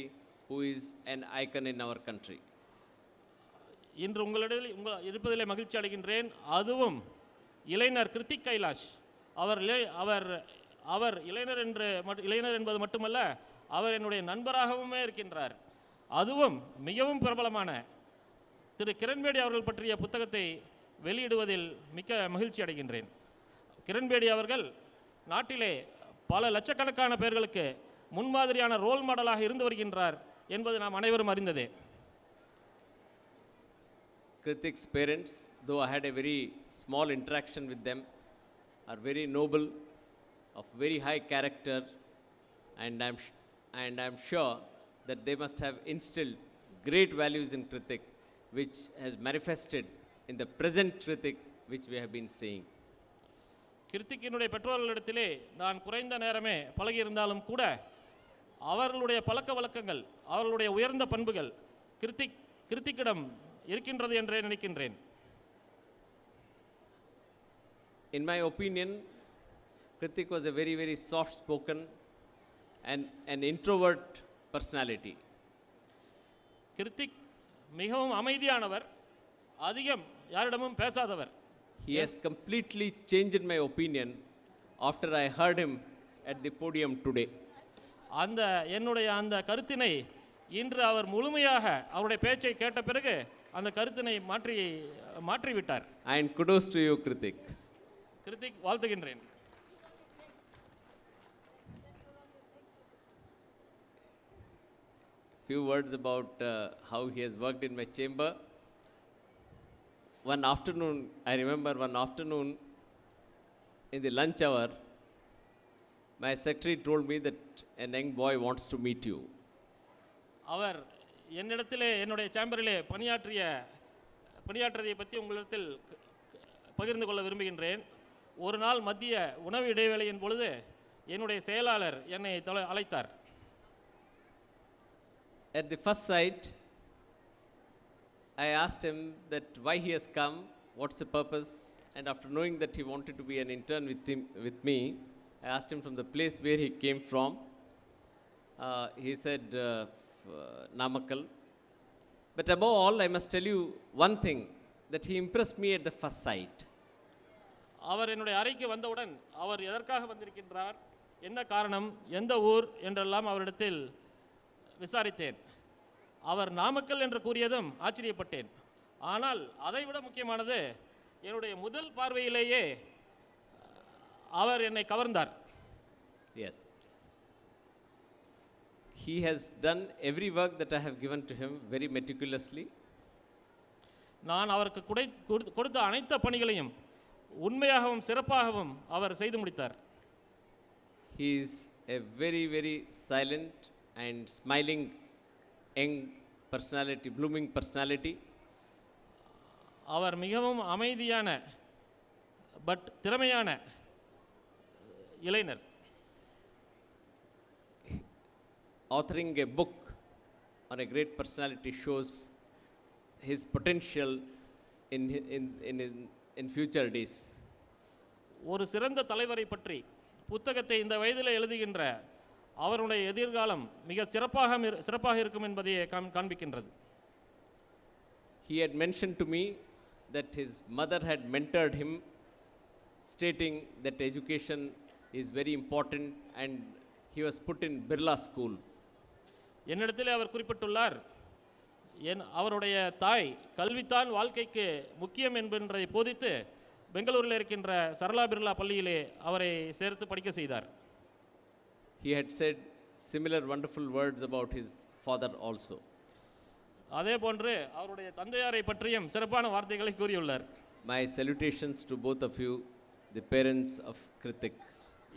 who is an icon in our country. இன்று உங்களிடையே இருப்பதிலே மகிழ்ச்சி அடைகின்றேன். அதுவும் இளைஞர் கிருத்திக் கைலாஷ் அவர் இளைஞர் என்பது மட்டுமல்ல, அவர் என்னுடைய நண்பராகவுமே இருக்கின்றார். அதுவும் மிகவும் பிரபலமான திரு கிரண்பேடி அவர்கள் பற்றிய புத்தகத்தை வெளியிடுவதில் மிக்க மகிழ்ச்சி அடைகின்றேன். கிரண்பேடி அவர்கள் நாட்டிலே பல லட்சக்கணக்கான பேர்களுக்கு முன்மாதிரியான ரோல் மாடலாக இருந்து வருகின்றார் என்பது நாம் அனைவரும் அறிந்ததே. Kritik's parents, though I had a very small interaction with them, are very noble, of very high character, and I'm sure that they must have instilled great values in Kritik, which has manifested in the present Kritik which we have been seeing. கிருத்திக்கினுடைய பெற்றோர்களிடத்திலே நான் குறைந்த நேரமே பழகியிருந்தாலும் கூட அவர்களுடைய பழக்க வழக்கங்கள், அவர்களுடைய உயர்ந்த பண்புகள் கிருத்திக்கிடம் இருக்கின்றது என்றே நினைக்கின்றேன். In my opinion, Kritik was a very, very soft-spoken and an introvert personality. Hrithik மிகவும் அமைதியானவர், அதிகம் யாரிடமும் பேசாதவர். He has completely changed my opinion after I heard him at the podium today. என்னுடைய அந்த கருத்தினை இன்று அவர் முழுமையாக அவருடைய பேச்சை கேட்ட பிறகு அந்த கருத்தினை மாற்றிவிட்டார். And kudos to you, Kritik. Hrithik, வாழ்த்துகின்றேன். Few words about how he has worked in my chamber. One afternoon, I remember one afternoon in the lunch hour, my secretary told me that a young boy wants to meet you. அவர் என்னிடத்திலே என்னுடைய சேம்பரிலே பணியாற்றியதை பற்றி உங்களிடத்தில் பகிர்ந்து கொள்ள விரும்புகின்றேன். ஒரு நாள் மதிய உணவு இடைவேளையின் பொழுது என்னுடைய செயலாளர் என்னை அழைத்தார். At the first sight, I asked him that why he has come, what's the purpose, and after knowing that he wanted to be an intern with me, I asked him from the place where he came from. He said Namakkal. But above all, I must tell you one thing, that he impressed me at the first sight. அவர் என்னுடைய அறைக்கு வந்தவுடன் அவர் எதற்காக வந்திருக்கின்றார், என்ன காரணம், எந்த ஊர் என்றெல்லாம் அவரிடத்தில் விசாரித்தேன். அவர் நாமக்கல் என்று கூறியதும் ஆச்சரியப்பட்டேன். ஆனால் அதைவிட முக்கியமானது, என்னுடைய முதல் பார்வையிலேயே அவர் என்னை கவர்ந்தார். Yes. He has done every work that I have given to him very meticulously. நான் அவருக்கு கொடுத்த அனைத்து பணிகளையும் உண்மையாகவும் சிறப்பாகவும் அவர் செய்து முடித்தார். He is a very, very silent and smiling young personality, blooming personality. அவர் மிகவும் அமைதியான பட் திறமையான இளைஞர். Authoring a book on a great personality shows his potential in future days. ஒரு சிறந்த தலைவரை பற்றி புத்தகத்தை இந்த வயதில் எழுதுகின்ற அவருடைய எதிர்காலம் மிக சிறப்பாக இருக்கும் என்பதையே காண்பிக்கின்றது. He had mentioned to me that his mother had mentored him, stating that education is very important, and he was put in Birla School. என்னிடத்திலே அவர் குறிப்பிட்டுள்ளார், அவருடைய தாய் கல்வித்தான் வாழ்க்கைக்கு முக்கியம் என்பதை போதித்து பெங்களூரில் இருக்கின்ற சரளா பிர்லா பள்ளியிலே அவரை சேர்த்து படிக்க செய்தார். He had said similar wonderful words about his father also. அதே போன்று அவருடைய தந்தையாரை பற்றியும் சிறப்பான வார்த்தைகளை கூறியுள்ளார். My salutations to both of you, the parents of Kritik.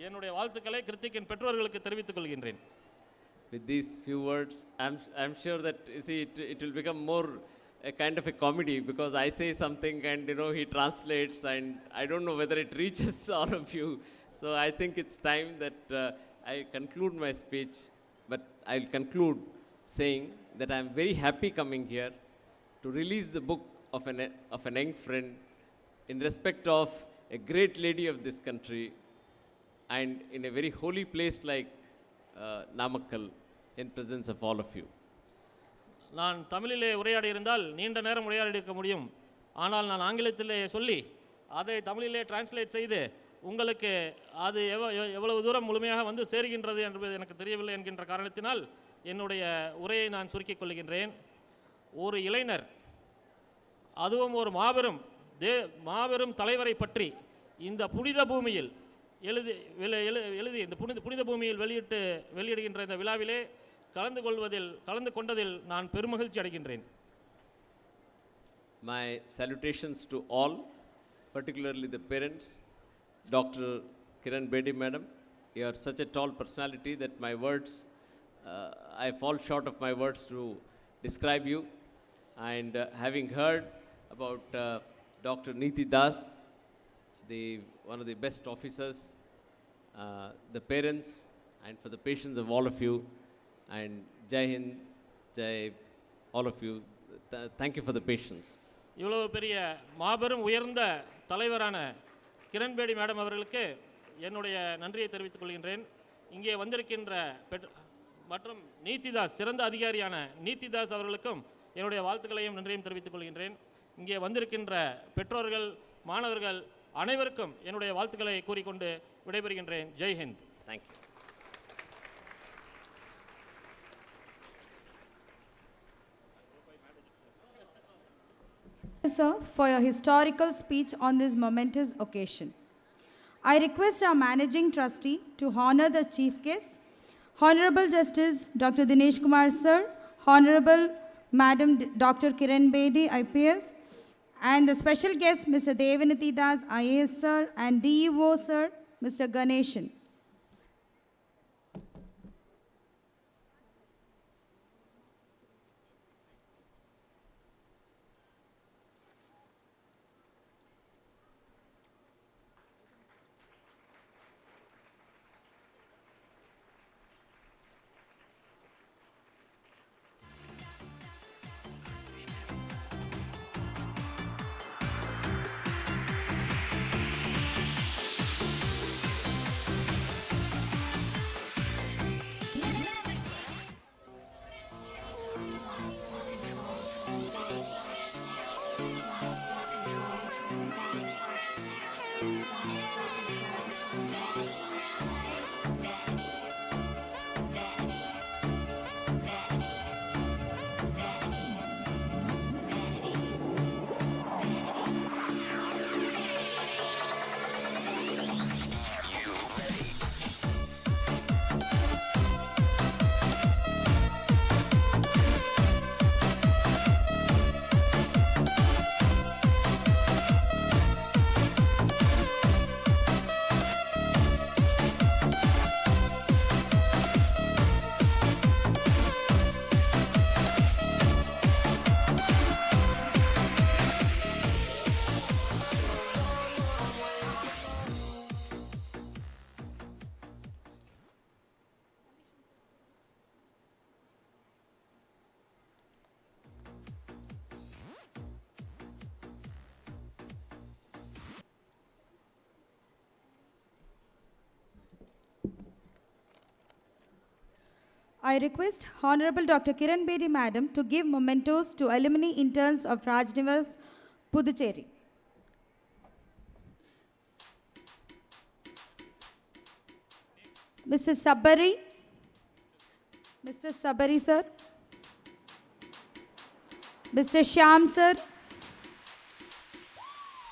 என்னுடைய வாழ்த்துக்களை கிருத்திக்கின் பெற்றோர்களுக்கு தெரிவித்துக் கொள்கின்றேன். With these few words, I'm sure that you see it will become more a kind of a comedy because I say something and he translates and I don't know whether it reaches all of you. So I think it's time that I conclude my speech, but I'll conclude saying that I'm very happy coming here to release the book of an young friend in respect of a great lady of this country and in a very holy place like Namakkal in presence of all of you. நான் தமிழிலே உரையாடி இருந்தால் நீண்ட நேரம் உரையாடி இருக்க முடியும். ஆனால் நான் ஆங்கிலத்திலே சொல்லி அதை தமிழிலே டிரான்ஸ்லேட் செய்து உங்களுக்கு அது எவ்வளவு தூரம் முழுமையாக வந்து சேர்கின்றது என்பது எனக்கு தெரியவில்லை என்கின்ற காரணத்தினால் என்னுடைய உரையை நான் சுருக்கிக் கொள்கின்றேன். ஒரு இளைஞர், அதுவும் ஒரு மாபெரும் தலைவரை பற்றி இந்த புனித பூமியில் எழுதி இந்த புனித பூமியில் வெளியிடுகின்ற இந்த விழாவிலே கலந்து கொண்டதில் நான் பெருமகிழ்ச்சி அடைகின்றேன். My salutations to all, particularly the parents. Dr.Kiran Bedi madam, you are such a tall personality that my words, I fall short of my words to describe you. And having heard about Dr. Neeti Das, one of the best officers, the parents, and for the patience of all of you, and Jai Hind, Jai all of you, thank you for the patience. இவ்வளவு பெரிய மாபெரும் உயர்ந்த தலைவரான Kiran Bedi madam அவர்களுக்கு என்னுடைய நன்றியை தெரிவித்துக் கொள்கின்றேன். இங்கே வந்திருக்கின்ற மற்றும் நீதிதாஸ், சிறந்த அதிகாரியான நீதிதாஸ் அவர்களுக்கும் என்னுடைய வாழ்த்துக்களையும் நன்றியையும் தெரிவித்துக் கொள்கின்றேன். இங்கே வந்திருக்கின்ற பெற்றோர்கள், மாணவர்கள் அனைவருக்கும் என்னுடைய வாழ்த்துக்களை கூறிக்கொண்டு விடைபெறுகின்றேன். Jai Hind. Thank you. Sir, for your historical speech on this momentous occasion. I request our Managing Trustee to honor the Chief Guest, Honorable Justice Dr. Dinesh Kumar Sir, Honorable Madam Dr. Kiran Bedi, IPS, and the special guest Mr. Devanati Das, IAS Sir, and DEO Sir, Mr. Ganeshan. I request Honorable Dr. Kiran Bedi Madam to give mementos to alumni interns of Rajnivas, Puducherry. Mr. Sabari, Mr. Sabari sir, Mr. Shyam sir,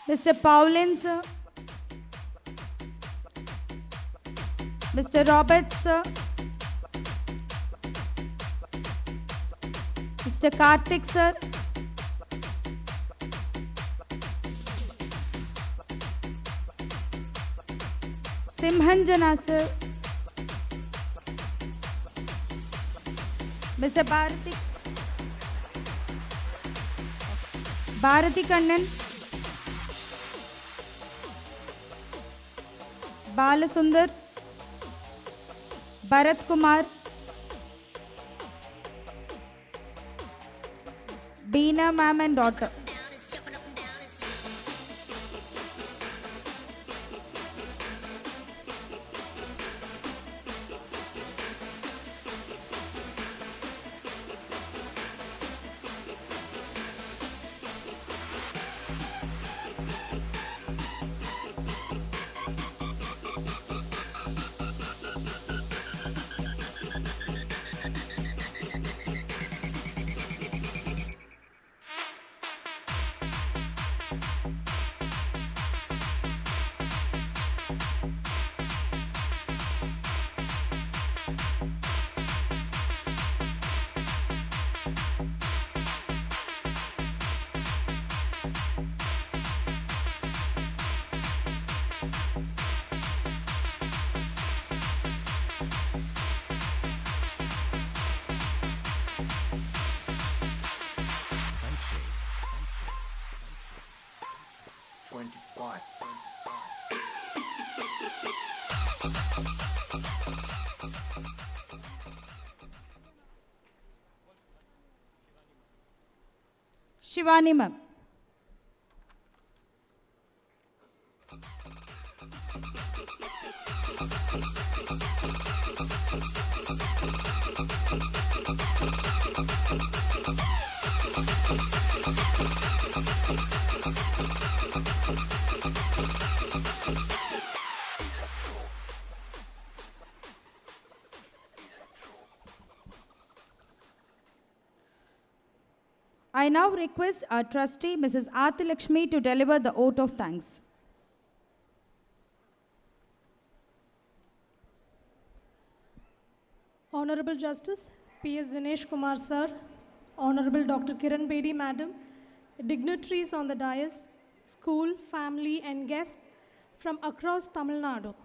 Mr. Paulin sir, Mr. Roberts sir, Mr. Karthik sir, Simhanjana sir, Mr. Bharati, Bharati Kannan, Balasundar, Bharat Kumar, Deena ma'am and daughter. Shivani ma'am. I now request our trustee, Mrs. Aarti Lakshmi, to deliver the oath of thanks. Honorable Justice P.S. Dinesh Kumar Sir, Honorable Dr. Kiran Bedi Madam, dignitaries on the dais, school, family and guests from across Tamilnadu,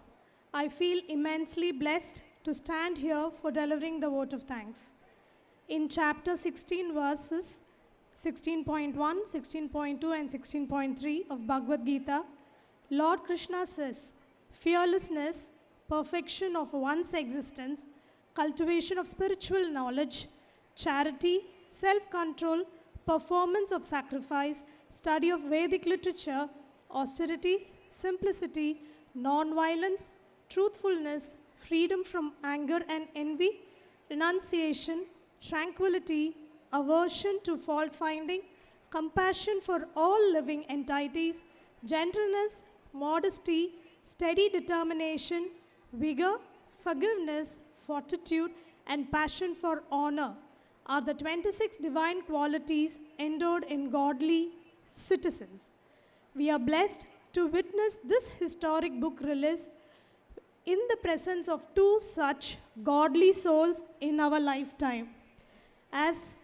I feel immensely blessed to stand here for delivering the vote of thanks. In chapter 16 verses 16.1, 16.2 and 16.3 of Bhagavad Gita, Lord Krishna says, fearlessness, perfection of one's existence, cultivation of spiritual knowledge, charity, self-control, performance of sacrifice, study of Vedic literature, austerity, simplicity, non-violence, truthfulness, freedom from anger and envy, renunciation, tranquility, aversion to fault-finding, compassion for all living entities, gentleness, modesty, steady determination, vigor, forgiveness, fortitude, and passion for honor are the 26 divine qualities endowed in godly citizens. We are blessed to witness this historic book release in the presence of two such godly souls in our lifetime. As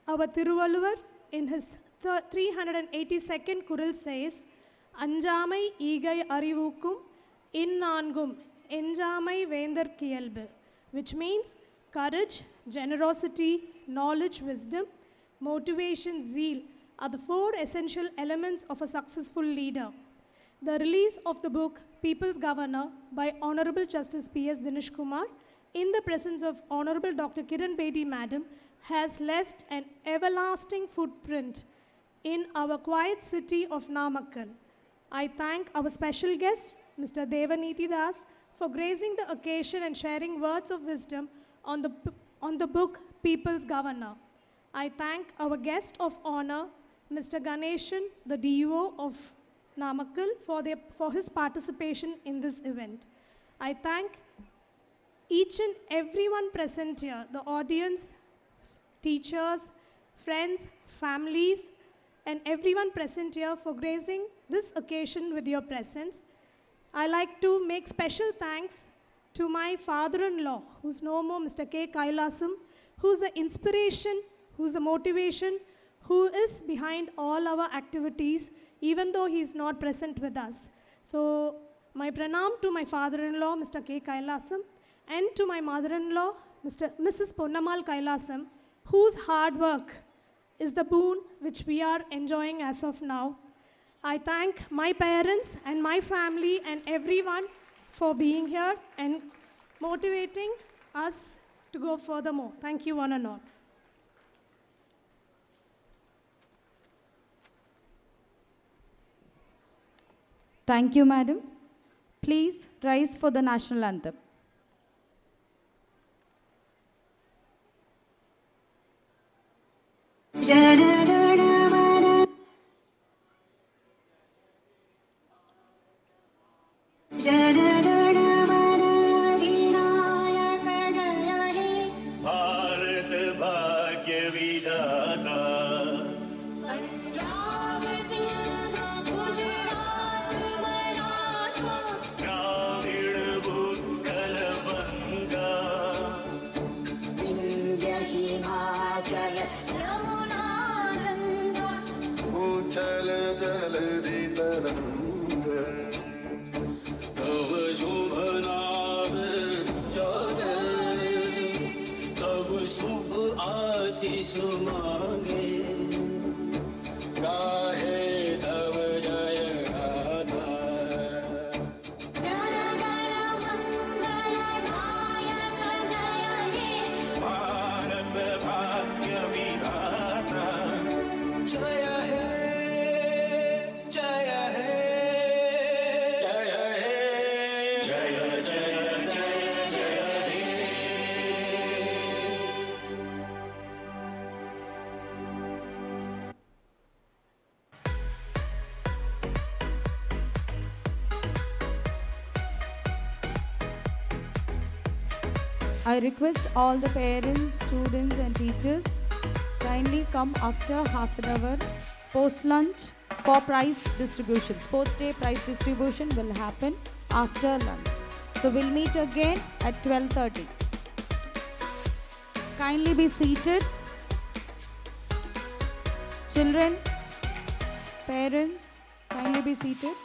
our Thiruvalluvar in his 382nd Kural says, Anjamai Igai Arivukkum Innangum Enjamai Vendar Kiyalbu, which means courage, generosity, knowledge, wisdom, motivation, zeal are the four essential elements of a successful leader. The release of the book People's Governor by Honorable Justice P.S. Dinesh Kumar in the presence of Honorable Dr. Kiran Bedi Madam has left an everlasting footprint in our quiet city of Namakkal. I thank our special guest, Mr. Devaniti Das, for gracing the occasion and sharing words of wisdom on the book People's Governor. I thank our guest of honor, Mr. Ganeshan, the DO of Namakkal, for his participation in this event. I thank each and everyone present here, the audience, teachers, friends, families, and everyone present here for gracing this occasion with your presence. I like to make special thanks to my father-in-law, who's no more, Mr. K. Kailasam, who's the inspiration, who's the motivation, who is behind all our activities, even though he's not present with us. So, my pranam to my father-in-law, Mr. K. Kailasam, and to my mother-in-law, Mrs. Ponnamal Kailasam, whose hard work is the boon which we are enjoying as of now. I thank my parents and my family and everyone for being here and motivating us to go furthermore. Thank you one and all. Thank you, madam. Please rise for the national anthem. I request all the parents, students and teachers kindly come after half an hour post-lunch for prize distribution. Sports Day prize distribution will happen after lunch. So we'll meet again at 12:30. Kindly be seated. Children, parents, kindly be seated.